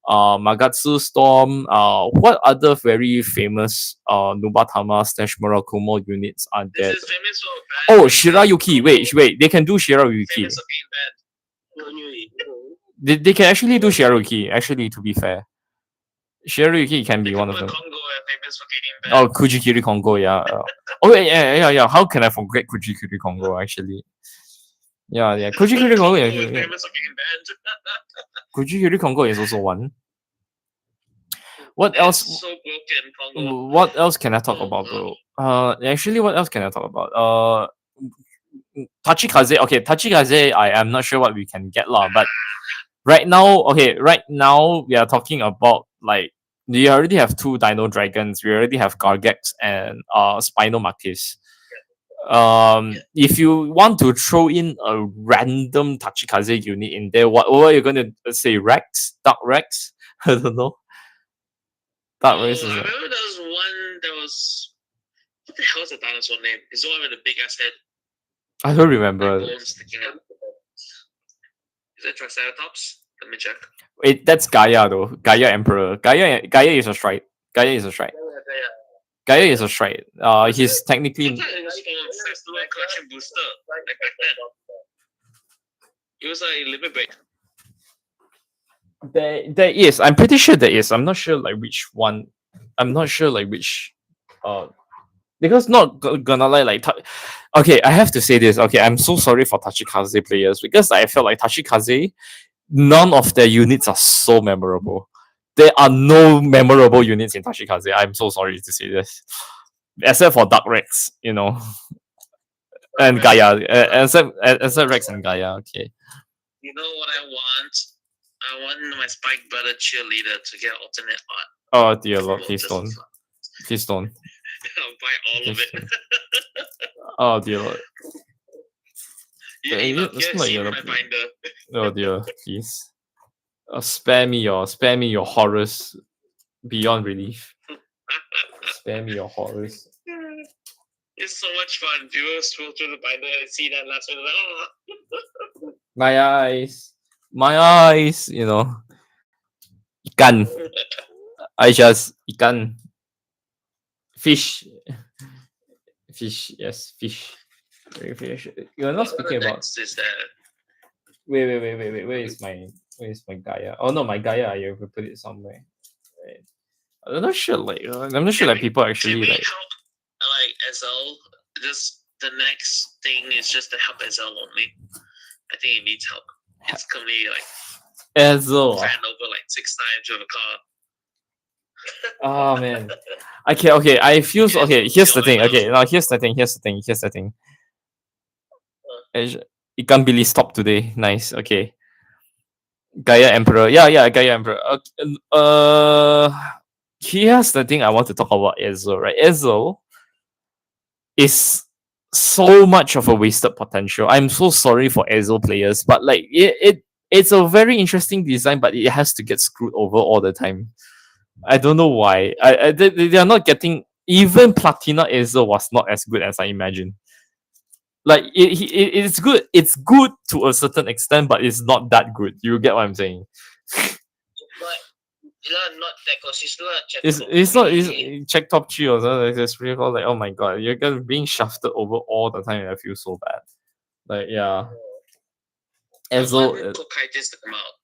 Magatsu Storm. What other very famous Nubatama slash Murakumo units are there? This is famous for Oh, Shirayuki. Wait. They can do Shirayuki. famous for being bad. They can actually do Shirayuki. Actually, to be fair, Shirayuki can be one of them. Congo are famous for being bad. Oh, Kujikiri Kongo, yeah. Oh, yeah. How can I forget Kujikiri Kongo? Actually, yeah. Kujikiri Kongo, Congo is yeah. famous for being bad. Kujikiri Kongo is also one. What else? So broken, Congo. What else can I talk Oh, about, no. bro? Actually, what else can I talk about? Tachikaze. Okay, Tachikaze. I am not sure what we can get lah, but right now we are talking about like we already have two Dino Dragons. We already have Gargex and Spino Marquis. If you want to throw in a random Tachikaze unit in there, what are you gonna say? Rex? Dark Rex? I don't know. Dark Rex I is remember there was one that was what the hell is the dinosaur name? It's the one with the big ass head. I don't remember. Bones sticking out. Is it Triceratops? Let me check. Wait, that's Gaia though. Gaia Emperor. Gaia is a strike. Gaia is a strike. He's technically. I thought it was for Festival Collection Booster, like back then. It was like Limit Break. There is. I'm pretty sure there is. I'm not sure like which one. I'm not sure like which. Uh, because not gonna lie, like okay, I have to say this. Okay, I'm so sorry for Tachikaze players because I felt like Tachikaze, none of their units are so memorable. There are no memorable units in Tachikaze. I'm so sorry to say this, except for Dark Rex, and Right. Gaia, except Rex and Gaia. Okay. You know what I want? I want my Spike Brother cheerleader to get alternate art. Oh dear Lord, Well, please just for don't, fun. please don't. I'll buy all of Please it. don't. Oh dear Lord. You look, It's you like see you're my binder. Oh dear, please. Spare me your horrors beyond relief. Spare me your horrors. It's so much fun. You scroll through the binder and see that last one. Like, oh. My eyes, ikan. I just ikan. Fish. Yes, fish. Fish. You're not What speaking other about. decks is there? Wait. Where is my Gaia? Oh no, my Gaia. You have to put it somewhere. Right. I'm not sure. I'm not sure. Like people actually Can we like. help like Ezel? Just the next thing is just to help Ezel only. I think it needs help. It's currently like Ezel. ran over like 6 times with a car. Oh man. Okay. I feel so, okay. Here's the thing. Okay, now here's the thing. Ikan Billy stop today. Nice. Okay. Gaia Emperor. Yeah. Gaia Emperor. Okay. Here's the thing I want to talk about Ezel. Right, Ezel is so much of a wasted potential. I'm so sorry for Ezel players, but like it's a very interesting design, but it has to get screwed over all the time. I don't know why. They are not getting even Platina Acer was not as good as I imagined. Like it's good. It's good to a certain extent, but it's not that good. You get what I'm saying? Not that close. She's still at check It's not. It's check top 3 or something. It's really called like, oh my god, you're gonna being shafted over all the time. I feel so bad. Like yeah. Ezel. Cocytus to come out.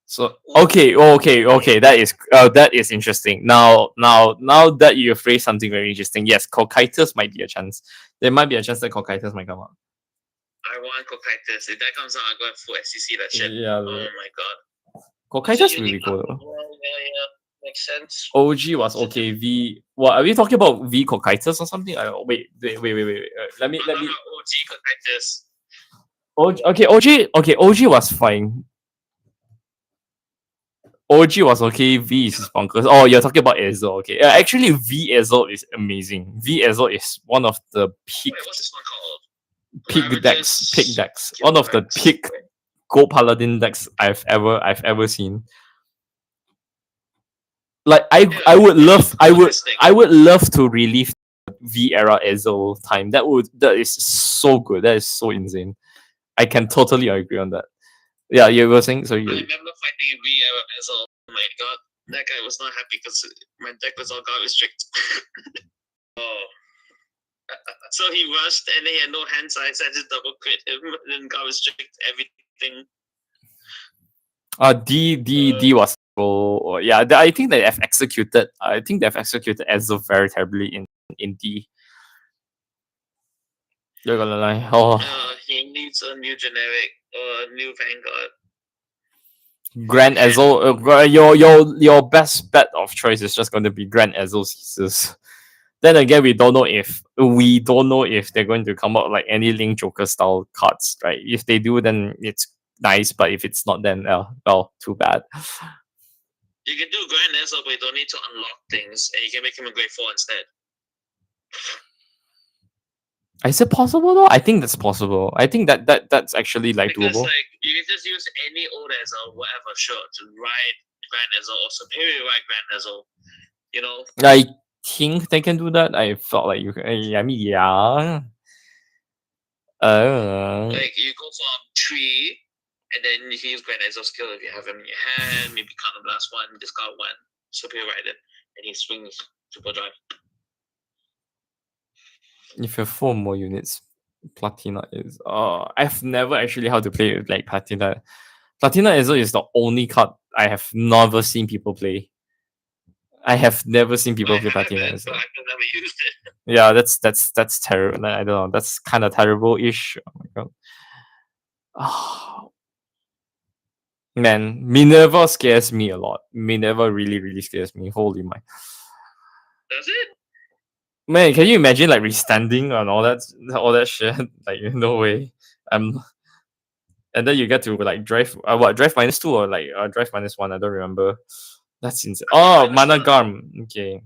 So okay, that is interesting. Now that you phrase something very interesting, yes, Cocytus might be a chance. There might be a chance that Cocytus might come out. I want Cocytus. If that comes out, I'm going full SCC that shit. Yeah. Oh my god. Cocytus really cool though. Yeah. Makes sense. OG was okay. V. What are we talking about? V Cocytus or something? Wait. Let me. OG Cocytus. OG was fine. OG was okay. V is bonkers. Oh, you're talking about Ezel. Okay. Actually, V Ezel is amazing. V Ezel is one of the peak. Wait, what's this one called? Peak decks. One of the peak Gold Paladin decks I've ever seen. Like I would love to relive V era Ezel time. That is so good. That is so insane. I can totally agree on that. Yeah, you were saying so. I remember fighting V era Ezel. Oh my god, that guy was not happy because my deck was all god restrict. Oh. So he rushed and he had no hand size. I just double crit him and then god restrict everything. D was so yeah. I think they have executed. I think they've executed Ezel very terribly in D. You're gonna lie. Oh. He needs a new generic or a new Vanguard. Grand Ezel, your best bet of choice is just going to be Grand Ezel Caesars. Then again, we don't know if they're going to come out like any Link Joker style cards, right? If they do, then it's nice, but if it's not, then well, too bad. You can do Grand Ezel, but you don't need to unlock things, and you can make him a grade 4 instead. Is it possible though? I think that's possible. I think that's actually like because, doable. Like you can just use any old Ezel, whatever, sure, to ride Grand Ezel or superior ride Grand Ezel. You know. I think they can do that. I felt like you can. I mean, yeah. Like you go for 3, and then you can use Grand Ezel skill if you have him in your hand. Maybe counterblast 1, discard 1, superior ride it, and he swings super drive. If you have 4 more units, Platina is. I've never actually how to play with like Platina. Platina Ezreal is the only card I have never seen people play. I have never seen people I play have Platina it, but Ezreal. I've never used it. Yeah, that's terrible. I don't know. That's kind of terrible-ish. Oh my god. Ah, man, Minerva scares me a lot. Minerva really, really scares me. Holy my. Does it? Man, can you imagine like restanding and all that shit? Like no way. And then you get to like drive what drive -2 or like drive -1, I don't remember. That's insane. I think Oh, minus Mana one. Garm. Okay.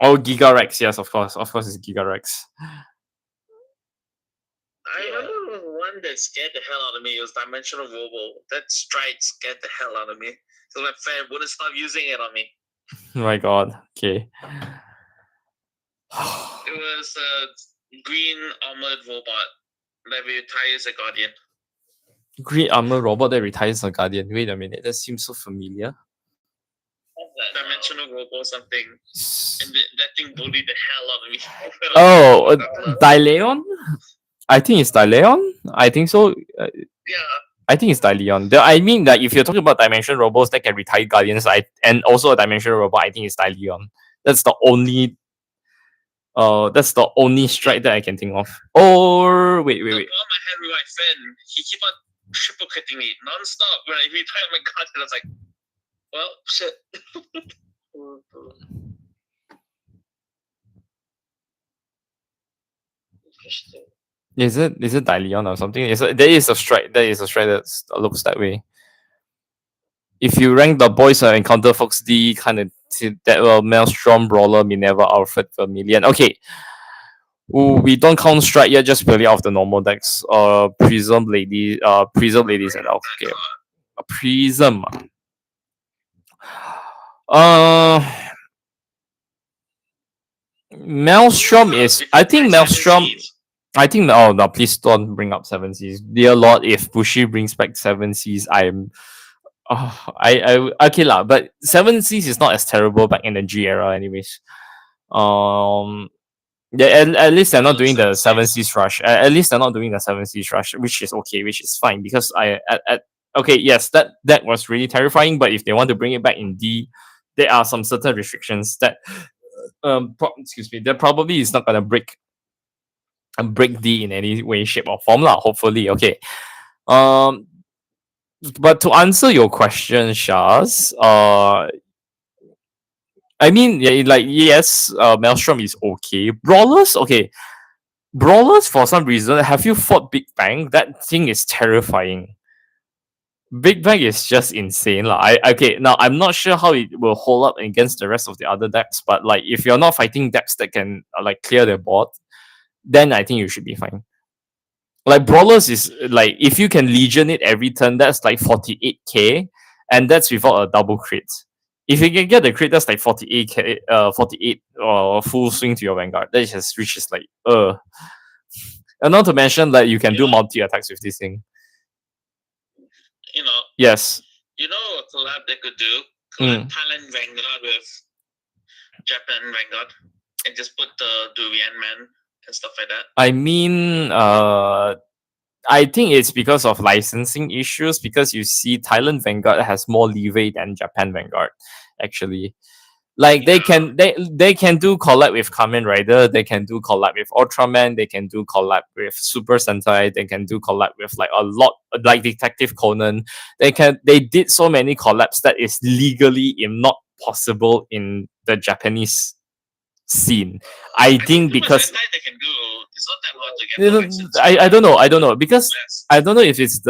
Oh, Gigarex, yes, of course. Of course it's Gigarex. I remember one that scared the hell out of me. It was Dimensional Robo. That strike scared the hell out of me. So my friend wouldn't stop using it on me. Oh my god. Okay. It was a green armored robot that retires a guardian. Green armor robot that retires a guardian. Wait a minute, that seems so familiar. Dimensional Robo something. And that thing bullied the hell out of me. Oh, Dileon? I think it's Dileon. I think so. Yeah. I think it's Dileon. I mean that if you're talking about dimension robots that can retire guardians, and also a dimension robot, I think it's Dileon. That's the only strike that I can think of. Or wait. The problem I had with my friend, he keep on triple critting me non-stop. When I retired my guardian, I was like, well, shit. Is it Dileon or something? There is a strike. There is a strike that looks that way. If you rank the boys encounter Fox D kind of that Maelstrom, Brawler, Minerva, Alfred, Vermilion. Okay. Ooh, we don't count strike yet, just purely off the normal decks. Prism Ladies and okay. Prism. Maelstrom is. I think Maelstrom. I think. Oh no! Please don't bring up Seven Seas, dear Lord. If Bushi brings back Seven Seas, I'm. Okay lah. But Seven Seas is not as terrible back in the G era, anyways. Yeah, at least they're not doing the Seven Seas rush. At least they're not doing the Seven Seas rush, which is okay, which is fine because okay, yes, that was really terrifying. But if they want to bring it back in D, there are some certain restrictions that excuse me, that probably is not gonna break D in any way, shape, or form lah. Hopefully, okay. But to answer your question, Shaz, I mean, yeah, like yes, Maelstrom is okay. Brawlers, okay. Brawlers, for some reason, have you fought Big Bang? That thing is terrifying. Big Bang is just insane. Okay, now I'm not sure how it will hold up against the rest of the other decks, but like if you're not fighting decks that can like clear their board, then I think you should be fine. Like Brawlers is like if you can Legion it every turn, that's like 48k, and that's without a double crit. If you can get the crit, that's like 48k, 48 or full swing to your Vanguard. That is just which is like and not to mention that you can do multi attacks with this thing. You know. Yes. You know a collab they could do? Collab Thailand Vanguard with Japan Vanguard and just put the Durian Man and stuff like that. I mean, I think it's because of licensing issues because you see Thailand Vanguard has more leeway than Japan Vanguard, actually. Like they can do collab with Kamen Rider, they can do collab with Ultraman, they can do collab with Super Sentai, they can do collab with like a lot like Detective Conan. They did so many collabs that is legally not possible in the Japanese scene. I think because they can do, it's not that hard to get the license. I don't know because I don't know if it's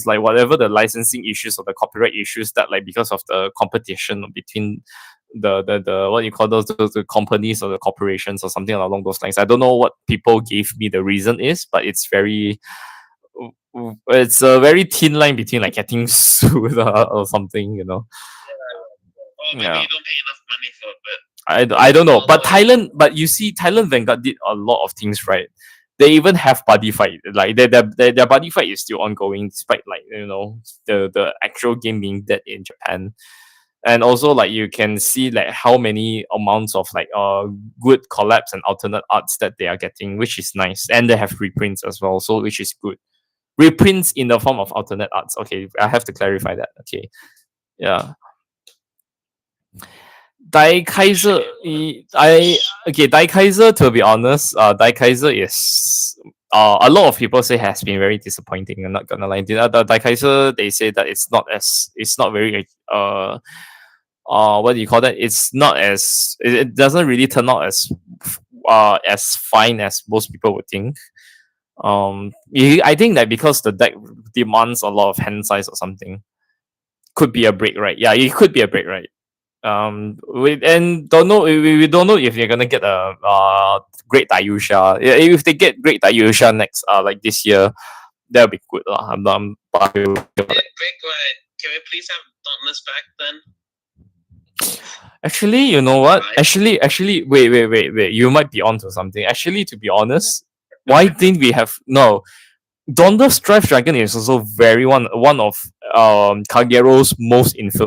like whatever the licensing issues or the copyright issues that like because of the competition between the what you call those the companies or the corporations or something along those lines. I don't know what people gave me the reason is, but it's a very thin line between like getting sued or something, you know. Maybe you don't pay enough money for it. I don't know, but you see, Thailand Vanguard did a lot of things right. They even have buddy fight, like their buddy fight is still ongoing despite like you know the actual game being dead in Japan. And also like you can see like how many amounts of like good collabs and alternate arts that they are getting, which is nice, and they have reprints as well, so which is good. reprints in the form of alternate arts. Okay, I have to clarify that. Okay, yeah. Dai Kaiser, Dai Kaiser. To be honest, Dai Kaiser is a lot of people say has been very disappointing. I'm not gonna lie. The Dai Kaiser, they say that it's not very what do you call that? It's not as it doesn't really turn out as fine as most people would think. I think that because the deck demands a lot of hand size or something, could be a break, right? Yeah, it could be a break, right? And don't know we don't know if you're gonna get a great Dayusha. Yeah, if they get great Dayusha next like this year, that'll be good lah. But I will Break right. Can we please have Dauntless back then? Actually, you know what? Actually, wait. You might be onto something. Actually, to be honest, why didn't we have no? Dauntless Drive Dragon is also one of Kagero's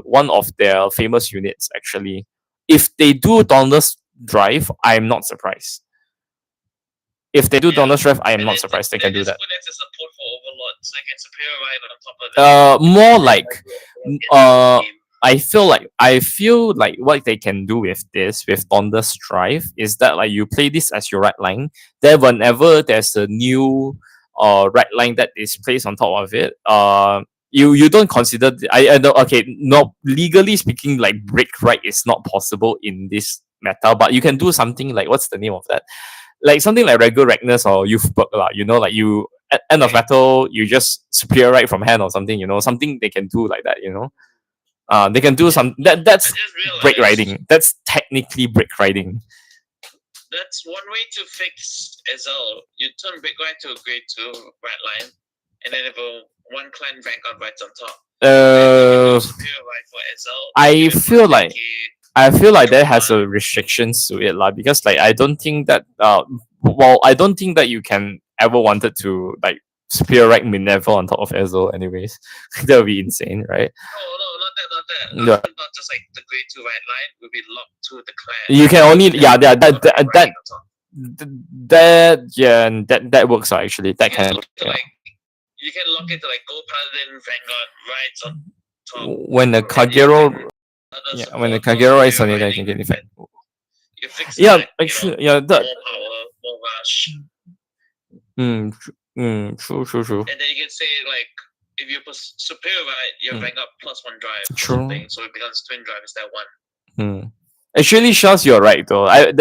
one of their famous units. Actually, if they do Dauntless Drive, I'm not surprised. If they do Dauntless Drive, I am not surprised they can do that. Put as a support for Overlord, so they can superior right on top of that. More like I feel like what they can do with this with Dauntless Drive is that like you play this as your right line. Then whenever there's a new right line that is placed on top of it, you don't consider I know, okay, no, legally speaking, like break right is not possible in this meta, but you can do something like, what's the name of that? Like something like regular Ragnus or Youth Perk, you know, like you at end of battle you just superior right from hand or something, you know, something they can do like that, you know. They can do some that's break riding. That's technically break riding. That's one way to fix Ezel. You turn Break Right to a grade 2 red line, and then have a one clan Vanguard rights on top. I feel like that has a restrictions to it, like, because like I don't think that I don't think that you can ever wanted to like superior right Minerva on top of Ezel anyways. That would be insane, right? No, not just like the grade 2 red line will be locked to the clan. You can only that works out actually. That can you can lock it to like Gold Paladin Vanguard rights on top. When the Kagero rides on it, I can get effect. Yeah, actually, yeah, that. More power, more rush. True. And then you can say like, if you put superior right, you Vanguard +1 drive. True. So it becomes twin drive instead of 1. Actually, Shaz, you're right though. I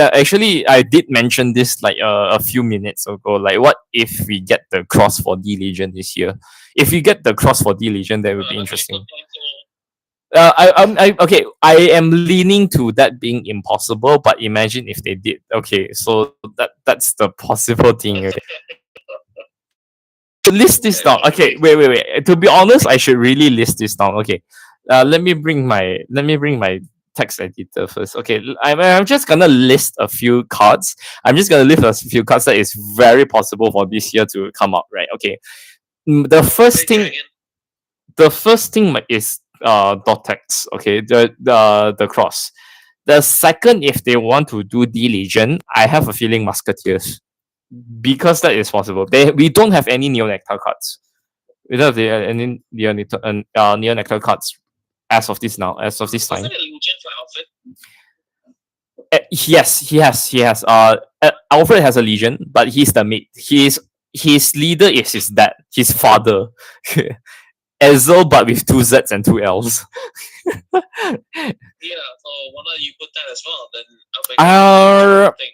did mention this like a few minutes ago. Like, what if we get the cross for D Legion this year? If we get the cross for D Legion, that would be interesting. Okay. I am leaning to that being impossible, but imagine if they did. Okay, so that's the possible thing. Okay. To list this down. Okay, wait. To be honest, I should really list this down. Okay, let me bring my text editor first. Okay, I'm just gonna list a few cards. I'm just gonna list a few cards that is very possible for this year to come out. Right? Okay. The first thing is Dotex. Okay, the cross. The second, if they want to do D Legion, I have a feeling Musketeers, because that is possible. We don't have any Neo Nectar cards. We don't have any Neo Nectar cards as of this time. Wasn't it Legion for Alfred? Yes, he has. Alfred has a Legion, but he's the mate. His leader is his dad, his father. Ezel, but with 2 Zs and 2 Ls. Yeah, so why not you put that as well? Then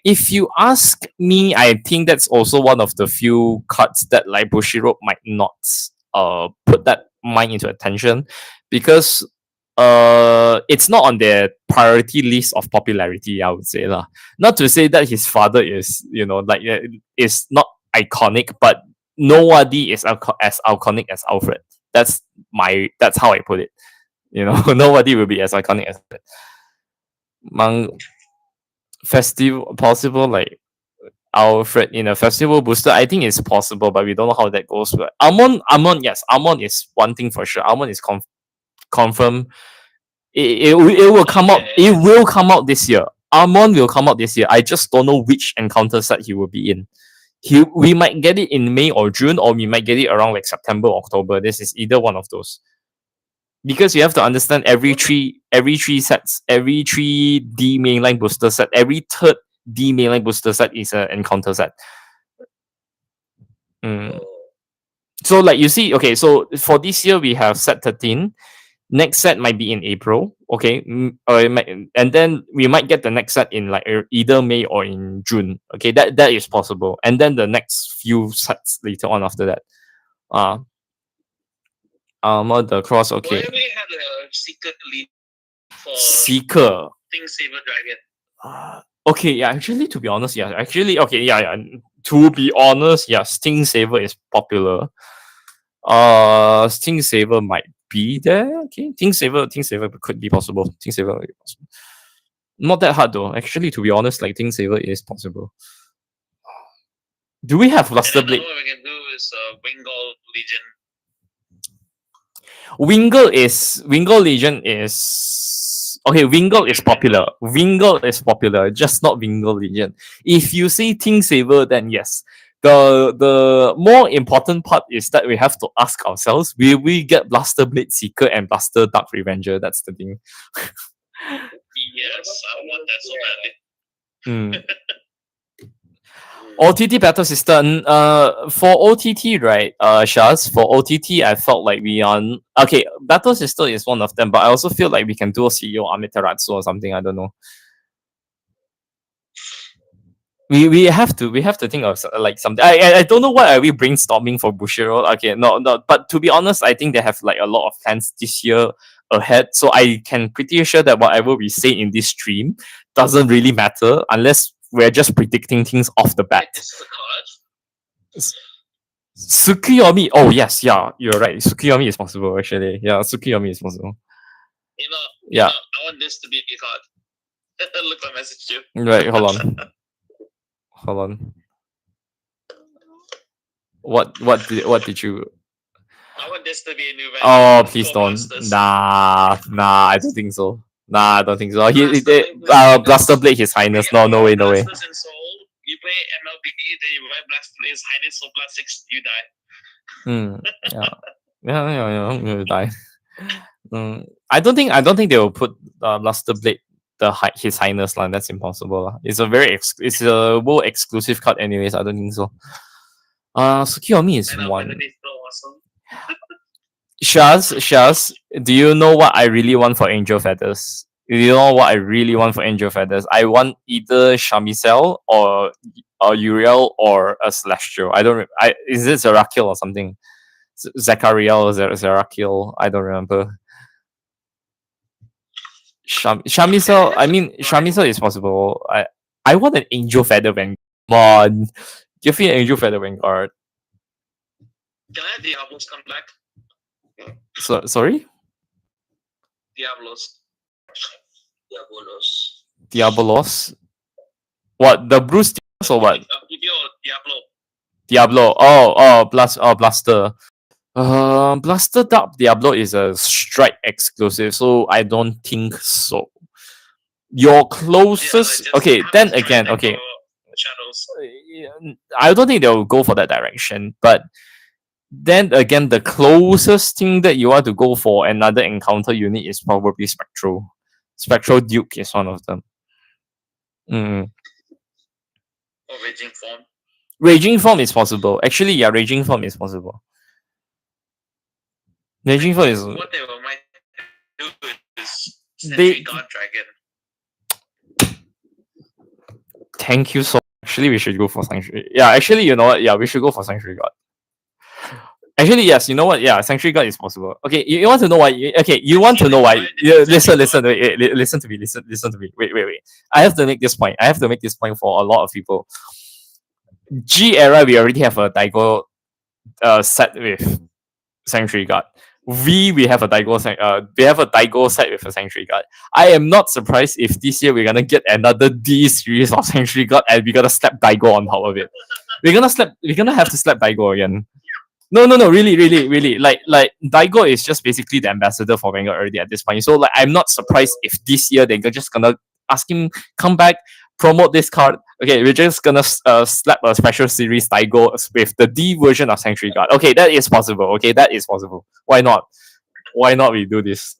if you ask me, I think that's also one of the few cards that like Bushiroad might not put that mind into attention, because it's not on their priority list of popularity, I would say lah. Not to say that his father is, you know, like is not iconic, but nobody is as iconic as Alfred. That's how I put it. You know, nobody will be as iconic as that. Festival possible, like Alfred in a festival booster, I think it's possible, but we don't know how that goes. But Amon, yes, Amon is one thing for sure. Amon is confirmed. It will come out. It will come out this year. Amon will come out this year. I just don't know which encounter set he will be in. we might get it in May or June, or we might get it around like September, October. This is either one of those. Because you have to understand every three sets, every three D mainline booster set, every third D mainline booster set is an encounter set. Mm. So like you see, okay, so for this year we have set 13. Next set might be in April, okay, and then we might get the next set in like either May or in June. Okay, that is possible, and then the next few sets later on after that. Armor the cross. Okay, Why we had a secret legion for Seeker. Thing Saber Dragon? Okay, yeah, actually, to be honest, yeah, actually, okay, yeah. To be honest, yeah, Sting Saver is popular. Sting Saver might be there. Okay, Sting Saver could be possible. Sting Saver might be possible. Not that hard though. Actually, to be honest, like Sting Saver is possible. Do we have Luster And Blade? another one we can do is Wingal Legion. Wingle Legion is okay. Wingle is popular. Wingle is popular, just not Wingle Legion. If you say Ting Saver, then yes. The more important part is that we have to ask ourselves: will we get Blaster Blade Seeker and Blaster Dark Revenger? That's the thing. Yes, I want that so badly. OTT battle system. For OTT, right? Shaz, for OTT, I felt like we are okay. Battle system is one of them, but I also feel like we can do a CEO Amaterasu or something. I don't know. We have to think of like something. I don't know what are we brainstorming for Bushiro. Okay, no. But to be honest, I think they have like a lot of plans this year ahead. So I can pretty sure that whatever we say in this stream doesn't really matter unless we're just predicting things off the bat. Tsukuyomi. Oh yes, yeah, you're right. Tsukuyomi is possible actually. Yeah, Tsukuyomi is possible. Yeah. I want this to be a card. Look, I messaged you. Right, hold on. Hold on. What did you? I want this to be a new Vanguard. Oh, please don't. Nah, I don't think so. Nah, I don't think so. Blaster Blade, His Highness. No way. You play MLBD, then you buy Blaster Blade, His Highness, so plus 6, you die. Yeah, I'm gonna die. I don't think they will put Blaster Blade His Highness line. That's impossible. It's a world exclusive card anyways. I don't think so. Tsukuyomi is one. Shaz, do you know what I really want for Angel Feathers? Do you know what I really want for Angel Feathers? I want either Shamicel or Uriel or a Celestial. Is it Zerakiel or something? Zachariel or Zerakiel? I don't remember. Shamicel. I mean, Shamicel is possible. I want an Angel Feather Vanguard. Come on, give me an Angel Feather Vanguard. Can I have Diablos come back? Sorry? Diabolos? What? The Bruce Diablos or what? Diablo. Blaster. Blaster Dark Diablo is a strike exclusive, so I don't think so. Your closest, okay. Then again, okay. I don't think they'll go for that direction, but then again, the closest thing that you want to go for another encounter unit is probably Spectral. Spectral Duke is one of them. Or Raging Form. Raging Form is possible. Actually, yeah, Raging Form is possible. Raging Form is. What they might do is Sentry God Dragon. Thank you so much. Actually, we should go for Sanctuary. Yeah, actually, you know what? Yeah, we should go for Sanctuary God. Actually, yes. You know what? Yeah, Sanctuary God is possible. Okay, you want to know why? Okay, you want to know why? Listen. Wait, listen to me. Listen to me. Wait. I have to make this point. For a lot of people. G era, we already have a Daigo set with Sanctuary God. We have a Daigo set with a Sanctuary God. I am not surprised if this year we're gonna get another D series of Sanctuary God and we're gonna slap Daigo on top of it. We're gonna have to slap Daigo again. No, really. Like Daigo is just basically the ambassador for Vanguard already at this point. So like I'm not surprised if this year they're just gonna ask him come back, promote this card. Okay, we're just gonna slap a special series Daigo with the D version of Sanctuary Guard. Okay, that is possible. Okay, that is possible. Why not? Why not we do this?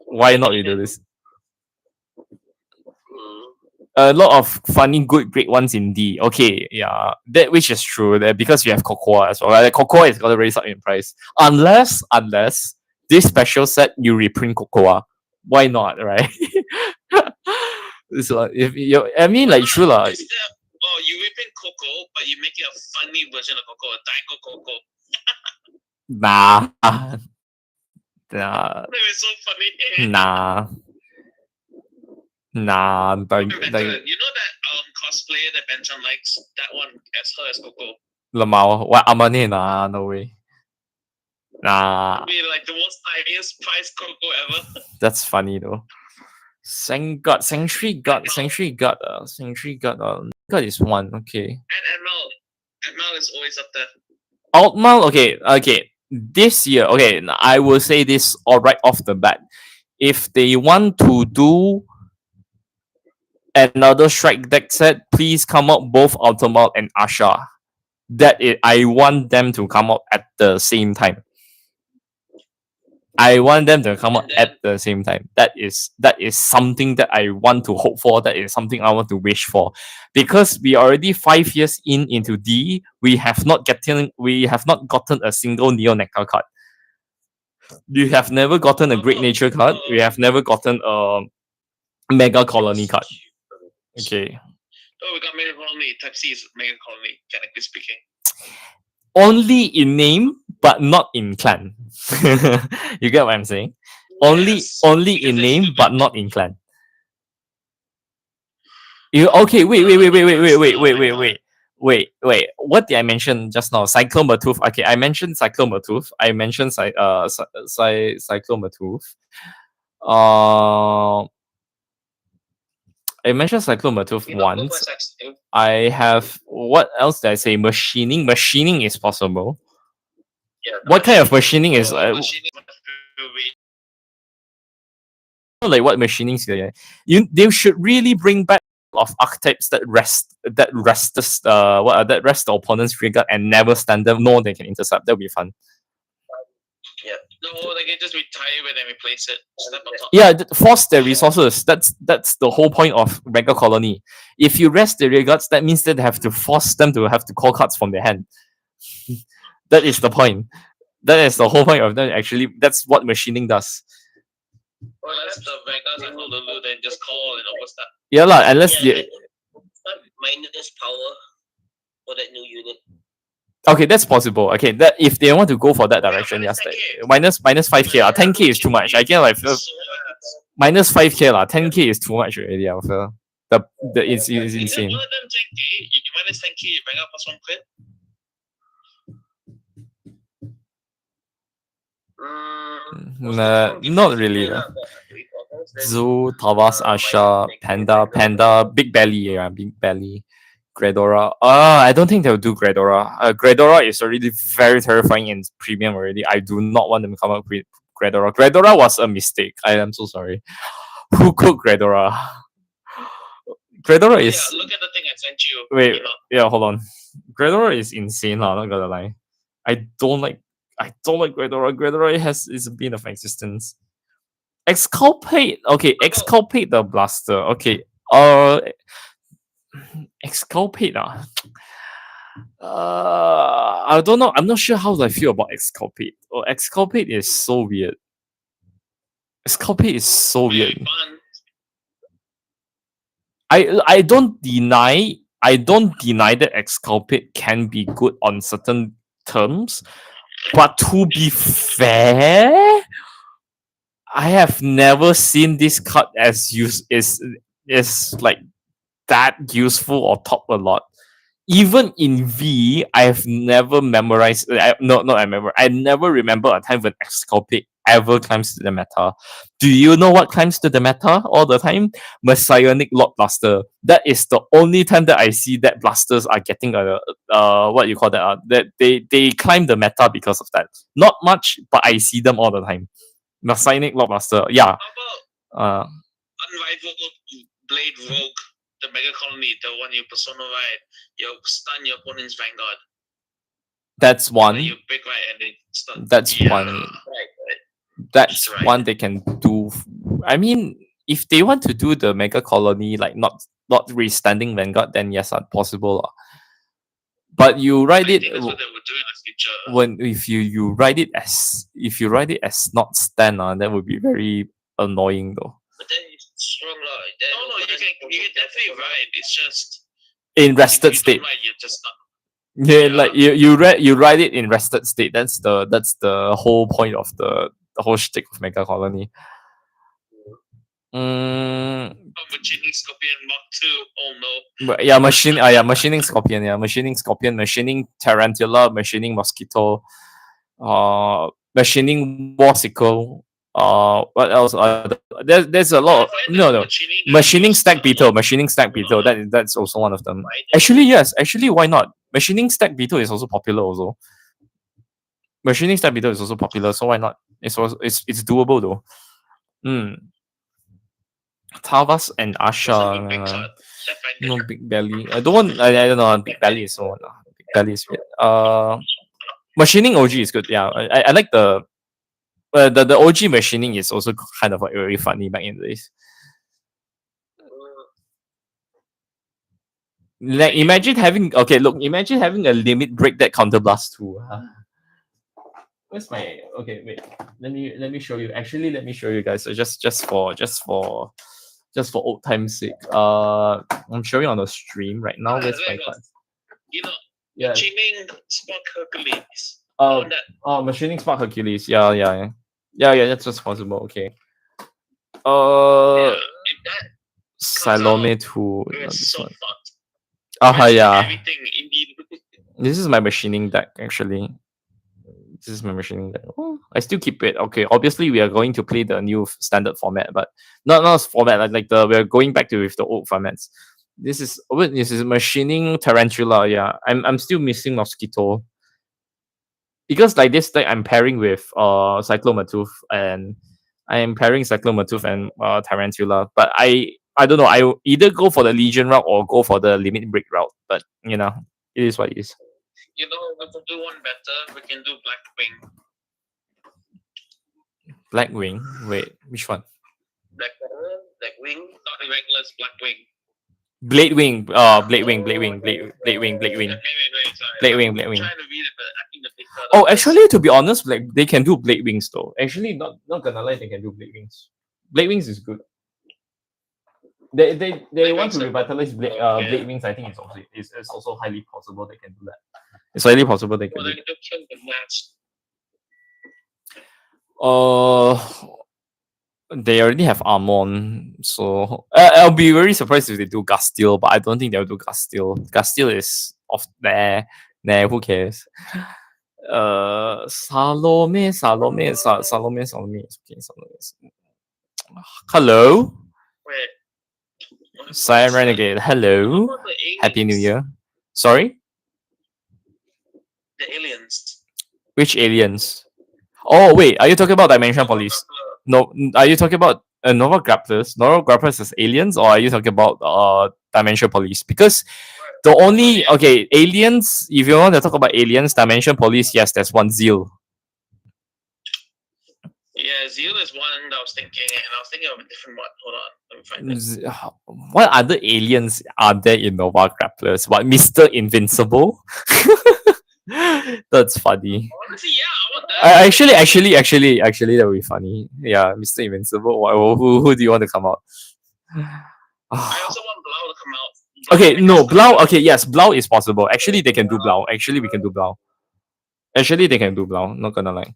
Why not we do this? A lot of funny, good, great ones in D. Okay, yeah, that which is true. That because we have Cocoa as well. Like, Cocoa is gonna raise up in price unless this special set you reprint Cocoa. Why not, right? So if you, I mean, like, true lah. Oh, you reprint Coco, but you make it a funny version of Coco, a Daigo Coco. Nah, That was so funny. nah. You know that cosplayer that Benchon likes? That one as her as Coco. Lamau, what Amane? Nah, no way. Nah, Be like the most highest price Coco ever. that's funny though. Sanctuary God is one. Okay. And ML is always up there. Altmal, okay. This year, okay, I will say this all right off the bat. If they want to do another strike deck set, please come out both Ultimal and Asha. I want them to come out at the same time. I want them to come out at the same time. That is something that I want to hope for. That is something I want to wish for, because we are already 5 years into D. We have not gotten a single Neo Nectar card. We have never gotten a Great Nature card. We have never gotten a Mega Colony card. Okay. Oh, we got Mega Colony. Type C is Mega Colony, technically speaking. Only in name, but not in clan. You get what I'm saying? Yes, Only in name, but not in clan. Okay, wait. What did I mention just now? Cyclomatooth. Okay, I mentioned Cyclomatooth. I mentioned Cyclomatooth. I mentioned Cyclomatooth once. I have, what else did I say? Machining. Machining is possible. Yeah, what kind of machining is? Like what machining is there? They should really bring back of archetypes that rest the opponent's trigger and never stand them. No, they can intercept. That'll be fun. Yeah. No, they can just retire it and replace it. Yeah, force their resources. That's the whole point of Mega Colony. If you rest the regards, that means that they have to force them to have to call cards from their hand. That is the point. That is the whole point of that. Actually, that's what machining does. Unless the Vanguards have Lulu, then just call and overstep. Yeah, unless minus power for that new unit. Okay, that's possible. Okay, that if they want to go for that direction, yes, minus 5k. 10k is too much. I get like minus 5k lah. 10k is too much already. I feel it's insane. One of them 10k, you minus 10k, you bring up plus 1 crit. Not really. Zoo, Tavas, Asha, Panda, Big Belly, Big Belly. Gradora. I don't think they'll do Gradora. Gradora is already very terrifying in premium already. I do not want them to come up with Gradora. Gradora was a mistake. I am so sorry. Who cooked Gradora? Gradora is. Yeah, look at the thing I sent you. Wait, yeah, hold on. Gradora is insane, not gonna lie. I don't like Gradora. Gradora is a bit of existence. Exculpate. Okay, exculpate the blaster. Okay. Exculpate. I don't know. I'm not sure how I feel about exculpate. Exculpate is so weird. Exculpate is so weird. I don't deny that exculpate can be good on certain terms, but to be fair, I have never seen this card as is like that useful or top a lot. Even in V, I have never memorized. I never remember a time when exculpate ever climbs to the meta. Do you know what climbs to the meta all the time? Messianic Lord Blaster. That is the only time that I see that blasters are getting what you call that? That they climb the meta because of that. Not much, but I see them all the time. Messianic Lord Blaster. Yeah. How about Unrivaled Blade Rogue? the Mega Colony, the one you persona right, you stun your opponent's Vanguard. That's Then one. you pick right and they stun. That's one. Right. That's right. one they can do. I mean, if they want to do the Mega Colony, like not restanding Vanguard, then yes, possible. But you write I it think that's what they would do in the future. when if you write it as not stand, that would be very annoying though. But then it's strong, lah. No, you can definitely write. It's just In if rested you state. don't write, you're just not. Yeah, like you write it in rested state. That's the whole point of the whole shtick of Mega Colony. Machining Scorpion Mark 2. Oh no. Yeah, machining Scorpion. Yeah, machining Scorpion, machining Tarantula, machining Mosquito, machining Warsicle. What else? There's a lot. No. Machining Stack Beetle. That's also one of them. Actually, yes. Actually, why not? Machining Stack Beetle is also popular. Also, machining Stack Beetle is also popular. So why not? It's doable though. Tavas and Asha. No big belly. I don't want. I don't know. Big belly is so. Big belly is weird. Machining OG is good. Yeah, I like the OG machining is also kind of like very funny back in the days. Like imagine having a limit break that counterblast too. Where's my wait? Let me show you. Actually, let me show you guys. So just for old time's sake. I'm showing on the stream right now. Where's my cards? Machining Spark Hercules. Machining Spark Hercules. Yeah. That's just possible. Okay. Salome 2. This one. Yeah. This is my machining deck actually. This is my machining deck. Oh, I still keep it. Okay, obviously we are going to play the new standard format, but not format like we're going back to with the old formats. This is machining Tarantula. Yeah, I'm still missing Mosquito because like this deck I'm pairing with Cyclomatooth and I am pairing Cyclomatooth and Tarantula, but I don't know. I will either go for the Legion route or go for the limit break route. But it is what it is. We can do one better. We can do Blackwing. Blackwing? Wait, which one? Blackwing. Not the regular Blackwing. Bladewing. Bladewing. I'm trying to read it, but I think the picture. Oh, actually, to be honest, like they can do Bladewings though. Actually, not gonna lie, they can do Bladewings. Bladewings is good. They want to revitalize Bladewings. I think it's also highly possible they can do that. It's highly possible they can do that. They already have Armon, so I'll be very surprised if they do Gasteel, but I don't think they'll do Gasteel. Gasteel is off there. Nah, who cares? Salome. Okay, Salome. Hello. Cyan Renegade. Hello. Happy New Year. Sorry? The aliens. Which aliens? Oh wait, are you talking about Dimension Police? No, are you talking about Nova Grapplers? Nova Grapplers as aliens, or are you talking about Dimension Police? Because the only aliens. If you want to talk about aliens, Dimension Police, yes, there's one Zeal. Yeah, Zeal is one that I was thinking, and I was thinking of a different one. Hold on, let me find it. What other aliens are there in Nova Grapplers? What, Mr. Invincible? That's funny. Honestly, yeah, I want that. Actually, that would be funny. Yeah, Mr. Invincible. Who do you want to come out? I also want Blau to come out. Okay, no, Blau. Okay, yes, Blau is possible. Actually, they can do Blau. Actually, we can do Blau. Actually, they can do Blau. Not gonna lie.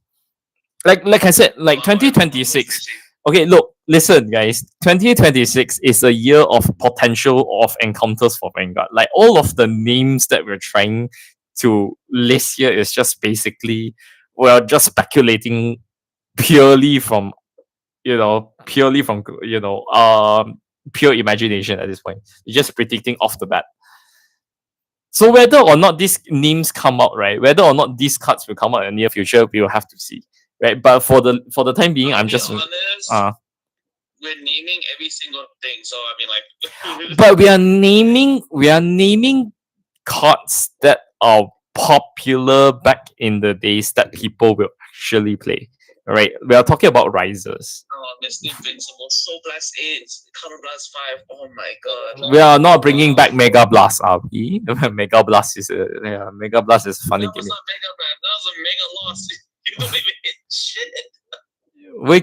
Like I said, like 2026. Okay, look, listen, guys. 2026 is a year of potential of encounters for Vanguard. Like all of the names that we're trying to list here is just basically we're just speculating purely from pure imagination at this point. You're just predicting off the bat. So whether or not these names come out, right? Whether or not these cards will come out in the near future, we will have to see. Right, but for the time being, I'm just honest, we're naming every single thing. So I mean, like, But we are naming cards that are popular back in the days that people will actually play. Right? We are talking about risers. Mr. Invincible, Soul Blast 8, Counter Blast 5. Oh my god. We are not bringing back Mega Blast, are we? Mega Blast is Mega Blast is a funny That was gimmick. not Mega Man. That was a mega loss. You don't even hit shit. Where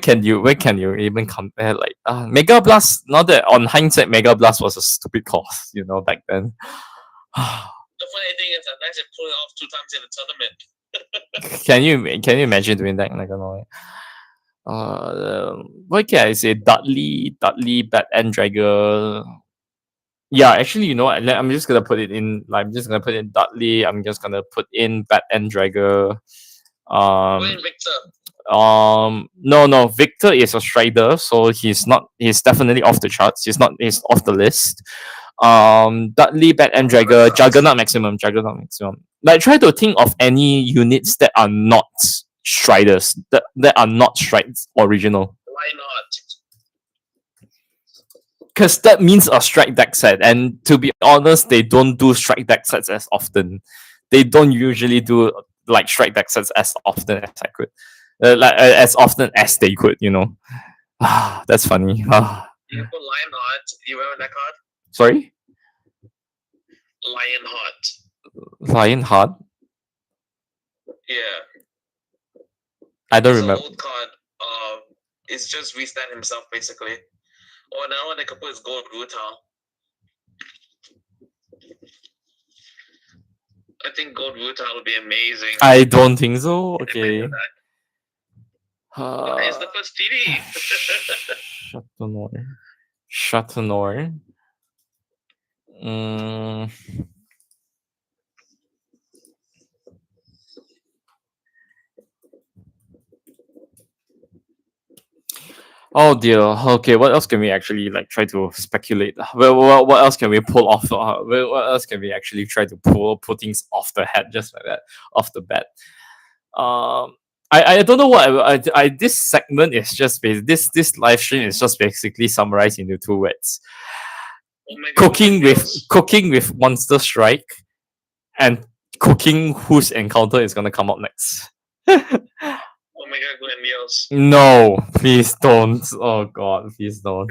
can you even compare like Mega Blast? Not that on hindsight, Mega Blast was a stupid cost, back then. The funny thing is that I actually pulled it off 2 times in the tournament. Can you imagine doing that? Like, I don't know. What can I say? Dudley, Bat and Dragger. Yeah, actually, I'm just gonna put it in. Like, I'm just gonna put in Dudley. I'm just gonna put in Bat and Dragger. Put in Victor. No, Victor is a strider, so he's definitely off the charts. He's off the list. Dudley, Bat and Dragger, Juggernaut maximum. Like, try to think of any units that are not striders, that are not strides original. Why not? Because that means a strike deck set, and to be honest, they don't do strike deck sets as often. They don't usually do like strike deck sets as often as I could, as often as they could. That's funny. You put Lionheart. You remember that card? Sorry, Lionheart. Lionheart. Yeah. I don't It's remember. an old card. It's just restand himself basically. Or now one they could put is Gold Brutal. I think Gold Brutal would be amazing. I don't think so. Okay. It's the first TD. Chateaunoir. Oh dear. Okay, what else can we actually like try to speculate? Well, what else can we pull off? What else can we actually try to pull things off the head just like that, off the bat? I don't know what I this segment is just this live stream is just basically summarized into 2 words: cooking with Monster Strike, and cooking whose encounter is gonna come up next. Omega Glendios. No, please don't. Oh god, please don't.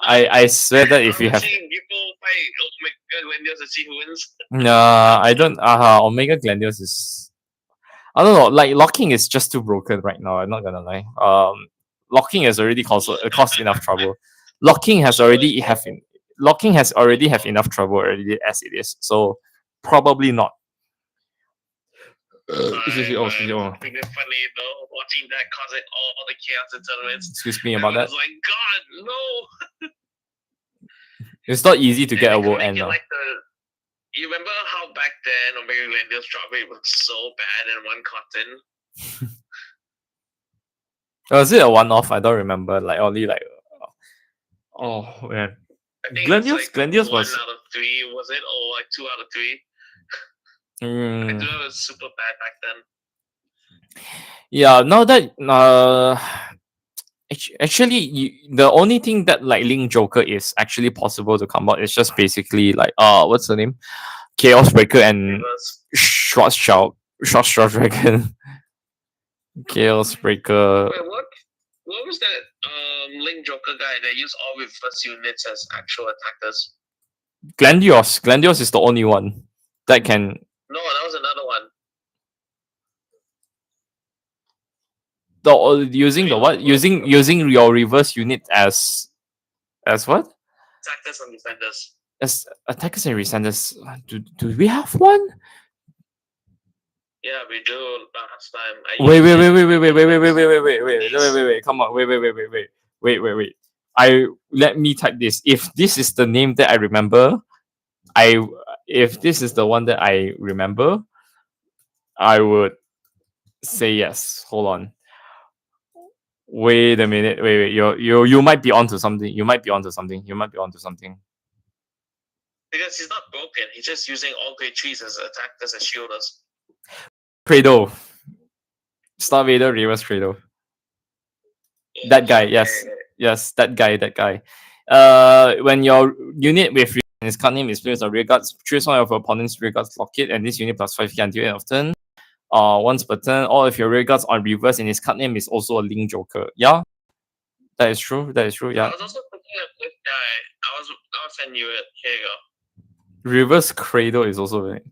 I swear that if you have people fight Omega Glendios to see who wins. nah, I don't Omega Glendios is, I don't know, like locking is just too broken right now, I'm not gonna lie. Locking has already caused enough trouble. Locking has already have enough trouble already as it is, so probably not. Excuse me. It's funny though, watching that causing all the chaos in tournaments. Excuse me about that. It's like, God, no. It's not easy to get a world end now. You remember how back then Omega Glendios drop rate was so bad in one cotton? Was it a one-off? I don't remember. Like only like, oh man, I think Glendios was 1 out of 3, was it, or like 2 out of 3? I do know it was super bad back then. Yeah, now that actually, the only thing that like Link Joker is actually possible to come out is just basically like what's the name, Chaos Breaker and Short Straw Dragon. Chaos Breaker. Wait, what was that Link Joker guy that used all reverse units as actual attackers? Glendios is the only one that can. No, that was another one. Using the what? Using your reverse unit as what? Attackers and defenders. As attackers and defenders. Do we have one? Yeah, we do last time. Wait. Come on. Wait. Let me type this. If this is the name that I remember, if this is the one that I remember, I would say yes. Hold on. Wait a minute. Wait. You might be onto something. Because he's not broken. He's just using all great trees as attackers and shielders. Credo. Star Vader, reverse Credo. That guy, yes. Yes, that guy, that guy. When your unit with his card name is placed on rear guards, choose one of your opponent's rear guards lock it, and this unit plus 5 until end of turn. Once per turn, all of your rear guards on reverse and his card name is also a link joker. Yeah, that is true. That is true. I Yeah. was also thinking of this guy. I'll send you it. Here you go. Reverse Cradle is also very.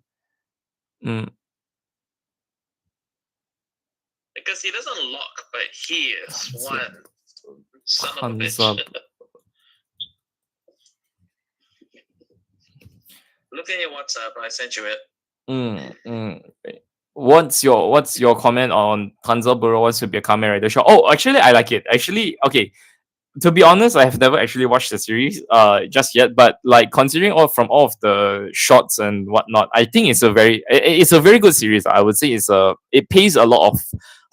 Because he doesn't lock, but he is one son of a Comes bitch. up. Look at your WhatsApp. I sent you it. What's your comment on Tanzaburo wants to be a Kamen Rider show? Oh, actually, I like it. Actually, okay. To be honest, I have never actually watched the series just yet, but like considering all of the shots and whatnot, I think it's a very good series. I would say it pays a lot of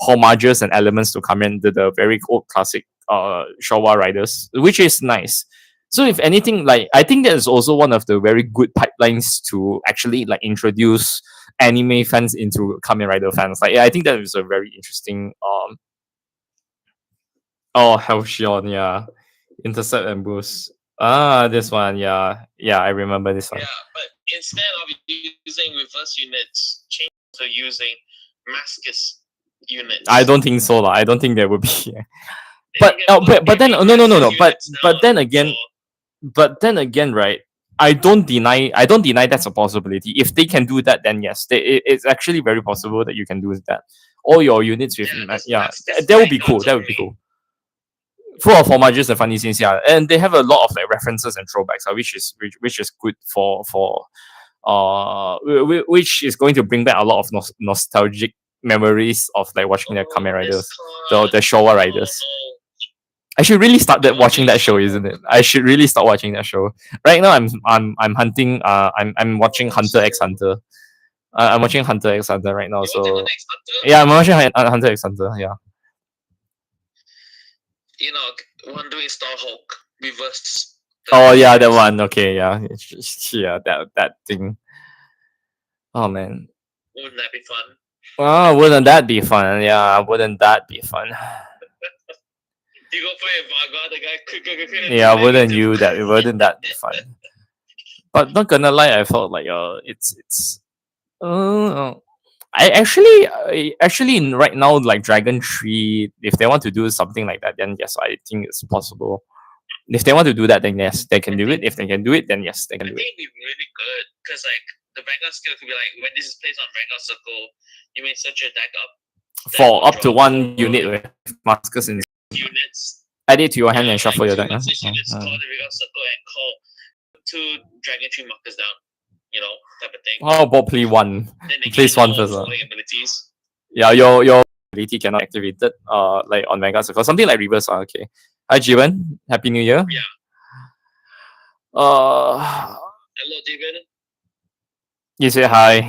homages and elements to Kamen, the very old classic Showa riders, which is nice. So if anything, like I think that is also one of the very good pipelines to actually like introduce anime fans into Kamen Rider fans. Like I think that is a very interesting Oh, Halcyon, yeah. Intercept and boost. This one, yeah. Yeah, I remember this one. Yeah, but instead of using reverse units, change to using Mascus units. I don't think so, lah. I don't think there would be. Then But you can put but then every no, Mascus but units but down then again, right? I don't deny that's a possibility. If they can do that, then yes, it's actually very possible that you can do that. All your units with that would be cool. That would be cool. Full of homages and funny scenes, yeah, and they have a lot of like references and throwbacks, which is good for which is going to bring back a lot of nostalgic memories of like watching the Kamen Riders, the Showa Riders. I should really start watching that show, isn't it? I should really start watching that show. Right now, I'm hunting. I'm watching Hunter x Hunter. I'm watching Hunter x Hunter right now. So yeah, I'm watching Hunter x Hunter. Yeah. You know, one doing Star Hulk reverse. Oh yeah, that one. Okay, yeah, yeah, that thing. Oh man. Wouldn't that be fun? Oh, wouldn't that be fun? Yeah, wouldn't that be fun? You go play Vanguard, the guy. Yeah, wouldn't that be fun? But not gonna lie, I felt like it's I actually right now like Dragon Tree, if they want to do something like that, then yes, I think it's possible. If they want to do that, then yes, they can do it. If they can do it, then yes, they can I do think it. it'd be really good because like the Vanguard skill could be like when this is placed on Vanguard Circle, you may set your deck up For up to one unit with Mascus in units. add it to your hand and shuffle your deck. Units, call the Vanguard Circle and call 2 Dragon Tree markers down. You know, type of thing. How about play one? Then they Place gain one all first. falling abilities. Yeah, your ability cannot activate it. Like on Vanguard Circle, something like reverse. Okay. Hi, Jivan. Happy New Year. Yeah. Hello, David. You say hi.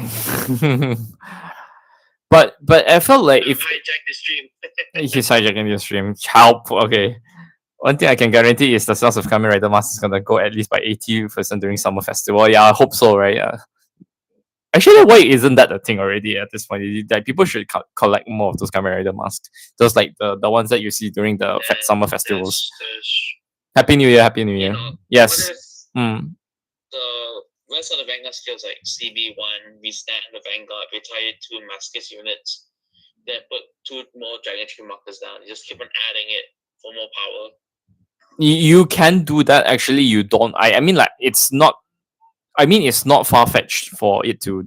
but I felt like if hijack the stream. he's hijacking the stream, help. Okay. One thing I can guarantee is the sales of Kamen Rider Mask is gonna go at least by 80% during summer festival. Yeah, I hope so, right? Yeah. Actually, why isn't that a thing already at this point? Like people should collect more of those Kamen Rider masks, those like the ones that you see during the summer festivals. Happy New Year! Happy New Year! Yes. The rest of the Vanguard skills like CB1, restand the Vanguard, retire 2 Mascus units, then put 2 more Dragon Tree markers down. You just keep on adding it for more power. You can do that. Actually, you don't. I mean, like it's not. I mean, it's not far fetched for it to.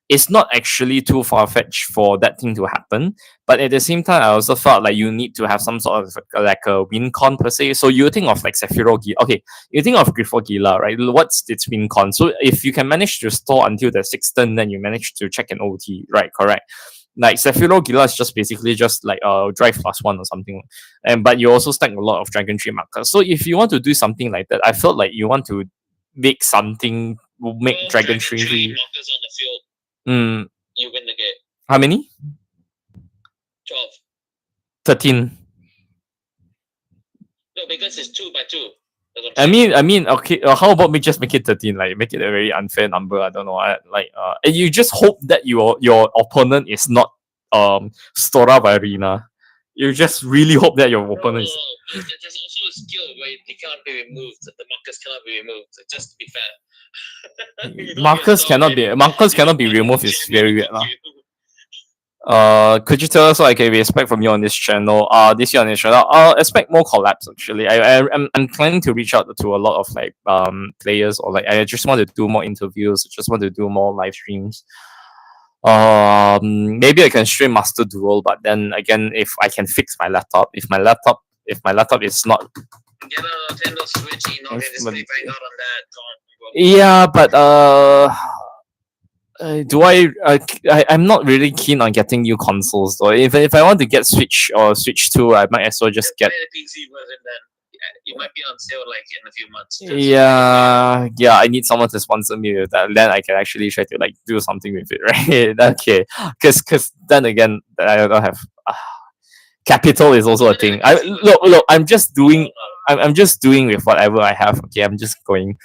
It's not actually too far fetched for that thing to happen. But at the same time, I also felt like you need to have some sort of like a win con per se. So you think of like Sephiroth Gila. Okay, you think of Griffo Gila, right? What's its win con? So if you can manage to store until the 6th turn, then you manage to check an OT, right? Correct. Like Sephiroth Gila is just basically just like a drive +1 or something, and but you also stack a lot of Dragon Tree markers. So if you want to do something like that, I felt like you want to make something make Dragon Tree markers on the field. You win the game. How many? 12. 13. No, because it's 2 by 2. I mean, okay. How about we just make it 13? Like, make it a very unfair number. I don't know. And you just hope that your opponent is not Stora Varina. You just really hope that your No, opponent is. but there's also a skill where they cannot be removed. The markers cannot be removed. Just to be fair. You don't get Markers so cannot be many. markers You cannot don't be get any removed. It's very weird, lah. genuine. Could you tell us what I can expect from you on this channel? This year on this channel, expect more collabs. Actually, I'm planning to reach out to a lot of like players, or like I just want to do more interviews. I just want to do more live streams. Maybe I can stream Master Duel, but then again, if I can fix my laptop, if my laptop is not. Get a Nintendo Switch, you know, and just play Vanguard on that. Yeah, but do I'm not really keen on getting new consoles though. If I want to get Switch or Switch 2, I might as well just get. Play the PC version then. It might be on sale like in a few months. Yeah, I need someone to sponsor me with that. Then I can actually try to like do something with it, right? Okay, because then again, I don't have capital is also a thing. Look. I'm just doing with whatever I have. Okay, I'm just going.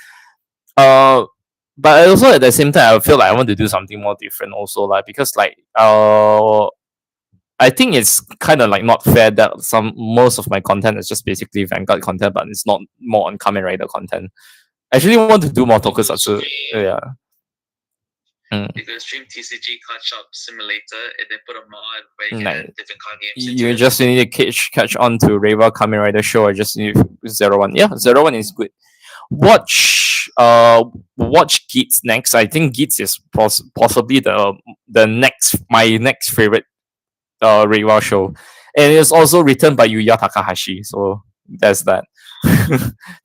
But also at the same time, I feel like I want to do something more different also, like because like I think it's kind of like not fair that most of my content is just basically Vanguard content, but it's not more on Kamen Rider content. I actually want to do more tokusatsu. Yeah. You can stream TCG Card Shop Simulator and then put a mod where you can add different card games. You just need to catch on to Reiwa Kamen Rider show. I just need 01. Yeah, 01 is good. Watch Geats next. I think Geats is possibly the my next favorite Reiwa show, and it's also written by Yuya Takahashi. So that's that.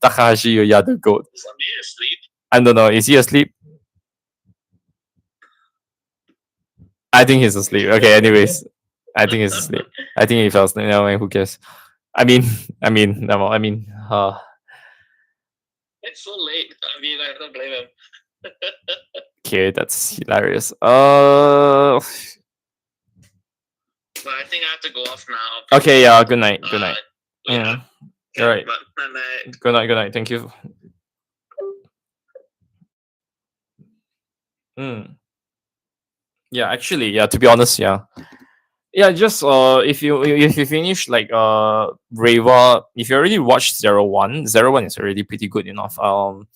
Takahashi Yuya, the goat. Is Amir asleep? I don't know. Is he asleep? I think he's asleep. Okay. Anyways, I think he's asleep. I think he fell asleep. No, who cares? I mean, no, It's so late. I mean, I don't blame him. Okay, that's hilarious. But I think I have to go off now. Okay, yeah. Good night. Good night. Yeah. All right. Good night. Good night. Thank you. Yeah, actually, yeah. To be honest, yeah. Yeah, just if you finish like Reiwa, if you already watched 01, 01 is already pretty good enough. I'm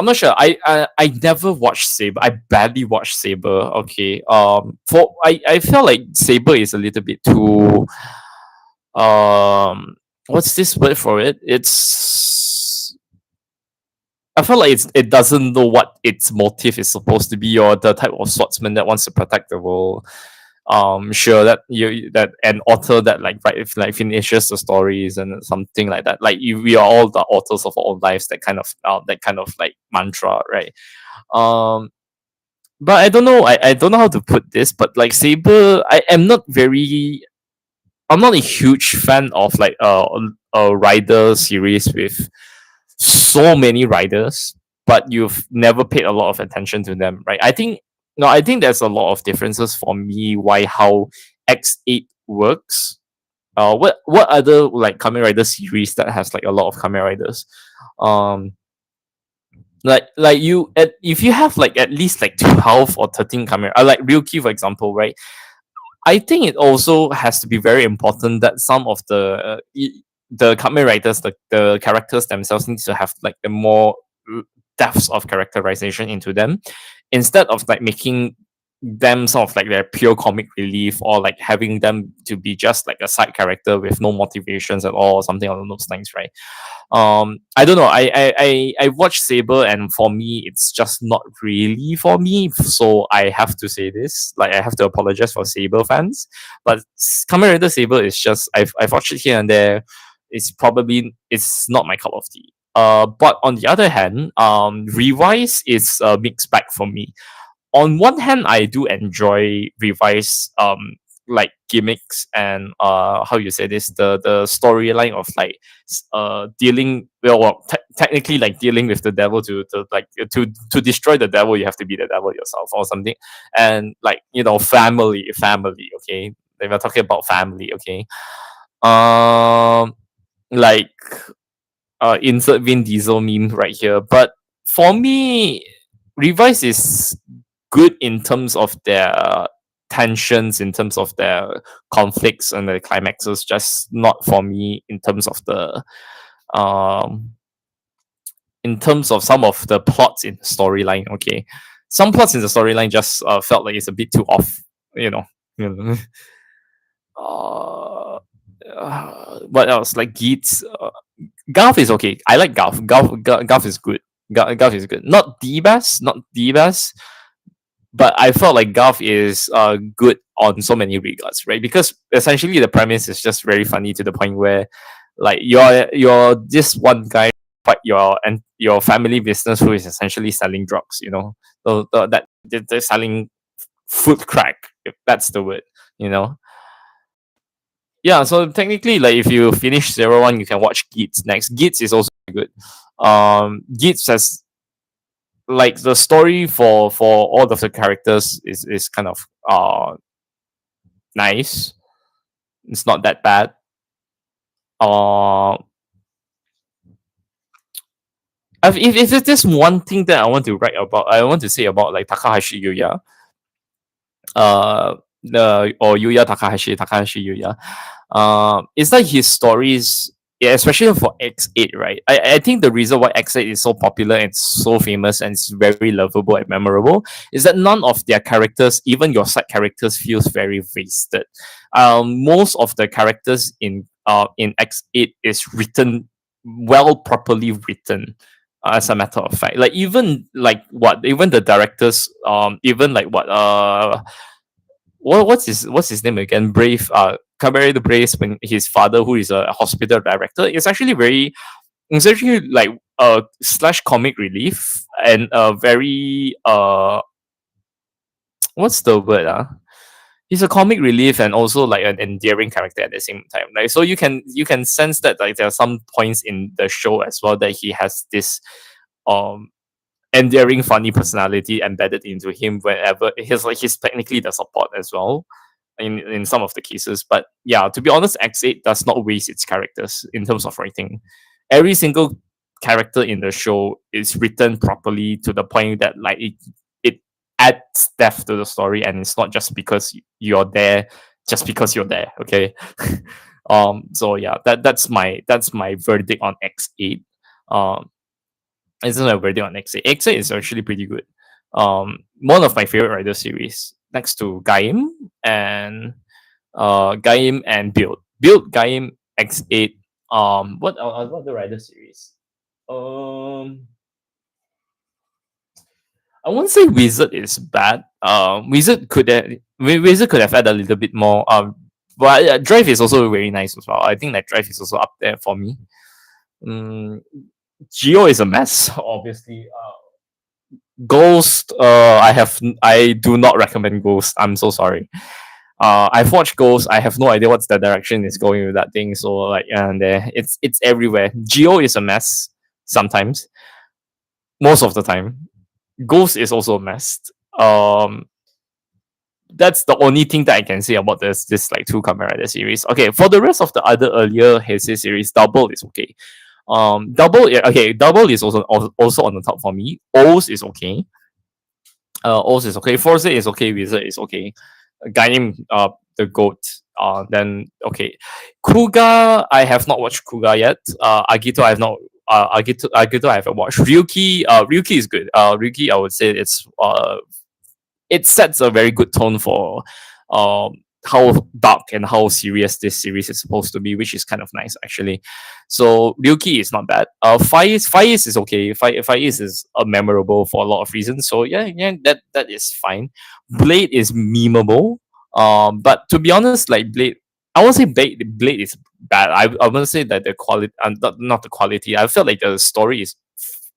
not sure. I never watched Saber. I barely watched Saber. Okay. I feel like Saber is a little bit too what's this word for it? I feel like it doesn't know what its motive is supposed to be, or the type of swordsman that wants to protect the world. Sure that that an author that like finishes the stories and something like that. Like we are all the authors of our own lives. That kind of like mantra, right? But I don't know. I don't know how to put this. But like Saber, I'm not a huge fan of like a rider series with so many riders, but you've never paid a lot of attention to them, right? I think there's a lot of differences for me how X8 works. What other like Kamen Rider series that has like a lot of Kamen Riders? If you have like at least like 12 or 13 Kamen, like Ryuki for example, right? I think it also has to be very important that some of the Kamen Riders, the characters themselves need to have like the more depths of characterization into them, instead of like making them sort of like their pure comic relief, or like having them to be just like a side character with no motivations at all, or something along those lines, right? I don't know. I watched Saber, and for me, it's just not really for me. So I have to say this. Like I have to apologize for Saber fans, but Kamen Rider Saber is just I've watched it here and there. It's not my cup of tea. But on the other hand, Revise is a mixed bag for me. On one hand, I do enjoy Revise like gimmicks and how you say this, the storyline of like dealing technically like dealing with the devil to destroy the devil, you have to be the devil yourself or something. And like family, okay, they were talking about family, okay. Like insert Vin Diesel meme right here. But for me, Revise is good in terms of their tensions, in terms of their conflicts and the climaxes, just not for me in terms of the um in terms of some of the plots in the storyline. Okay, some plots in the storyline just felt like it's a bit too off. You know, you know. What else? Like Geats, Golf is okay. I like Golf. Golf is good. Golf is good. Not the best. Not the best. But I felt like Golf is good on so many regards, right? Because essentially the premise is just very funny to the point where, like, you're this one guy, but your family business who is essentially selling drugs. You know, that they're selling food crack, if that's the word. You know, yeah, so technically, like, if you finish 01, you can watch Geats next. Geats is also good. Geats has, like, the story for all of the characters is kind of nice. It's not that bad. Uh, if there's just one thing that I want to write about, I want to say about, like, Takahashi Yuya, the or Yuya Takahashi Yuya, it's like his stories, yeah, especially for X8, right? I think the reason why X8 is so popular and so famous and it's very lovable and memorable is that none of their characters, even your side characters, feels very wasted. Most of the characters in X8 is written well, properly written. As a matter of fact, like, even like what even the directors, even like what's his name again? Brave, Cabaret the Brave, when his father, who is a hospital director, is actually very. It's actually like a slash comic relief and a very what's the word? He's a comic relief and also like an endearing character at the same time. Like, so you can sense that, like, there are some points in the show as well that he has this um endearing, funny personality embedded into him whenever he's technically the support as well in some of the cases. But yeah, to be honest, X8 does not waste its characters in terms of writing. Every single character in the show is written properly to the point that, like, it adds depth to the story, and it's not just because you're there, just because you're there. Okay. So yeah, that's my verdict on X8. Um it's not a verdict on X8. X8 is actually pretty good. One of my favorite rider series, next to Gaim and Build Gaim X8. What the rider series? Um, I won't say Wizard is bad. Wizard could have had a little bit more. But Drive is also very nice as well. I think that Drive is also up there for me. Geo is a mess, obviously. Ghost, I do not recommend Ghost. I'm so sorry. I've watched Ghost. I have no idea what's the direction it's going with that thing. So, like, and it's everywhere. Geo is a mess sometimes. Most of the time, Ghost is also a mess. That's the only thing that I can say about this like two Kamen Rider series. Okay, for the rest of the other earlier Heisei series, Double is okay. Double is also on the top for me. O's is okay. O's is okay. Forza is okay. Wizard is okay. Gaim, the goat. Then okay. Kuga, I have not watched Kuga yet. Agito, I have not. Agito, I haven't watched. Ryuki is good. Ryuki, I would say it sets a very good tone for how dark and how serious this series is supposed to be, which is kind of nice actually. So Ryuki is not bad. Faiz is okay. Faiz is memorable for a lot of reasons. So yeah, that is fine. Blade is memeable. But to be honest, like Blade, I won't say Blade is bad. I won't say that the quality, not the quality. I felt like the story is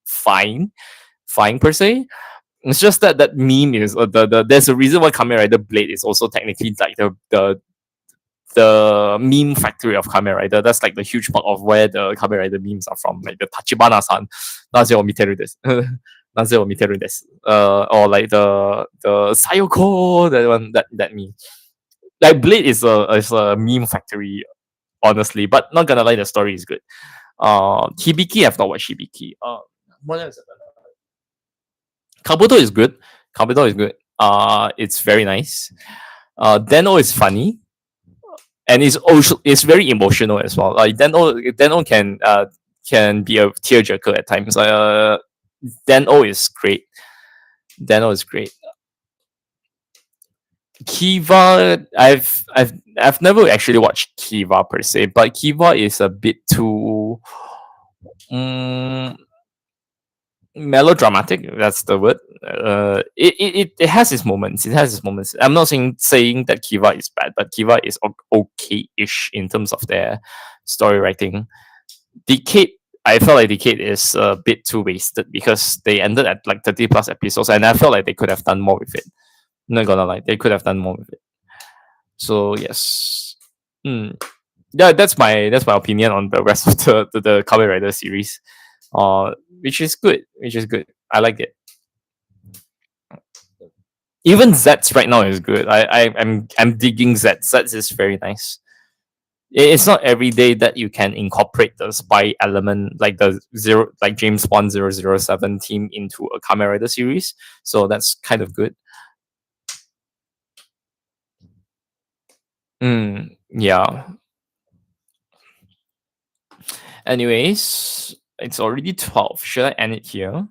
fine per se. It's just that meme is there's a reason why Kamen Rider Blade is also technically like the meme factory of Kamen Rider. That's like the huge part of where the Kamen Rider memes are from. Like the Tachibana-san, なぜを見てるです。なぜを見てるです. Or like the Sayoko, that one, that meme. Like Blade is a meme factory, honestly. But not gonna lie, the story is good. Hibiki, I've not watched Hibiki. What else? Kabuto is good. It's very nice. Deno is funny, and it's very emotional as well. Like Deno can be a tearjerker at times. Deno is great. Deno is great. Kiva, I've never actually watched Kiva per se, but Kiva is a bit too mm, melodramatic. That's the word. It has its moments. It has its moments. I'm not saying that Kiva is bad, but Kiva is okay-ish in terms of their story writing. Decade, I felt like Decade is a bit too wasted because they ended at like 30 plus episodes, and I felt like they could have done more with it. Not gonna lie, they could have done more with it. So yes, yeah, that's my opinion on the rest of the Kamen Rider series, uh, which is good, which is good. I like it. Even Zets right now is good. I'm digging Zets. Zets is very nice. It's not every day that you can incorporate the spy element like the zero like James Bond 007 team into a Kamen Rider series. So that's kind of good. Yeah. Anyways, it's already 12. Should I end it here?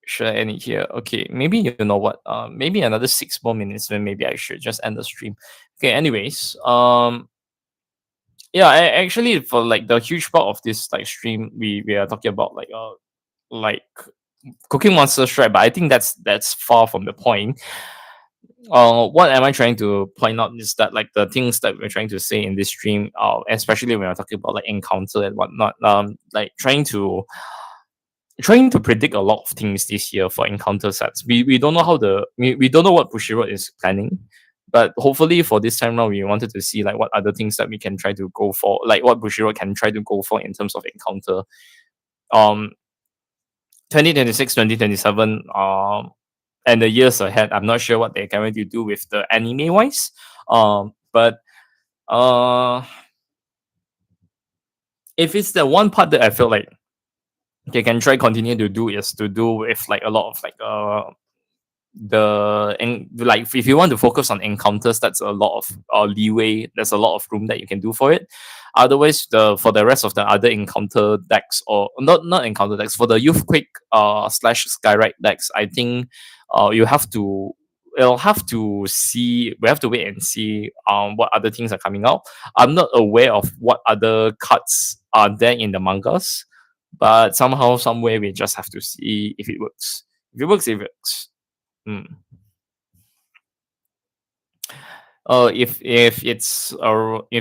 Should I end it here? Okay, maybe you know what? Maybe another 6 more minutes, then maybe I should just end the stream. Okay, anyways, yeah, actually for like the huge part of this like stream, we are talking about like Cooking Monsters, right? But I think that's far from the point. What am I trying to point out is that like the things that we're trying to say in this stream, especially when we're talking about like encounter and whatnot, like trying to predict a lot of things this year for encounter sets. We don't know we don't know what Bushiroad is planning, but hopefully for this time round we wanted to see like what other things that we can try to go for, like what Bushiroad can try to go for in terms of encounter. Um 2026, 2027, and the years ahead, I'm not sure what they're going to do with the anime wise. But uh if it's the one part that I feel like they can try continue to do is to do with like a lot of like and like if you want to focus on encounters, that's a lot of leeway. There's a lot of room that you can do for it. Otherwise, for the rest of the other encounter decks, or not encounter decks, for the Youthquake slash Skyride decks, I think you have to we'll have to see we have to wait and see what other things are coming out. I'm not aware of what other cards are there in the mangas, but somehow some way we just have to see if it works. If it works, it works. Mm. If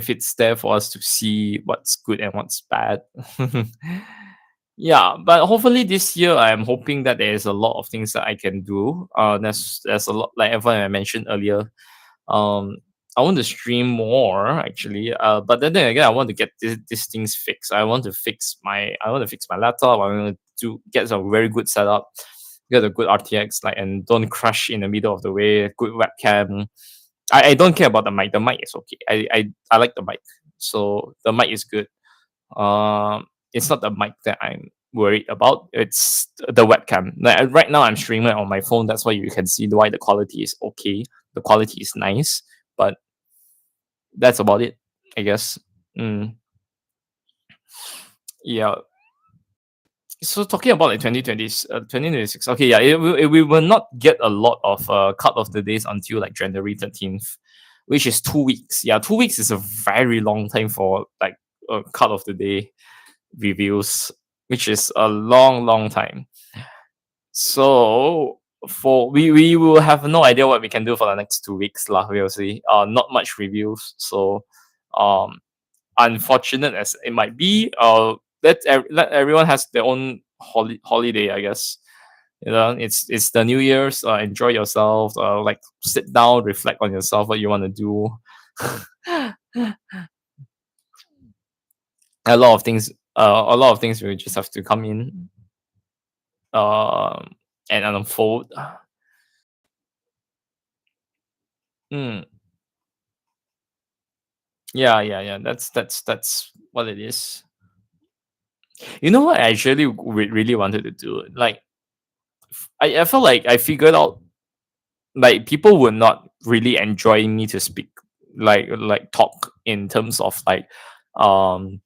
it's there for us to see what's good and what's bad. Yeah, but hopefully this year I'm hoping that there's a lot of things that I can do. There's a lot, like everyone I mentioned earlier. Um, I want to stream more actually. But then again, I want to get these things fixed. I want to fix my laptop. I want to get a very good setup, get a good RTX, like, and don't crash in the middle of the way. Good webcam. I don't care about the mic. The mic is okay. I like the mic. So the mic is good. It's not the mic that I'm worried about. It's the webcam. Like, right now I'm streaming on my phone. That's why you can see why the quality is okay. The quality is nice, but that's about it, I guess. Mm, yeah. So talking about like 2026, okay, yeah, we will not get a lot of cut of the days until like January 13th, which is 2 weeks. Yeah, 2 weeks is a very long time for like a cut of the day reviews, which is a long time. So we will have no idea what we can do for the next 2 weeks lah. We'll see. Not much reviews. So um unfortunate as it might be, let everyone has their own holiday, I guess. You know, it's the New Year's. Enjoy yourself. Like sit down, reflect on yourself, what you want to do. A lot of things will just have to come in and unfold. Mm. Yeah. That's what it is. You know what I actually really wanted to do? Like, I felt like I figured out like people would not really enjoying me to speak, like talk in terms of like, um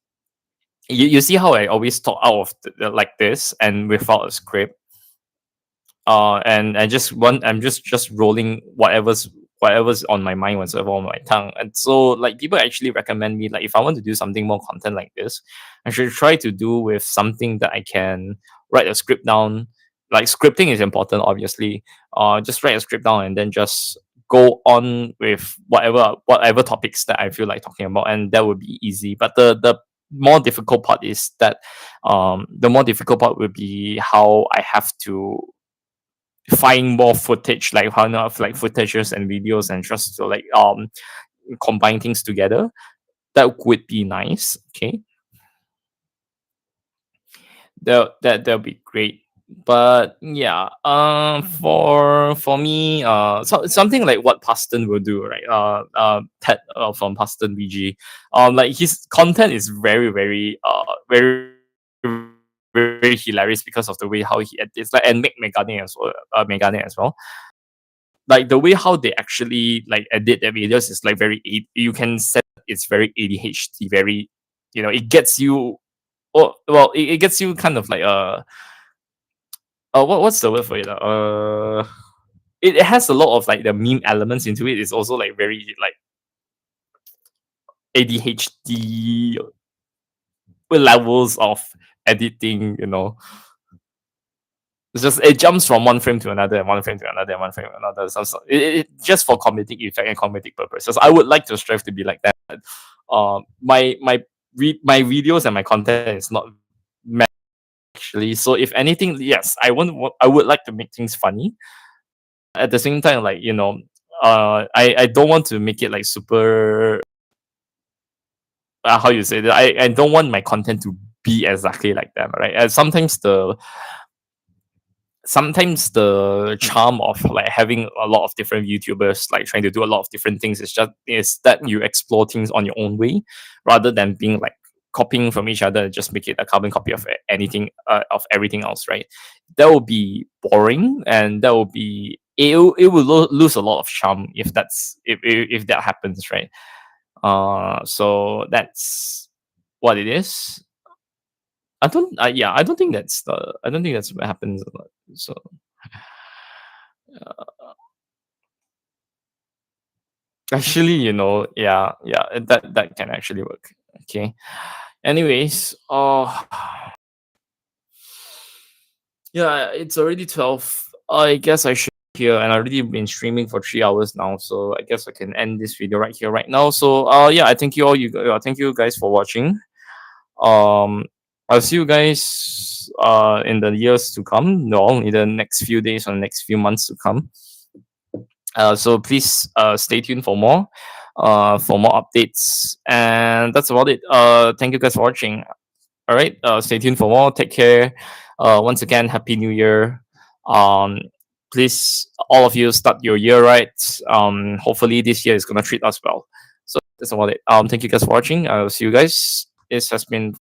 you see how I always talk out of like this and without a script, and I'm just rolling whatever's on my mind, whatever on my tongue. And so like people actually recommend me, like if I want to do something more content like this, I should try to do with something that I can write a script down. Like scripting is important, obviously. Just write a script down and then just go on with whatever topics that I feel like talking about, and that would be easy. But the more difficult part is that, the more difficult part would be how I have to find more footage, like how enough like footages and videos, and just to like combine things together. That would be nice. Okay, that'll be great. But yeah, for me, so something like what Paston will do, right? Ted, from Paston VG, like his content is very hilarious because of the way how he edits, like, and make Megane as well. Like the way how they actually like edit their videos is like you can set it's very ADHD, very, it gets you. Oh, well, it gets you kind of like what's the word for it? It has a lot of like the meme elements into it. It's also like very like ADHD levels of editing. It's just it jumps from one frame to another, and one frame to another, and one frame to another. It just for comedic effect and comedic purposes. I would like to strive to be like that. My videos and my content is not meant actually. So if anything, yes, I would like to make things funny. At the same time, like, I don't want to make it like super. How you say that? I don't want my content to be exactly like them, right? And sometimes the charm of like having a lot of different YouTubers like trying to do a lot of different things is that you explore things on your own way, rather than being like copying from each other and just make it a carbon copy of anything, of everything else, right? That will be boring, and that will be it will lose a lot of charm if that happens, right? So that's what it is. I don't think that's what happens a lot. So actually, yeah, that can actually work. Okay. Anyways, yeah, it's already 12. I guess I should here, and I already been streaming for 3 hours now, so I guess I can end this video right here, right now. So yeah, I thank you all. Thank you guys for watching. Um, I'll see you guys in the years to come. No, in the next few days or next few months to come. So please stay tuned for more updates, and that's about it. Thank you guys for watching. All right, stay tuned for more. Take care. Once again, happy new year. um Please, all of you, start your year right. Hopefully this year is gonna treat us well. So that's about it. Thank you guys for watching. I'll see you guys. This has been